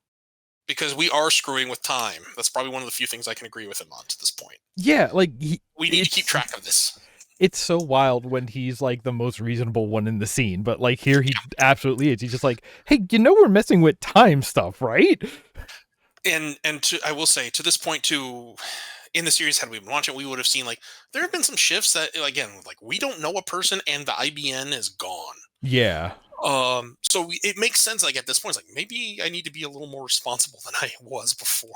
because we are screwing with time. That's probably one of the few things I can agree with him on to this point. Yeah, we need to keep track of this. It's so wild when he's like the most reasonable one in the scene, but like here he absolutely is. He's just like, hey, we're messing with time stuff, right? And I will say, to this point too, in the series, had we been watching, we would have seen there have been some shifts that, again, we don't know a person and the IBN is gone. Yeah. So it makes sense. At this point, it's maybe I need to be a little more responsible than I was before.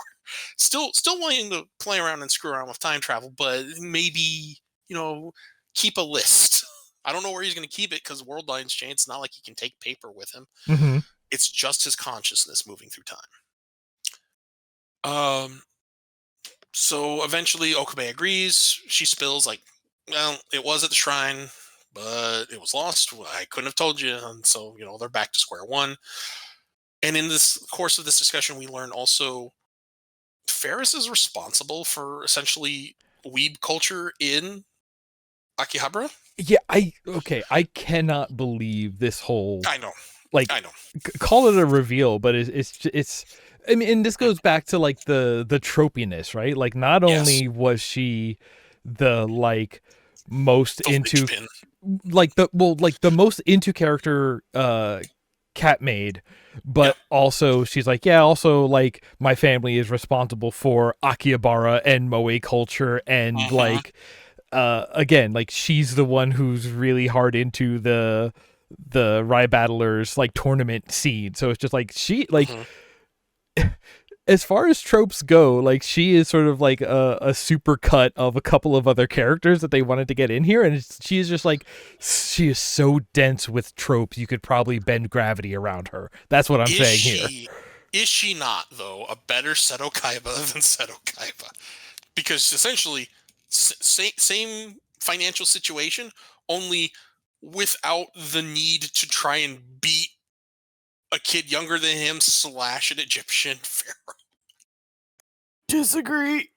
Still wanting to play around and screw around with time travel, but maybe keep a list. I don't know where he's going to keep it, because world lines change. It's not like he can take paper with him. It's just his consciousness moving through time. So eventually Okabe agrees. She spills well, it was at the shrine, but it was lost. I couldn't have told you. And so, they're back to square one. And in this course of this discussion, we learn also Ferris is responsible for essentially weeb culture in Akihabara. Yeah, I cannot believe this whole I know. Call it a reveal, but it's I mean, and this goes back to like the tropiness, right? Like, not only was she the most into the most into character cat maid, but also she's like, also like my family is responsible for Akihabara and Moe culture, and again, like, she's the one who's really hard into the Rye Battlers tournament scene. So it's just like she as far as tropes go, like, she is sort of like a super cut of a couple of other characters that they wanted to get in here, and she is just like, she is so dense with tropes you could probably bend gravity around her. That's what I'm saying here. Is she not, though, a better Seto Kaiba than Seto Kaiba? Because essentially, same financial situation, only without the need to try and beat a kid younger than him / an Egyptian pharaoh. Disagree.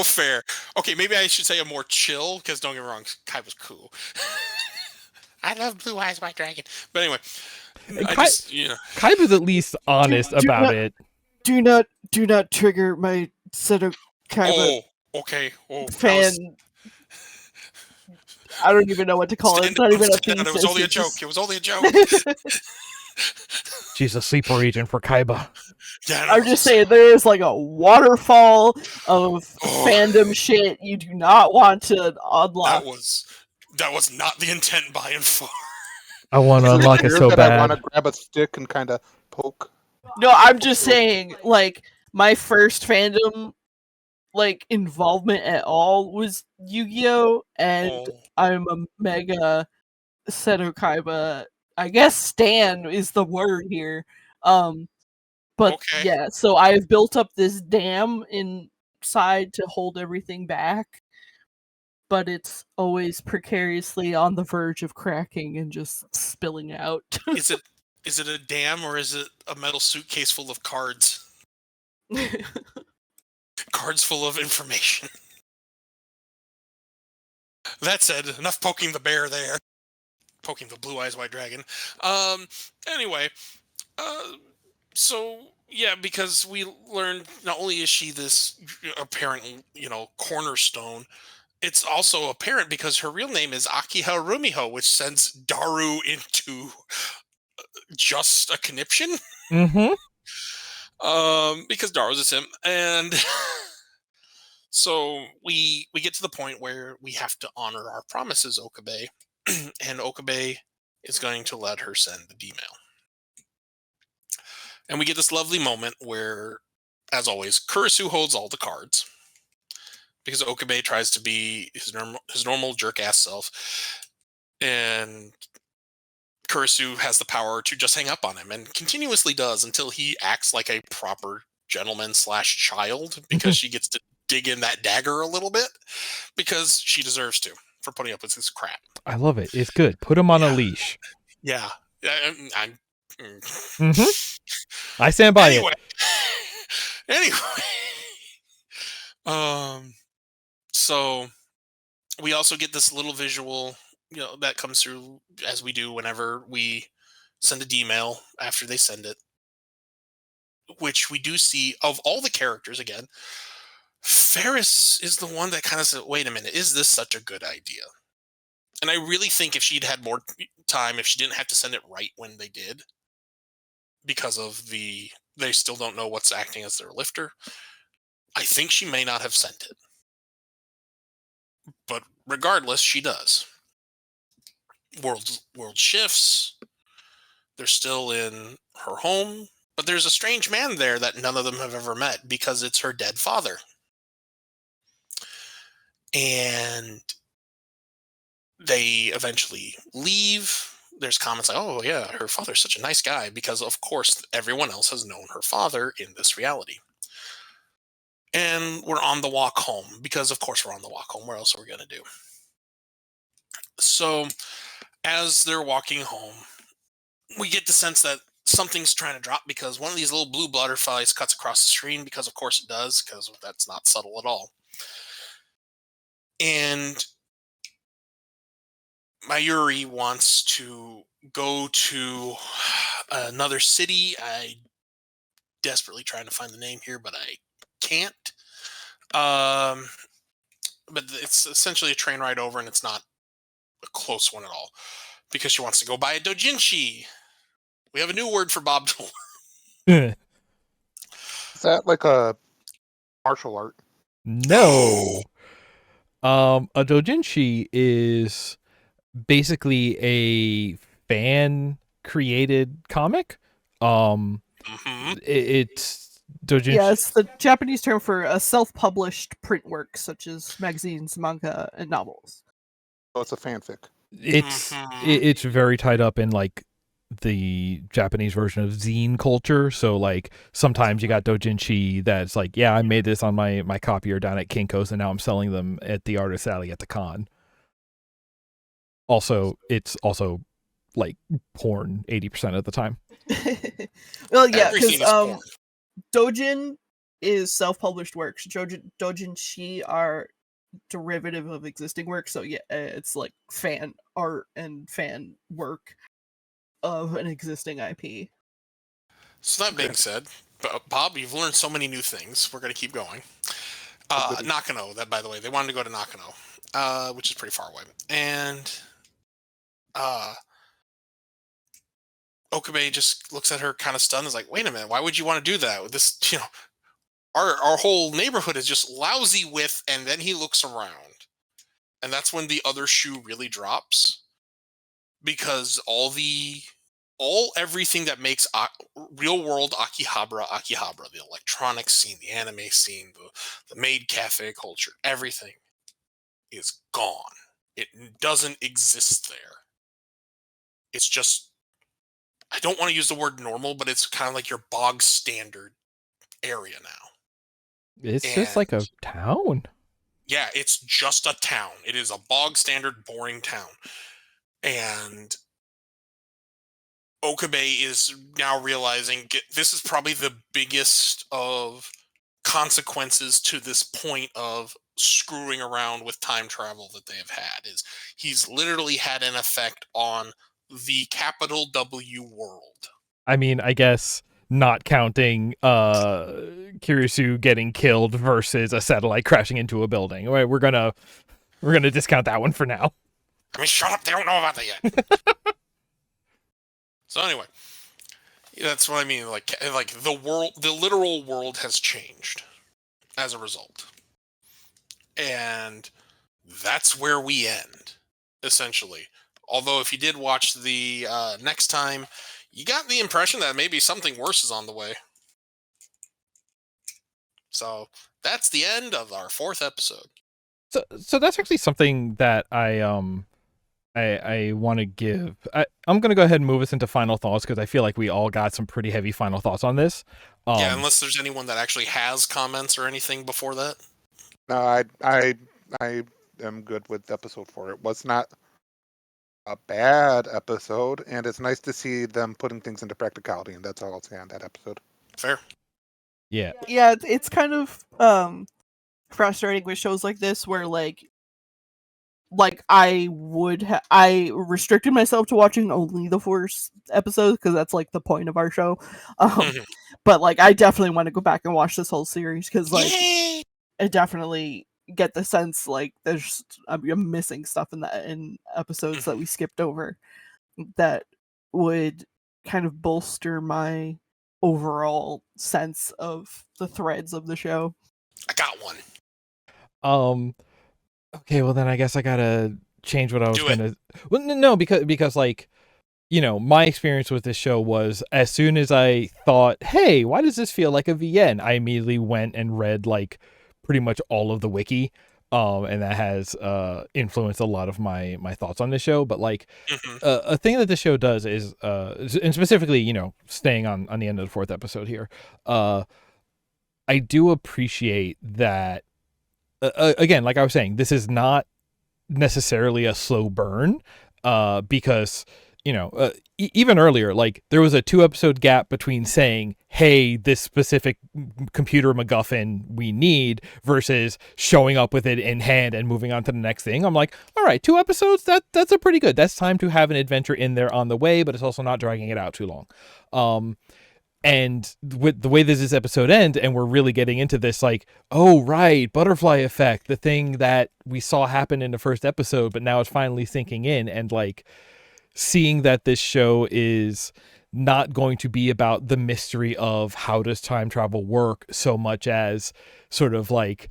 Fair. Okay, maybe I should say a more chill, because don't get me wrong, Kaiba's cool. I love Blue Eyes White Dragon. But anyway, Kaiba's at least honest about it. Do not trigger my Seto Kaiba okay. fan. I don't even know what to call it. It's not even a thing. It was only a joke. It was only a joke. She's a sleeper agent for Kaiba. Yeah, I'm just saying, there is like a waterfall of fandom shit you do not want to unlock. That was not the intent by and far. I want to unlock it so bad. I want to grab a stick and kind of poke. No, I'm just saying, like, my first fandom involvement at all was Yu-Gi-Oh! And I'm a mega Seto Kaiba. I guess stan is the word here. But yeah, so I've built up this dam inside to hold everything back, but it's always precariously on the verge of cracking and just spilling out. Is it a dam, or is it a metal suitcase full of cards? Cards full of information. That said, enough poking the bear there. Poking the Blue Eyes White Dragon. Anyway, so yeah, because we learned not only is she this apparent, cornerstone, it's also apparent because her real name is Akiha Rumiho, which sends Daru into just a conniption. Mm-hmm. Because Daru's a sim, and so we get to the point where we have to honor our promises, Okabe, and Okabe is going to let her send the D-mail. And we get this lovely moment where, as always, Kurisu holds all the cards because Okabe tries to be his normal jerk-ass self, and Kurisu has the power to just hang up on him, and continuously does until he acts like a proper gentleman / child, because she gets to dig in that dagger a little bit, because she deserves to, for putting up with this crap. I love it. It's good. Put him on a leash. Yeah. I stand by it. Anyway. So we also get this little visual, that comes through, as we do whenever we send a D-mail after they send it, which we do see of all the characters. Again, Ferris is the one that kind of said, wait a minute, is this such a good idea? And I really think if she'd had more time, if she didn't have to send it right when they did, because of they still don't know what's acting as their lifter, I think she may not have sent it. But regardless, she does. World shifts. They're still in her home, but there's a strange man there that none of them have ever met, because it's her dead father. And they eventually leave. There's comments like, oh yeah, her father's such a nice guy, because of course everyone else has known her father in this reality. And we're on the walk home, because of course we're on the walk home. Where else are we going to do? So, as they're walking home, we get the sense that something's trying to drop because one of these little blue butterflies cuts across the screen, because of course it does, because that's not subtle at all. And Mayuri wants to go to another city. I desperately trying to find the name here, but I can't. But it's essentially a train ride over, and it's not a close one at all, because she wants to go buy a dojinshi. We have a new word for Bob Dole. Is that like a martial art? No. A dojinshi is basically a fan created comic. It's dojinshi. Yeah, it's the Japanese term for a self-published print work, such as magazines, manga, and novels. Oh, it's a fanfic. It's very tied up in like the Japanese version of zine culture. So like sometimes you got dojinshi that's like, yeah, I made this on my copier down at Kinko's, and now I'm selling them at the Artist Alley at the con. Also, it's also like porn 80% of the time. Well, yeah, because dojin is self-published works. Dojinshi are derivative of existing works. So yeah, it's like fan art and fan work of an existing IP. So that being said, Bob, you've learned so many new things. We're going to keep going. Nakano, that by the way, they wanted to go to Nakano, which is pretty far away. And Okabe just looks at her kind of stunned. Is like, wait a minute, why would you want to do that? This, our whole neighborhood is just lousy with. And then he looks around, and that's when the other shoe really drops, because everything that makes real world Akihabara, the electronics scene, the anime scene, the maid cafe culture, everything is gone. It doesn't exist there. It's just, I don't want to use the word normal, but it's kind of like your bog standard area now. It's just like a town. Yeah, it's just a town. It is a bog standard, boring town. And Okabe is now realizing this is probably the biggest of consequences to this point of screwing around with time travel that they have had. Is he's literally had an effect on the capital W world. I mean, I guess not counting Kirisu getting killed versus a satellite crashing into a building. All right, we're gonna discount that one for now. I mean, shut up! They don't know about that yet. So anyway, that's what I mean. Like the world, the literal world has changed as a result, and that's where we end, essentially. Although, if you did watch the next time, you got the impression that maybe something worse is on the way. So that's the end of our 4th episode. So that's actually something that I want to give. I'm going to go ahead and move us into final thoughts, because I feel like we all got some pretty heavy final thoughts on this. Yeah, unless there's anyone that actually has comments or anything before that. No, I am good with episode 4. It was not a bad episode, and it's nice to see them putting things into practicality, and that's all I'll say on that episode. Fair. Yeah. Yeah, it's kind of frustrating with shows like this where like I restricted myself to watching only the 4th episode, because that's like the point of our show. But like I definitely want to go back and watch this whole series, because like I definitely get the sense like I'm missing stuff in episodes that we skipped over that would kind of bolster my overall sense of the threads of the show. I got one. Okay, well then I guess I gotta change what I was gonna. Well, no, because like, my experience with this show was, as soon as I thought, hey, why does this feel like a VN? I immediately went and read like pretty much all of the wiki, and that has influenced a lot of my thoughts on this show. But like, a thing that the show does is, and specifically, staying on the end of the 4th episode here, I do appreciate that. Again, like I was saying, this is not necessarily a slow burn, because even earlier, like there was a 2-episode gap between saying, hey, this specific computer MacGuffin we need, versus showing up with it in hand and moving on to the next thing. I'm like, all right, 2 episodes, that's a pretty good. That's time to have an adventure in there on the way, but it's also not dragging it out too long. And with the way this episode ends, and we're really getting into this, like, oh, right, butterfly effect, the thing that we saw happen in the first episode, but now it's finally sinking in, and like seeing that this show is not going to be about the mystery of how does time travel work so much as sort of like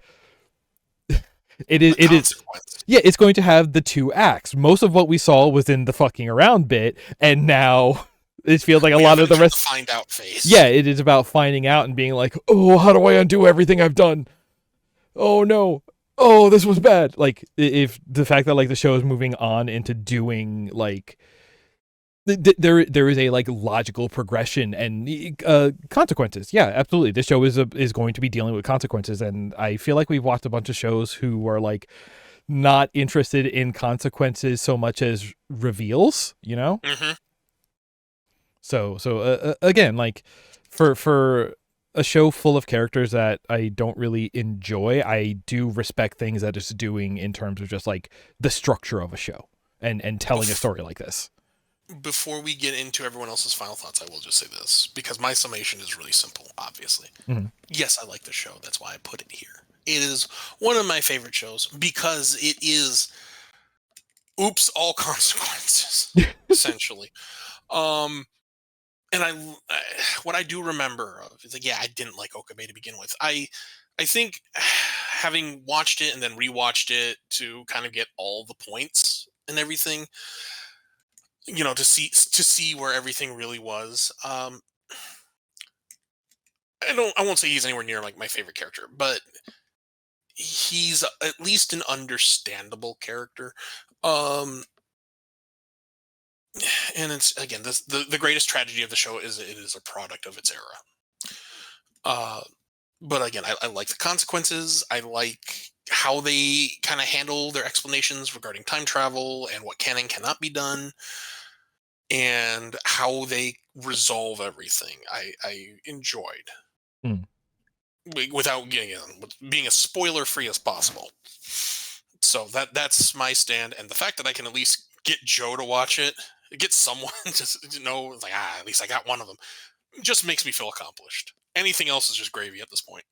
it is it's going to have the 2 acts. Most of what we saw was in the fucking around bit, and now it feels like a lot of the rest find out phase. Yeah, it is about finding out and being like, oh, how do I undo everything I've done? Oh no. Oh, this was bad. Like, if the fact that like the show is moving on into doing like there is a like logical progression and consequences. Yeah, absolutely. This show is going to be dealing with consequences, and I feel like we've watched a bunch of shows who are like not interested in consequences so much as reveals, Mm-hmm. So again, like for a show full of characters that I don't really enjoy, I do respect things that it's doing in terms of just like the structure of a show and telling a story like this. Before we get into everyone else's final thoughts, I will just say this, because my summation is really simple, obviously. Mm-hmm. Yes, I like the show. That's why I put it here. It is one of my favorite shows because it is oops, all consequences, essentially. And I what I do remember of is like, yeah, I didn't like Okabe to begin with. I think having watched it and then rewatched it to kind of get all the points and everything, to see where everything really was. I won't say he's anywhere near like my favorite character, but he's at least an understandable character. And it's, again, the greatest tragedy of the show is it is a product of its era. But again, I like the consequences. I like how they kind of handle their explanations regarding time travel and what can and cannot be done, and how they resolve everything. I enjoyed, without being as spoiler free as possible. So that's my stand, and the fact that I can at least get Joe to watch it, get someone just to know, like, at least I got one of them, just makes me feel accomplished. Anything else is just gravy at this point.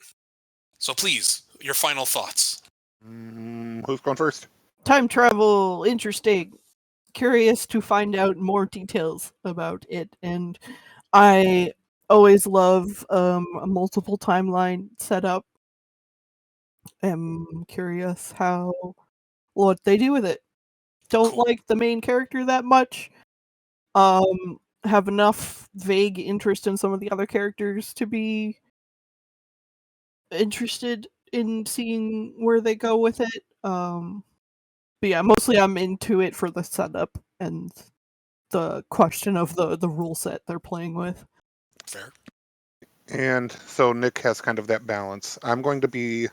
So please, your final thoughts. Who's going first? Time travel, interesting. Curious to find out more details about it, and I always love a multiple timeline setup. I'm curious what they do with it. Don't like the main character that much. Have enough vague interest in some of the other characters to be interested in seeing where they go with it. But yeah, mostly I'm into it for the setup and the question of the rule set they're playing with. Fair. And so Nick has kind of that balance. I'm going to be,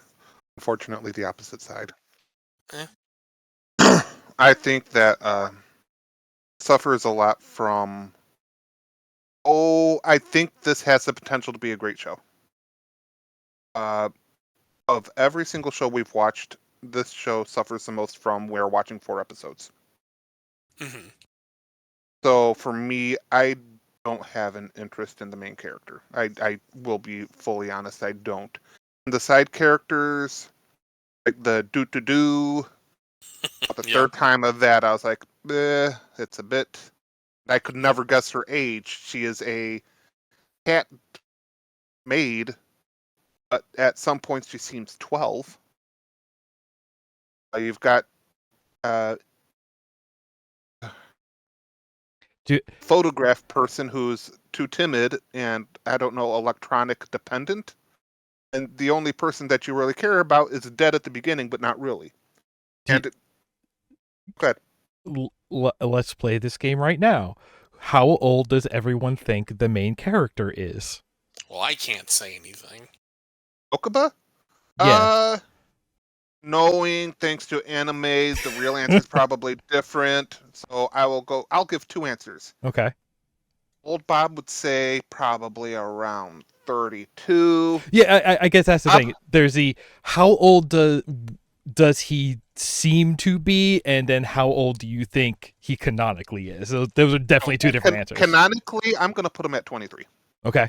unfortunately, the opposite side. I think that suffers a lot from, I think this has the potential to be a great show. Of every single show we've watched, this show suffers the most from we're watching 4 episodes. Mm-hmm. So for me, I don't have an interest in the main character. I will be fully honest, I don't. The side characters, like the do-do-do, the third time of that, I was like, it's a bit... I could never guess her age. She is a cat maid, but at some points she seems 12. You've got photograph person who's too timid and, I don't know, electronic dependent. And the only person that you really care about is dead at the beginning, but not really. Go ahead. Let's play this game right now. How old does everyone think the main character is? Well, I can't say anything. Okaba? Yeah. Knowing, thanks to animes, the real answer is probably different. So I'll give 2 answers. Okay. Old Bob would say probably around 32. Yeah, I guess that's the thing. There's how old does he seem to be, and then how old do you think he canonically is? So those are definitely 2 different answers. Canonically, I'm going to put him at 23. Okay.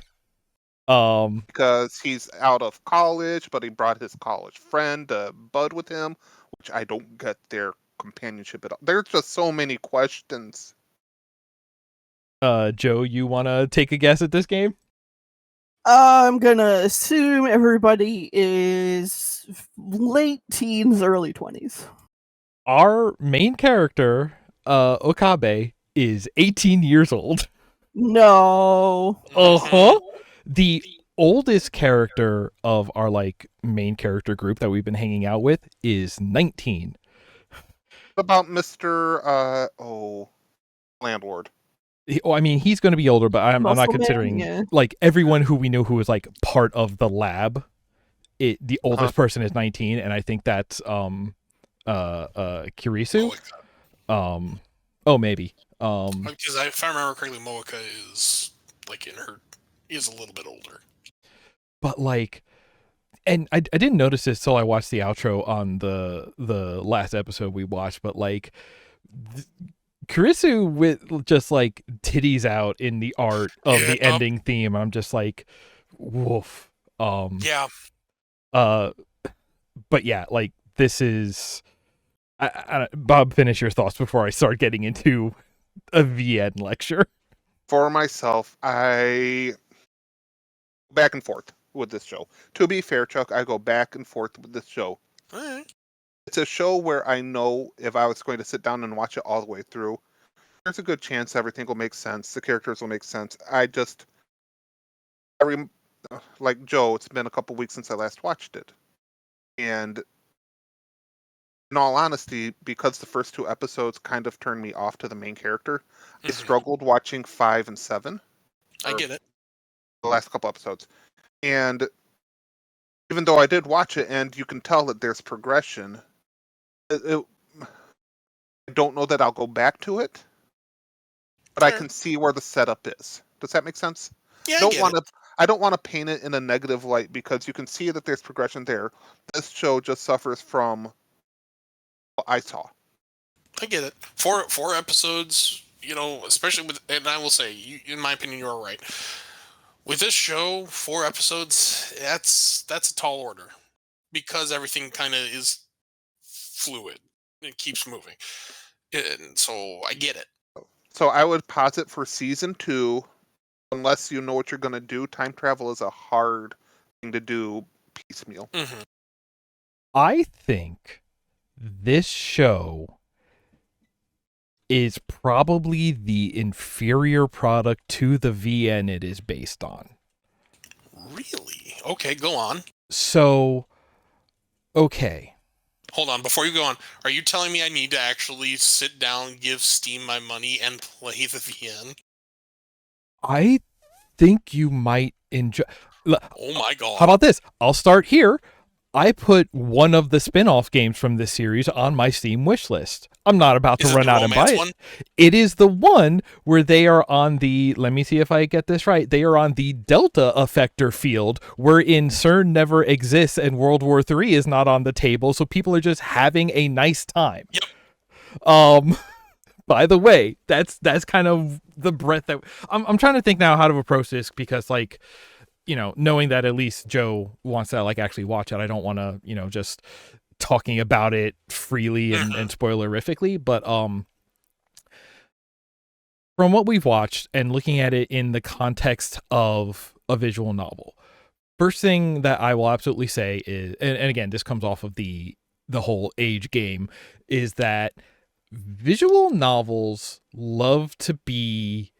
Because he's out of college, but he brought his college friend Bud with him, which I don't get their companionship at all. There's just so many questions. Joe, you want to take a guess at this game? I'm gonna assume everybody is late teens, early 20s. Our main character, Okabe, is 18 years old. No. Uh-huh. The oldest character of our main character group that we've been hanging out with is 19. What about Mr. Landlord? I mean, he's going to be older, but I'm not considering everyone who we know who is part of the lab. The oldest person is 19, and I think that's Kurisu. Maybe. Because if I remember correctly, Moeka is is a little bit older. But and I didn't notice this till I watched the outro on the last episode we watched, but Kurisu with just titties out in the art of the ending theme. I'm just woof. Yeah. But yeah, this is. Bob, finish your thoughts before I start getting into a VN lecture. For myself, I back and forth with this show. To be fair, Chuck, I go back and forth with this show. All right. It's a show where I know if I was going to sit down and watch it all the way through, there's a good chance everything will make sense. The characters will make sense. Like Joe, it's been a couple weeks since I last watched it. And in all honesty, because the first 2 episodes kind of turned me off to the main character, I struggled watching 5 and 7. I get it. The last couple episodes. And even though I did watch it, and you can tell that there's progression, I don't know that I'll go back to it, but I can see where the setup is. Does that make sense? Yeah, I don't want to paint it in a negative light because you can see that there's progression there. This show just suffers from what I saw. I get it. 4 episodes, especially with, and I will say, in my opinion, you're right. With this show, 4 episodes, that's a tall order because everything kind of is fluid. It keeps moving. And so I get it. So I would posit for season 2, unless you know what you're going to do, time travel is a hard thing to do piecemeal. Mm-hmm. I think this show is probably the inferior product to the VN it is based on. Really? Okay, go on. So, okay. Hold on, before you go on, are you telling me I need to actually sit down, give Steam my money, and play the VN? I think you might enjoy... Oh my god. How about this? I'll start here. I put one of the spin-off games from this series on my Steam wish list. I'm not about to run out and buy it. It is the one where they are on the, let me see if I get this right, they are on the Delta Effector field, wherein CERN never exists and World War III is not on the table, so people are just having a nice time. Yep. By the way, that's kind of the breadth that... I'm trying to think now how to approach this, because knowing that at least Joe wants to actually watch it, I don't want to, just talking about it freely and spoilerifically. But from what we've watched and looking at it in the context of a visual novel, first thing that I will absolutely say is, and again, this comes off of the whole age game, is that visual novels love to be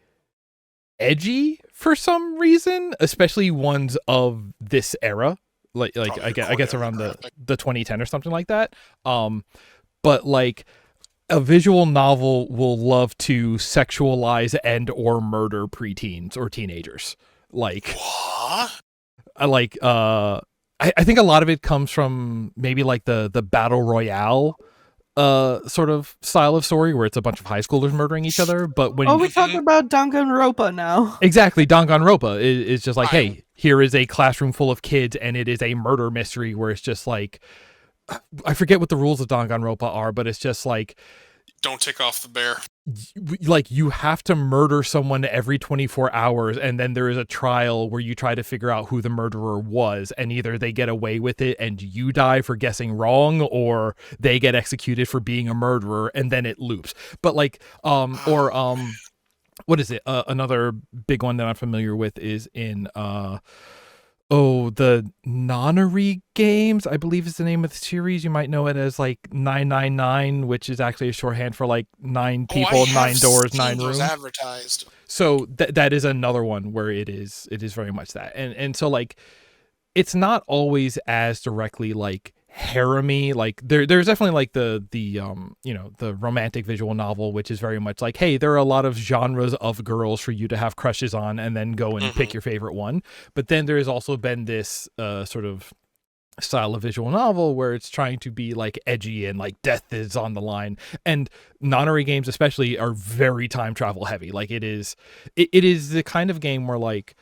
edgy for some reason, especially ones of this era, I guess around the 2010 or something like that. But a visual novel will love to sexualize and or murder preteens or teenagers. What? I think a lot of it comes from maybe like the battle royale sort of style of story where it's a bunch of high schoolers murdering each other. But when we're talking about Danganronpa now. Exactly, Danganronpa is just like, hey, here is a classroom full of kids and it is a murder mystery where it's just like, I forget what the rules of Danganronpa are, but it's just like, don't tick off the bear. Like, you have to murder someone every 24 hours, and then there is a trial where you try to figure out who the murderer was, and either they get away with it and you die for guessing wrong, or they get executed for being a murderer, and then it loops. But like, what is it? Another big one that I'm familiar with is in the Nonary games, I believe is the name of the series. You might know it as like 999, which is actually a shorthand for like 9 people, 9 doors, 9 rooms. Advertised. So that is another one where it is very much that. And so like, it's not always as directly like harem-y. Like there's definitely like the romantic visual novel, which is very much like, hey, there are a lot of genres of girls for you to have crushes on and then go and pick your favorite one. But then there has also been this sort of style of visual novel where it's trying to be like edgy and like death is on the line, and Nonary games especially are very time travel heavy. Like it is the kind of game where like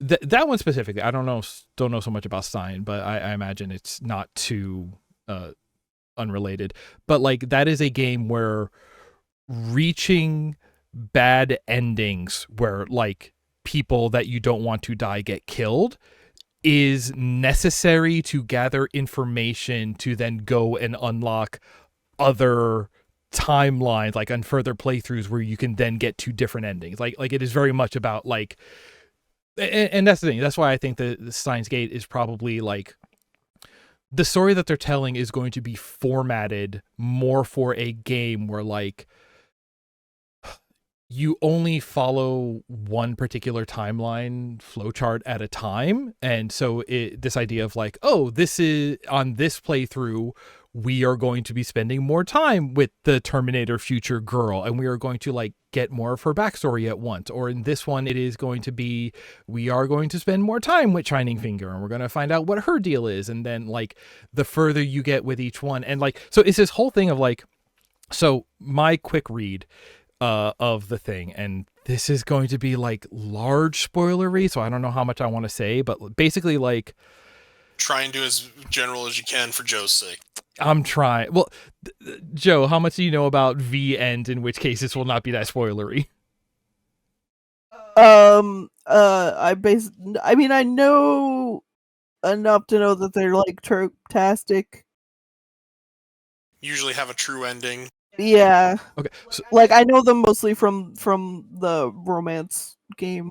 that one specifically, I don't know so much about Stein, but I imagine it's not too unrelated. But like, that is a game where reaching bad endings where like people that you don't want to die get killed is necessary to gather information to then go and unlock other timelines, like on further playthroughs where you can then get to different endings. Like it is very much about like, and that's the thing. That's why I think the Steins Gate is probably like, the story that they're telling is going to be formatted more for a game where like you only follow one particular timeline flowchart at a time. And so this idea of like, oh, this is on this playthrough, we are going to be spending more time with the Terminator future girl, and we are going to like get more of her backstory at once. Or in this one, it is going to be, we are going to spend more time with Shining Finger and we're going to find out what her deal is. And then like the further you get with each one, and like, so it's this whole thing of like, so my quick read of the thing, and this is going to be like large spoilery, so I don't know how much I want to say, but basically like, try and do as general as you can for Joe's sake. I'm trying. Well, Joe, how much do you know about V End, in which case this will not be that spoilery? I mean, I know enough to know that they're like trope-tastic. Usually have a true ending. Yeah. Okay. So, like I know them mostly from the romance game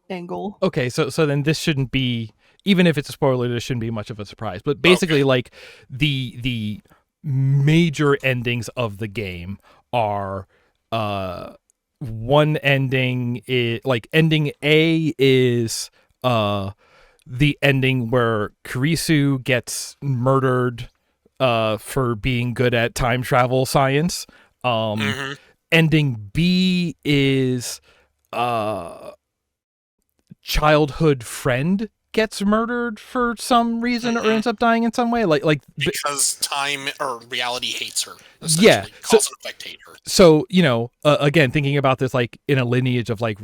angle. Okay, so then this shouldn't be, even if it's a spoiler, this shouldn't be much of a surprise. But basically, like the major endings of the game are one ending is like, ending A is the ending where Kurisu gets murdered for being good at time travel science. Ending B is childhood friend gets murdered for some reason or ends up dying in some way, like because time or reality hates her. Yeah, cause and effect hate her. So again, thinking about this like in a lineage of like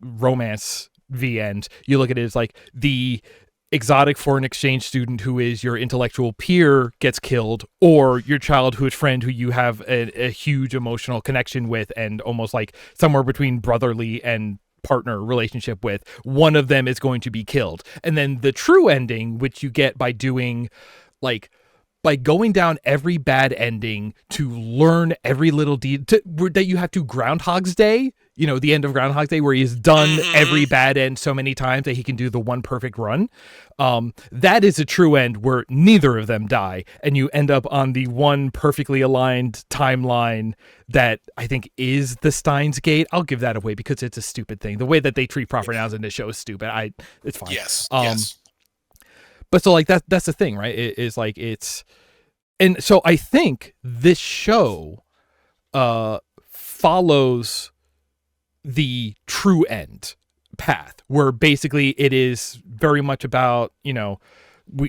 romance V End, you look at it as like the exotic foreign exchange student who is your intellectual peer gets killed, or your childhood friend who you have a huge emotional connection with and almost like somewhere between brotherly and partner relationship with, one of them is going to be killed. And then the true ending, which you get by doing like, by going down every bad ending to learn every little that you have to Groundhog's Day, the end of Groundhog's Day, where he's done every bad end so many times that he can do the one perfect run. That is a true end where neither of them die, and you end up on the one perfectly aligned timeline that I think is the Steins Gate. I'll give that away because it's a stupid thing. The way that they treat proper nouns in this show is stupid. It's fine. Yes. Yes. But so like that's the thing, right? It's like and so I think this show follows the true end path where basically it is very much about,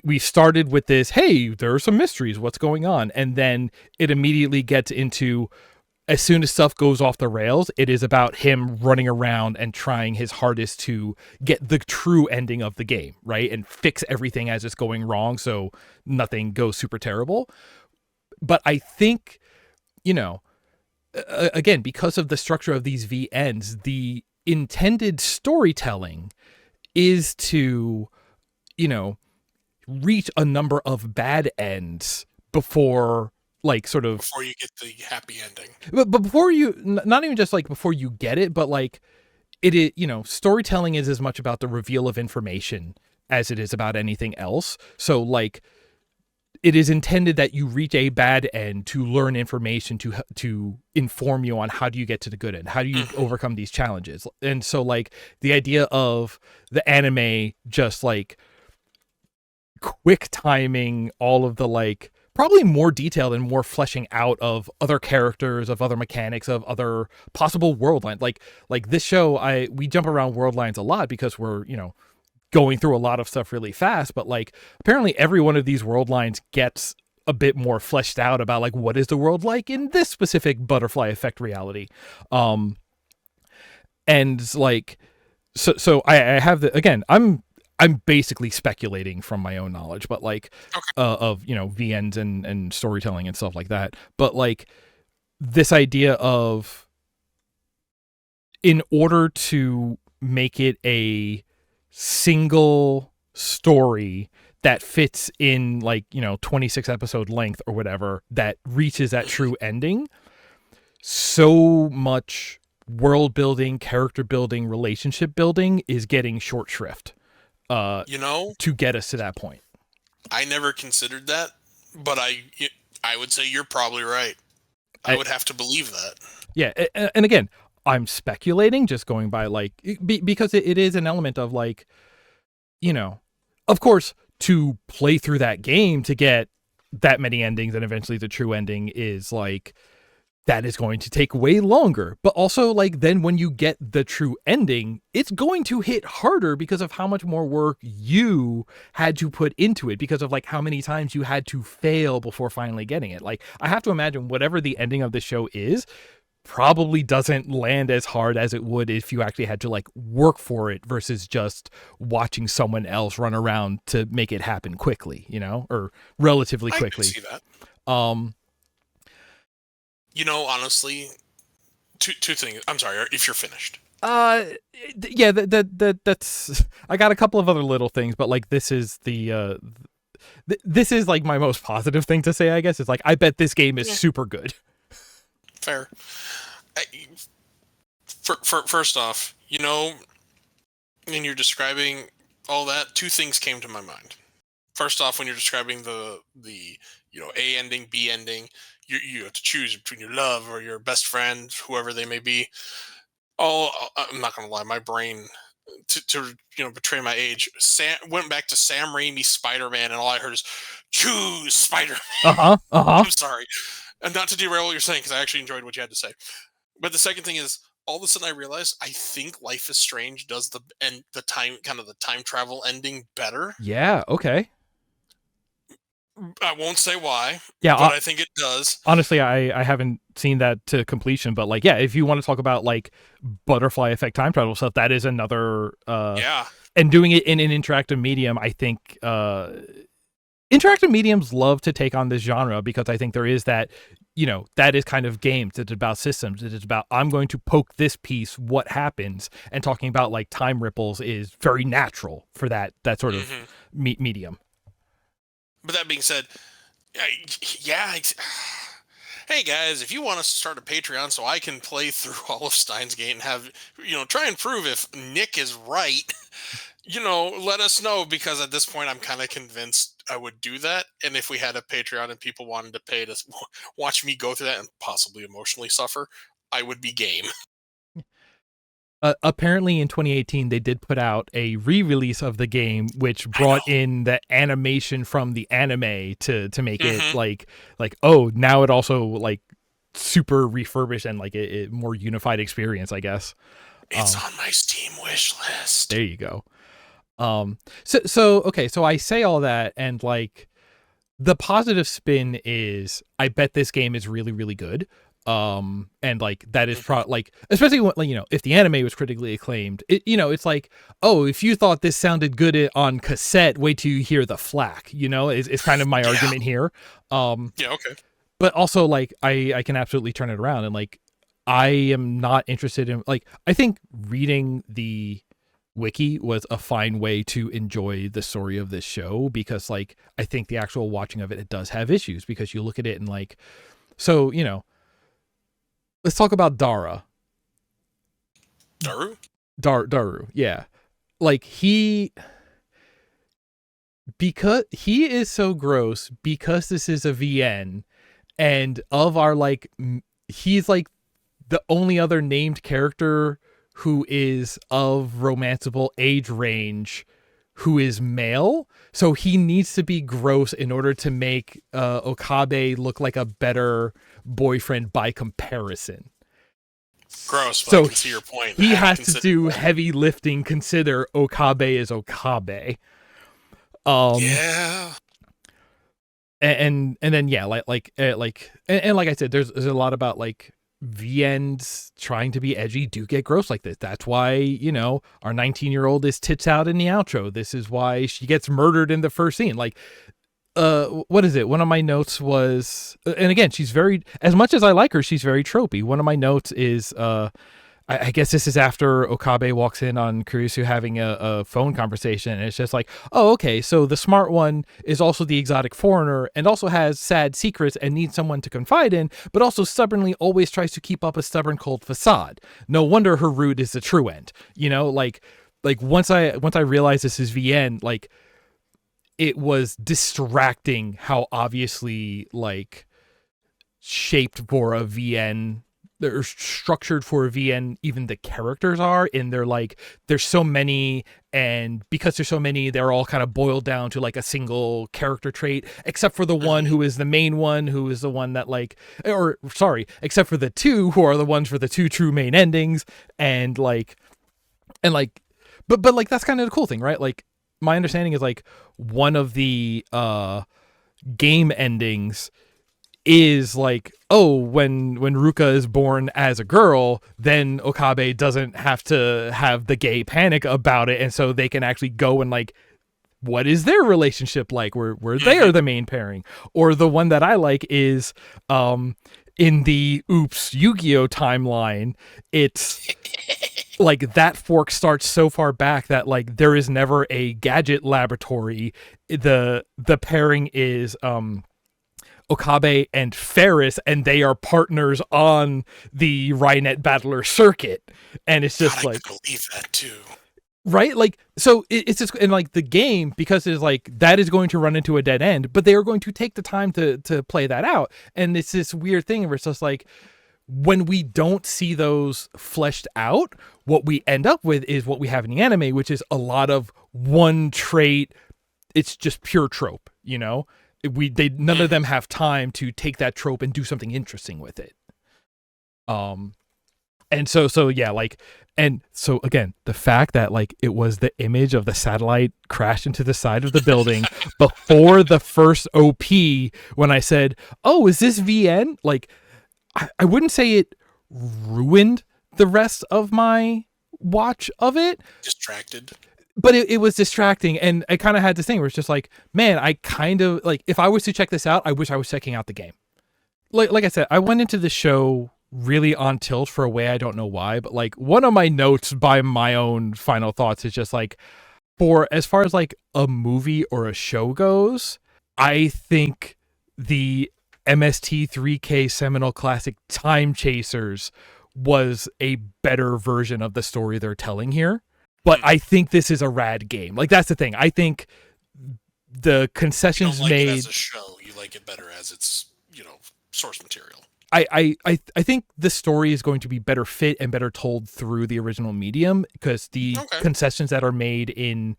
we started with this, hey, there are some mysteries, what's going on? And then it immediately gets into, as soon as stuff goes off the rails, it is about him running around and trying his hardest to get the true ending of the game, right? And fix everything as it's going wrong so nothing goes super terrible. But I think, again, because of the structure of these VNs, the intended storytelling is to, reach a number of bad ends before you get the happy ending. But before you, not even just like before you get it, but like it is, storytelling is as much about the reveal of information as it is about anything else. So like, it is intended that you reach a bad end to learn information to inform you on how do you get to the good end, how do you overcome these challenges. And so like the idea of the anime just like quick timing all of the like probably more detailed and more fleshing out of other characters, of other mechanics, of other possible world lines. Like this show, we jump around world lines a lot because we're, going through a lot of stuff really fast, but like apparently every one of these world lines gets a bit more fleshed out about like what is the world like in this specific butterfly effect reality. And like so I have the, again, I'm basically speculating from my own knowledge, but like of VNs and storytelling and stuff like that. But like this idea of, in order to make it a single story that fits in like 26 episode length or whatever, that reaches that true ending, so much world building, character building, relationship building is getting short shrift to get us to that point. I never considered that, but I would say you're probably right. I would have to believe that. Yeah, and again, I'm speculating, just going by like, because it is an element of like, of course, to play through that game to get that many endings and eventually the true ending is like, that is going to take way longer. But also like, then when you get the true ending, it's going to hit harder because of how much more work you had to put into it, because of like how many times you had to fail before finally getting it. Like, I have to imagine whatever the ending of the show is, probably doesn't land as hard as it would if you actually had to like work for it versus just watching someone else run around to make it happen quickly, or relatively quickly. I can see that. Honestly, two things. I'm sorry if you're finished. Yeah, that's. I got a couple of other little things, but like this is this is like my most positive thing to say, I guess. It's like, I bet this game is super good. Fair. First off, when you're describing all that, two things came to my mind. First off, when you're describing the A ending, B ending, you have to choose between your love or your best friend, whoever they may be. Oh, I'm not gonna lie, my brain, to betray my age, went back to Sam Raimi's Spider-Man, and all I heard is choose Spider-Man. I'm sorry. And not to derail what you're saying, because I actually enjoyed what you had to say. But the second thing is, all of a sudden I realized I think Life is Strange does the time travel ending better. Yeah, okay. I won't say why. Yeah, but I think it does. Honestly, I haven't seen that to completion, but like, yeah, if you want to talk about like butterfly effect time travel stuff, that is another and doing it in an interactive medium, I think interactive mediums love to take on this genre, because I think there is that, that is kind of games. It's about systems. It is about, I'm going to poke this piece, what happens, and talking about like time ripples is very natural for that sort of medium. But that being said, hey guys, if you want us to start a Patreon so I can play through all of Steins Gate and have, try and prove if Nick is right, let us know, because at this point I'm kind of convinced I would do that. And if we had a Patreon and people wanted to pay to watch me go through that and possibly emotionally suffer, I would be game. Apparently in 2018 they did put out a re-release of the game, which brought in the animation from the anime to make it like oh, now it also like super refurbished and like a more unified experience, I guess. It's on my Steam wish list. There you go. So I say all that, and like the positive spin is I bet this game is really, really good. And like that is like, especially when, like, if the anime was critically acclaimed, it's like, oh, if you thought this sounded good on cassette, wait till you hear the flack, is kind of my argument here. Okay. But also, like, I can absolutely turn it around, and like I am not interested in, like, I think reading the wiki was a fine way to enjoy the story of this show, because like I think the actual watching of it does have issues, because you look at it and like, so let's talk about Daru, yeah, like because he is so gross, because this is a VN, and of our, like, he's like the only other named character who is of romanceable age range who is male, so he needs to be gross in order to make Okabe look like a better boyfriend by comparison. Gross, but so I can see your point. He has to do heavy lifting. Consider Okabe is Okabe. Yeah. And then yeah, like I said, there's a lot about like VNs trying to be edgy do get gross like this. That's why, our 19-year-old is tits out in the outro. This is why she gets murdered in the first scene. Like, what is it? One of my notes was, and again, she's very, as much as I like her, she's very tropey. One of my notes is, I guess this is after Okabe walks in on Kurisu having a phone conversation, and it's just like, oh, okay, so the smart one is also the exotic foreigner and also has sad secrets and needs someone to confide in, but also stubbornly always tries to keep up a stubborn cold facade. No wonder her root is the true end. Like once I realized this is VN, like, it was distracting how obviously like shaped for a VN, they're structured for a VN, even the characters are, and they're like, there's so many, and because there's so many, they're all kind of boiled down to like a single character trait, except for the one who is the main one, who is the one that like, or sorry, except for the two who are the ones for the two true main endings, but like that's kind of the cool thing, right? Like, my understanding is like one of the game endings is like, oh, when Ruka is born as a girl, then Okabe doesn't have to have the gay panic about it, and so they can actually go and like, what is their relationship like, where they are the main pairing. Or the one that I like is in the Oops Yu-Gi-Oh timeline, it's like that fork starts so far back that like there is never a gadget laboratory. The pairing is Okabe and Ferris, and they are partners on the Rynet Battler circuit, and it's just like, I can believe that too, right? Like, so it's just, and like the game, because it's like that is going to run into a dead end, but they are going to take the time to play that out, and it's this weird thing where it's just like, when we don't see those fleshed out, what we end up with is what we have in the anime, which is a lot of one trait. It's just pure trope, none of them have time to take that trope and do something interesting with it. And so yeah, like, and so again, the fact that like it was the image of the satellite crashed into the side of the building before the first OP, when I said, oh, is this VN? Like, I wouldn't say it ruined the rest of my watch of it. Distracted. But it was distracting, and I kind of had this thing where it's just like, man, I kind of like, if I was to check this out, I wish I was checking out the game. Like I said, I went into the show really on tilt for a way I don't know why, but like one of my notes by my own final thoughts is just like, for as far as like a movie or a show goes, I think the MST3K seminal classic Time Chasers was a better version of the story they're telling here. But I think this is a rad game. Like, that's the thing. I think the concessions you don't like made it as a show. You like it better as its, source material. I think the story is going to be better fit and better told through the original medium, because the concessions that are made in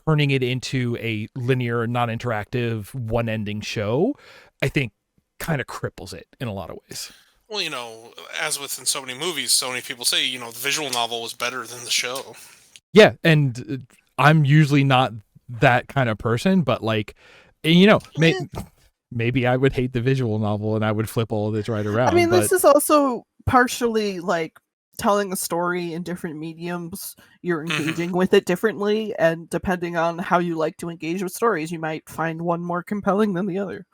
turning it into a linear, non-interactive, one-ending show, I think kind of cripples it in a lot of ways. Well, as with in so many movies, so many people say, the visual novel was better than the show. Yeah, and I'm usually not that kind of person, but like, maybe I would hate the visual novel and I would flip all of this right around. I mean, this is also partially like telling a story in different mediums. You're engaging with it differently, and depending on how you like to engage with stories, you might find one more compelling than the other.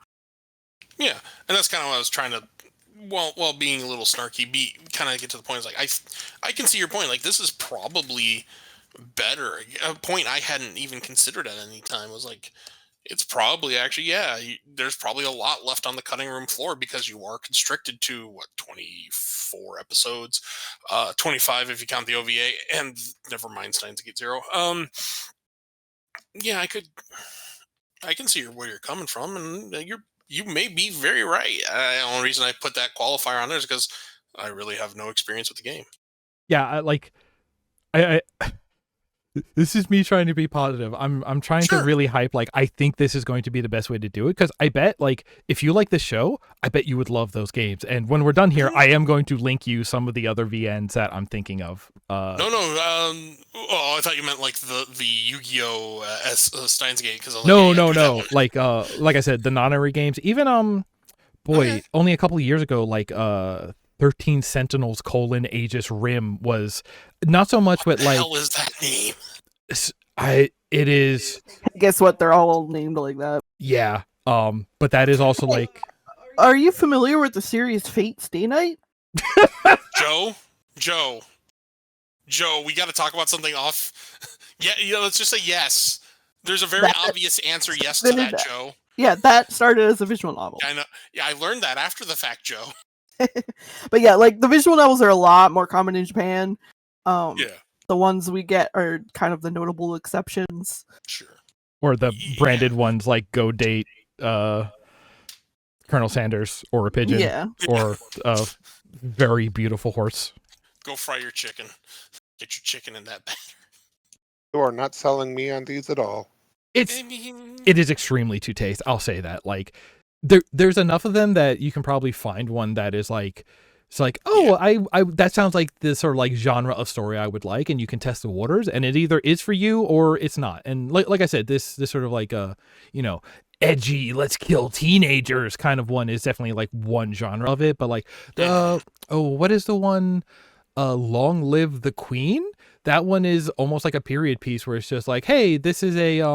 Yeah, and that's kind of what I was trying to, while being a little snarky, kind of get to the point. Is like I can see your point. Like, this is probably better. A point I hadn't even considered at any time was like, it's probably actually, there's probably a lot left on the cutting room floor because you are constricted to 24 episodes, 25 if you count the OVA, and never mind Steins Gate 0. Yeah, I can see where you're coming from, and you may be very right. The only reason I put that qualifier on there is because I really have no experience with the game. Yeah, I this is me trying to be positive. I'm trying to really hype, like, I think this is going to be the best way to do it, because I bet, like, if you like the show, I bet you would love those games. And when we're done here, I am going to link you some of the other VNs that I'm thinking of. I thought you meant like the Yu-Gi-Oh! Steins Gate. No. Like I said, the non-Ori games. Even only a couple of years ago, like 13 Sentinels: Aegis Rim was not so much with like. What the hell is that name? It is. Guess what? They're all named like that. Yeah. But that is also like. Are you familiar with the series Fate Stay Night? Joe, we got to talk about something off. Yeah, let's just say yes. There's a very obvious answer yes to that, Joe. Yeah, that started as a visual novel. I know. Yeah, I learned that after the fact, Joe. But yeah, like the visual novels are a lot more common in Japan. Yeah. The ones we get are kind of the notable exceptions. Sure. Or the branded ones like Go Date, Colonel Sanders, or a pigeon. Yeah. Or a very beautiful horse. Go fry your chicken. Get your chicken in that batter. You are not selling me on these at all. It is extremely to taste. I'll say that. Like, there's enough of them that you can probably find one that is like, it's like, I that sounds like this sort of like genre of story I would like, and you can test the waters, and it either is for you or it's not. And like I said, this sort of like edgy, let's kill teenagers kind of one is definitely like one genre of it. But like what is the one? Long Live the Queen. That one is almost like a period piece where it's just like, hey, this is a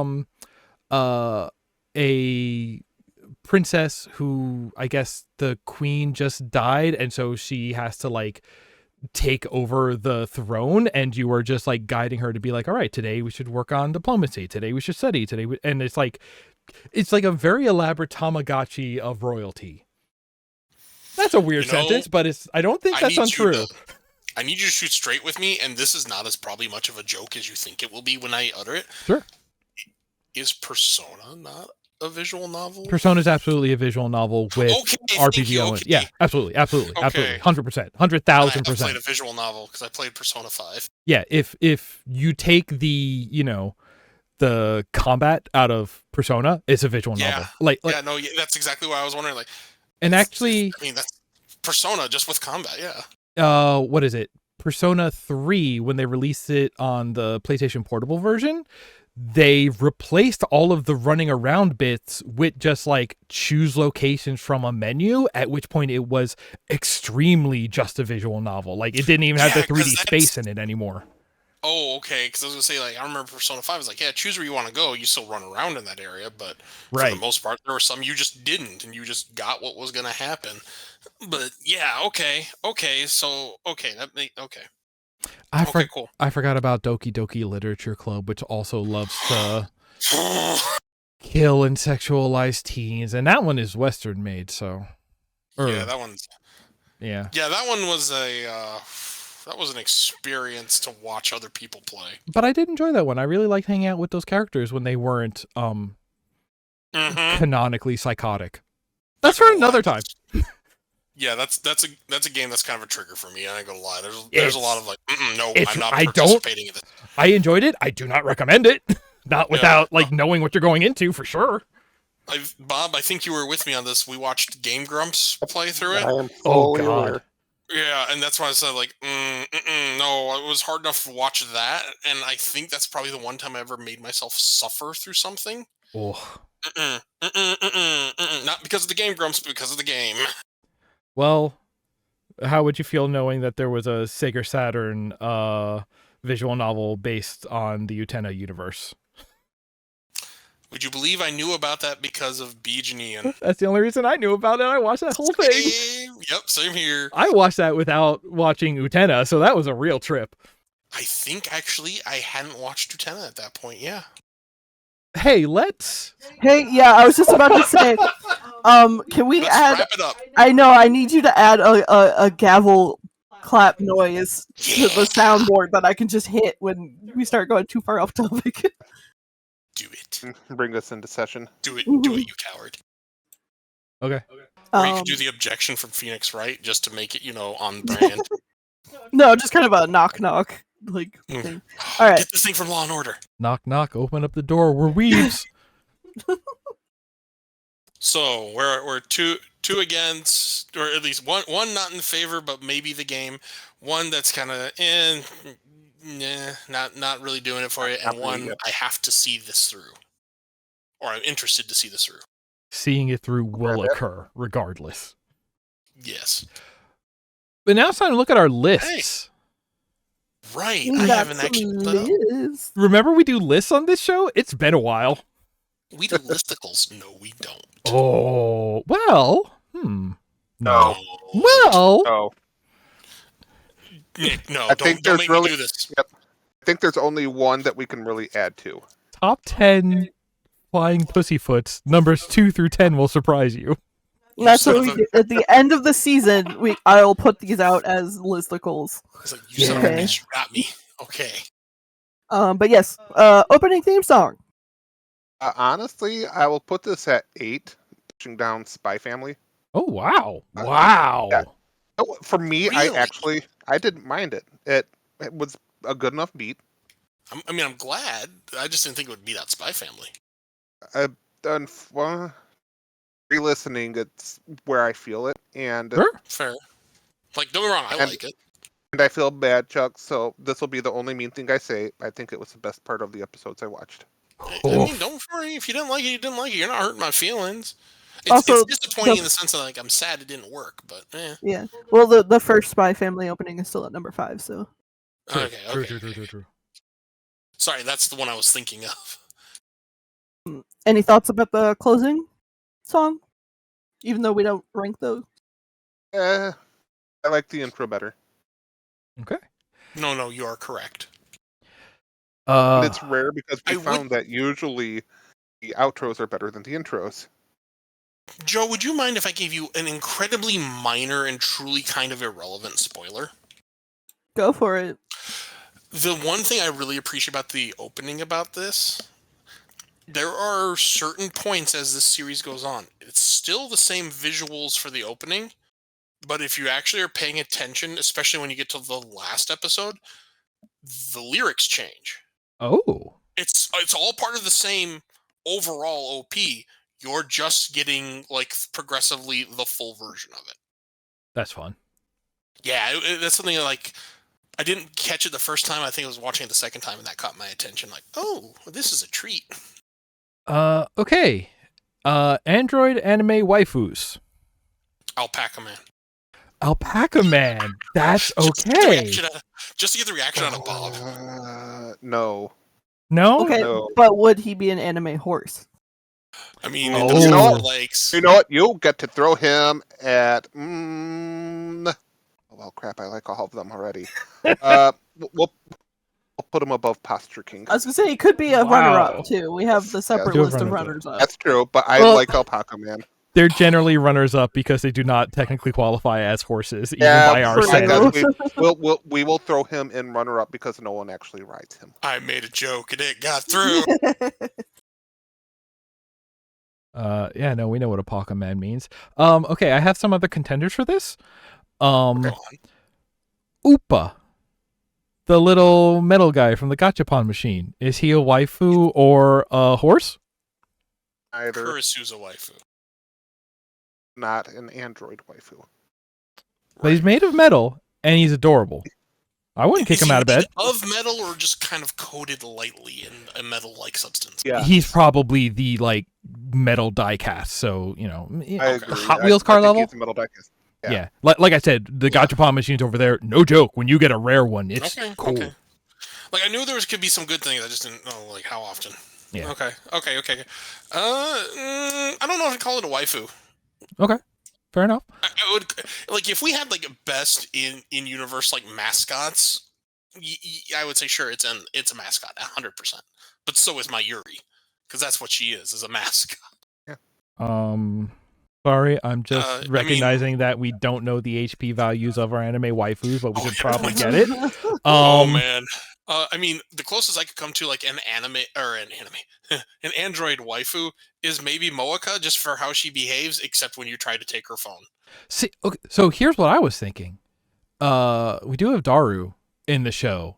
princess who, I guess the queen just died, and so she has to like take over the throne, and you are just like guiding her to be like, all right, today we should work on diplomacy, today we should study, and it's like a very elaborate Tamagotchi of royalty. That's a weird sentence, but I don't think that's untrue. I need you to shoot straight with me, and this is not as probably much of a joke as you think it will be when I utter it. Sure. Is Persona not a visual novel? Persona is absolutely a visual novel with RPG elements. Yeah, absolutely, 100%, 100,000%. I played a visual novel because I played Persona 5. Yeah, if you take the combat out of Persona, it's a visual novel. That's exactly what I was wondering. Like, and actually, I mean, that's Persona just with combat. Yeah. What is it? Persona 3, when they released it on the PlayStation Portable version, they replaced all of the running around bits with just like choose locations from a menu, at which point it was extremely just a visual novel. Like, it didn't even have the 3D space in it anymore. Oh, okay. Because I was going to say, like, I remember Persona 5 was like, yeah, choose where you want to go. You still run around in that area, but for the most part, there were some you just didn't, and you just got what was going to happen. But yeah, okay. Cool. I forgot about Doki Doki Literature Club, which also loves to kill and sexualize teens, and that one is Western made, so. Yeah, that one's. Yeah. Yeah, that one was that was an experience to watch other people play. But I did enjoy that one. I really liked hanging out with those characters when they weren't canonically psychotic. That's for another time. Yeah, that's a game that's kind of a trigger for me. I ain't gonna lie. There's a lot of like, no, I'm not participating in this. I enjoyed it. I do not recommend it. Not without knowing what you're going into for sure. Bob, I think you were with me on this. We watched Game Grumps play through it. I am fully God. aware. Yeah, and that's why I said, like, no, it was hard enough to watch that, and I think that's probably the one time I ever made myself suffer through something. Oh. Not because of the Game Grumps, but because of the game. Well, how would you feel knowing that there was a Sega Saturn visual novel based on the Utena universe? Would you believe I knew about that because of Beej and Ian? That's the only reason I knew about it. I watched that whole thing. Yep, same here. I watched that without watching Utena, so that was a real trip. I think, actually, I hadn't watched Utena at that point, yeah. Hey, let's... Hey, yeah, I was just about to say, can we Let's add... wrap it up. I know, I need you to add a gavel clap noise to the soundboard that I can just hit when we start going too far off topic. Do it. Bring us into session. Do it, you coward. Okay. Or you could do the objection from Phoenix Wright just to make it, on brand. No, just kind of a knock-knock thing. All right. Get this thing from Law and Order. Knock, knock, open up the door. We're Weebs. So we're two against, or at least one not in favor, but maybe the game. One that's kind of not really doing it for you, and one I have to see this through, or I'm interested to see this through. Seeing it through will occur, regardless. Yes. But now it's time to look at our lists. Hey. Right. I haven't actually put up. Remember we do lists on this show? It's been a while. We do listicles. No, we don't. Oh, well. No. Well. No. Nick, no, I don't think there's make really, me do this. Yep. I think there's only one that we can really add to. Top 10 flying pussyfoots. Numbers 2 through 10 will surprise you. That's what we do. At the end of the season, I'll put these out as listicles. It's like, you son of a bitch, you got me. Okay. But yes, opening theme song. Honestly, I will put this at 8, pushing down Spy Family. Oh, wow. Wow. Yeah. For me, Really? I didn't mind it. It was a good enough beat. I'm glad. I just didn't think it would be that Spy Family. Re-listening, it's where I feel it, and Sure. Fair. Like, don't get me wrong, I like it. And I feel bad, Chuck. So this will be the only mean thing I say. I think it was the best part of the episodes I watched. I mean, don't worry. If you didn't like it, you didn't like it. You're not hurting my feelings. It's disappointing in the sense that, like, I'm sad it didn't work, but yeah. Well, the first Spy Family opening is still at number 5, so. True. Sorry, that's the one I was thinking of. Any thoughts about the closing song? Even though we don't rank those. I like the intro better. Okay. No, you are correct. It's rare because we found that usually the outros are better than the intros. Joe, would you mind if I gave you an incredibly minor and truly kind of irrelevant spoiler? Go for it. The one thing I really appreciate about the opening about this, there are certain points as this series goes on. It's still the same visuals for the opening, but if you actually are paying attention, especially when you get to the last episode, the lyrics change. Oh. It's all part of the same overall OP. You're just getting, like, progressively the full version of it. That's fun. Yeah, that's something like, I didn't catch it the first time. I think I was watching it the second time, and that caught my attention. Like, oh, this is a treat. Okay. Android anime waifus. Alpaca Man. Alpaca Man. That's okay. Just to get the reaction out of Bob. No. No? Okay, No. but would he be an anime horse? I mean, You there's know four what? legs. You know what? You'll get to throw him at. Well, crap! I like all of them already. We'll put him above Posture King. I was gonna say he could be a runner-up too. We have the separate do a list of runner-up. runners-up. That's true, but I like Alpaca Man. They're generally runners-up because they do not technically qualify as horses, even by our true. standards. We will throw him in runner-up because no one actually rides him. I made a joke and it got through. Yeah, no, we know what Alpaca Man means. Okay, I have some other contenders for this. Oopa, the little metal guy from the Gachapon machine. Is he a waifu or a horse? Either. Kurisu's a waifu. Not an android waifu. But he's made of metal, and he's adorable. I wouldn't kick him out of bed. Of metal, or just kind of coated lightly in a metal-like substance? Yeah, he's probably the like metal die-cast. So I agree. Hot Wheels car level. He's a metal die-cast. Yeah. Like I said, the gachapon machines over there. No joke. When you get a rare one, it's cool. Okay. Like I knew could be some good things. I just didn't know like how often. Yeah. Okay. I don't know if I'd call it a waifu. Okay. Fair enough. I would like if we had like best in universe like mascots. I would say sure it's a mascot 100%. But so is my Yuri, because that's what she is a mascot. Yeah. Sorry, I'm just recognizing that we don't know the HP values of our anime waifus, but we could probably get it. Oh man. I mean, the closest I could come to like an android waifu is maybe Moeka, just for how she behaves, except when you try to take her phone. See, okay, so here's what I was thinking. We do have Daru in the show,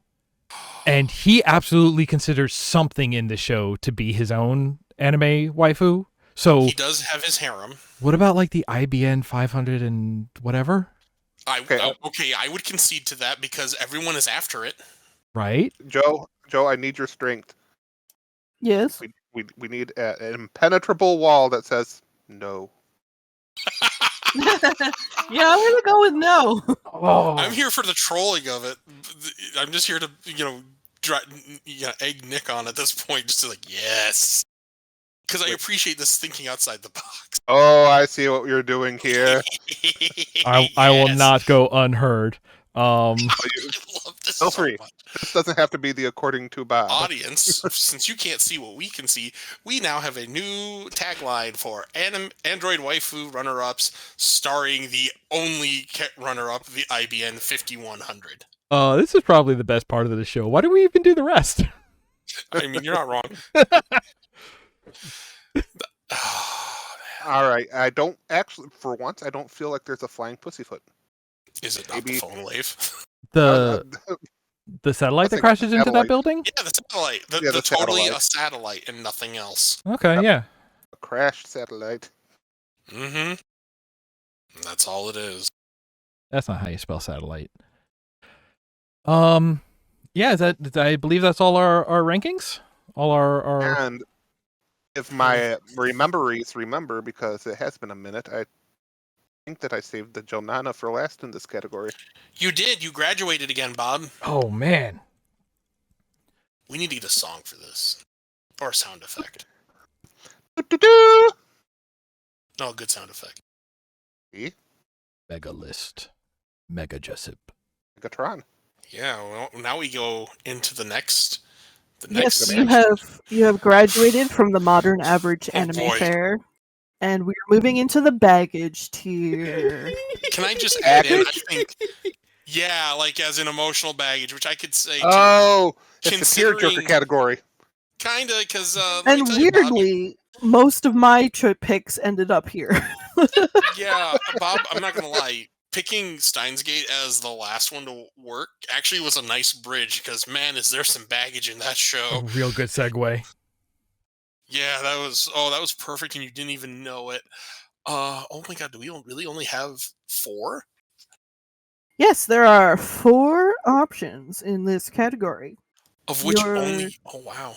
and he absolutely considers something in the show to be his own anime waifu. So he does have his harem. What about like the IBN 500 and whatever? Okay, I would concede to that because everyone is after it. Right? Joe, I need your strength. Yes. We need an impenetrable wall that says no. Yeah, I'm gonna go with no. Oh. I'm here for the trolling of it. I'm just here to egg Nick on at this point, just to like yes, because I appreciate this thinking outside the box. Oh, I see what you're doing here. I will not go unheard. I love this so free. much. This doesn't have to be the according to Bob. Audience, since you can't see what we can see, we now have a new tagline for Android Waifu Runner-Ups, starring the only runner-up, the IBN 5100. This is probably the best part of the show. Why do we even do the rest? I mean, you're not wrong. All right, I don't actually, for once, I don't feel like there's a flying pussyfoot. Is it not the phone wave? The satellite that crashes into that building? Yeah, the satellite. The totally a satellite and nothing else. Okay, yeah. A crashed satellite. Mm-hmm. That's all it is. That's not how you spell satellite. Yeah, I believe that's all our rankings? All our And if my rememberies remember, because it has been a minute, I think that I saved the Jonana for last in this category. You did. You graduated again, Bob. Oh, man. We need to get a song for this. Or a sound effect. No, a good sound effect. See? Mega List. Mega Jessup. Megatron. Yeah, well, now we go into the next... Yes, you have graduated from the modern average anime fare. And we're moving into the baggage tier. Can I just add in, I think, yeah, like as an emotional baggage, which I could say, it's the tearjerker category. Kinda, because... and weirdly, most of my trip picks ended up here. Yeah, Bob, I'm not going to lie. Picking Steins Gate as the last one to work actually was a nice bridge, because, man, is there some baggage in that show. A real good segue. Yeah, that was perfect, and you didn't even know it. Oh my god, do we really only have 4? Yes, there are 4 options in this category. Of which only... Oh, wow.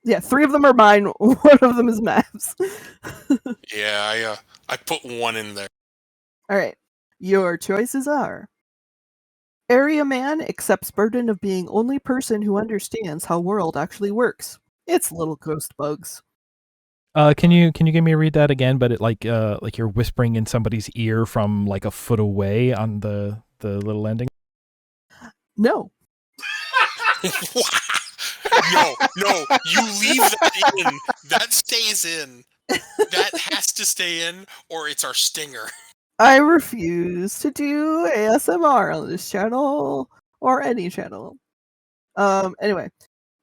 Yeah, 3 of them are mine, 1 of them is Mav's. Yeah, I put 1 in there. Alright, your choices are... Area Man accepts burden of being only person who understands how world actually works. It's little ghost bugs. Can you give me a read that again? But it like you're whispering in somebody's ear from like a foot away on the little ending. No. No, you leave that in. That stays in. That has to stay in, or it's our stinger. I refuse to do ASMR on this channel or any channel. Anyway,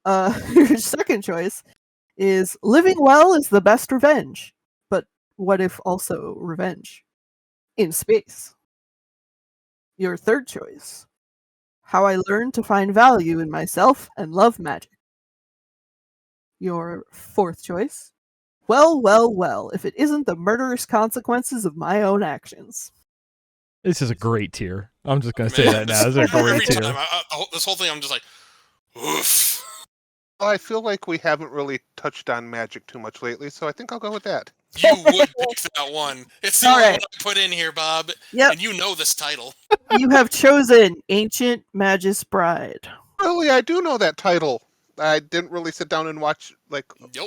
your second choice is living well is the best revenge. But what if also revenge in space? Your third choice, how I learned to find value in myself and love magic. Your fourth choice, Well, well, well, if it isn't the murderous consequences of my own actions. This is a great tier. I'm just going to say that now. This is a great tier. Time, this whole thing, I'm just like, oof. Well, I feel like we haven't really touched on magic too much lately, so I think I'll go with that. You would pick that one. It's the only one I put in here, Bob. Yep. And you know this title. You have chosen Ancient Magus Bride. Really, I do know that title. I didn't really sit down and watch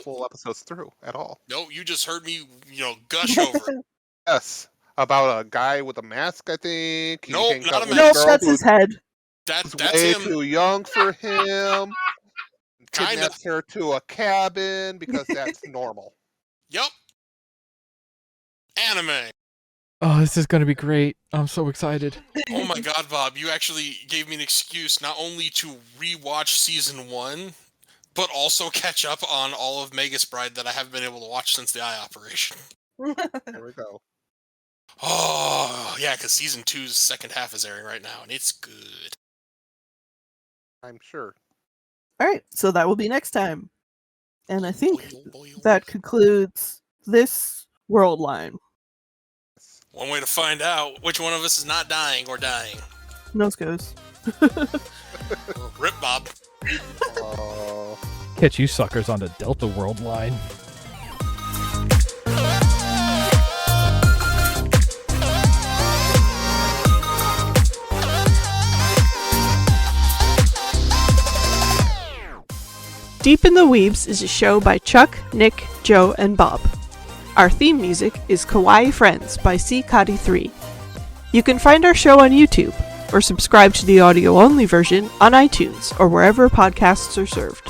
full episodes through at all. No, you just heard me, gush over it. Yes, about a guy with a mask, I think. Nope, not a mask. Nope, that's his head. That's way him. Too young for him. Kind Kidnaps her to a cabin because that's normal. Yep. Anime. Oh, this is going to be great. I'm so excited. Oh my god, Bob, you actually gave me an excuse not only to rewatch season 1, but also catch up on all of Magus Bride that I haven't been able to watch since the eye operation. There we go. Oh, yeah, because season 2's second half is airing right now, and it's good. I'm sure. All right, so that will be next time. And I think that concludes this world line. One way to find out which one of us is not dying or dying. Nose goes. Rip, Bob. Catch you suckers on the Delta World line. Deep in the Weebs is a show by Chuck, Nick, Joe, and Bob. Our theme music is Kawaii Friends by C. 3. You can find our show on YouTube, or subscribe to the audio-only version on iTunes or wherever podcasts are served.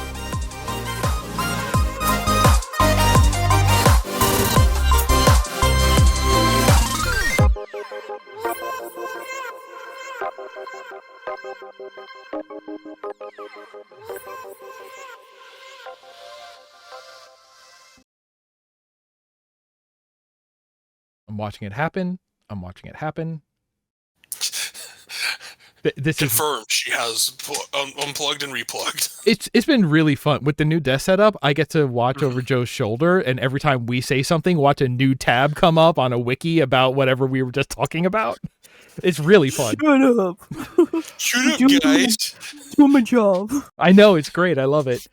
I'm watching it happen. I'm watching it happen. This confirmed. She has unplugged and replugged. It's been really fun with the new desk setup. I get to watch over Joe's shoulder, and every time we say something, watch a new tab come up on a wiki about whatever we were just talking about. It's really fun. Shut up. Shut up, guys. Do my job. I know, it's great. I love it.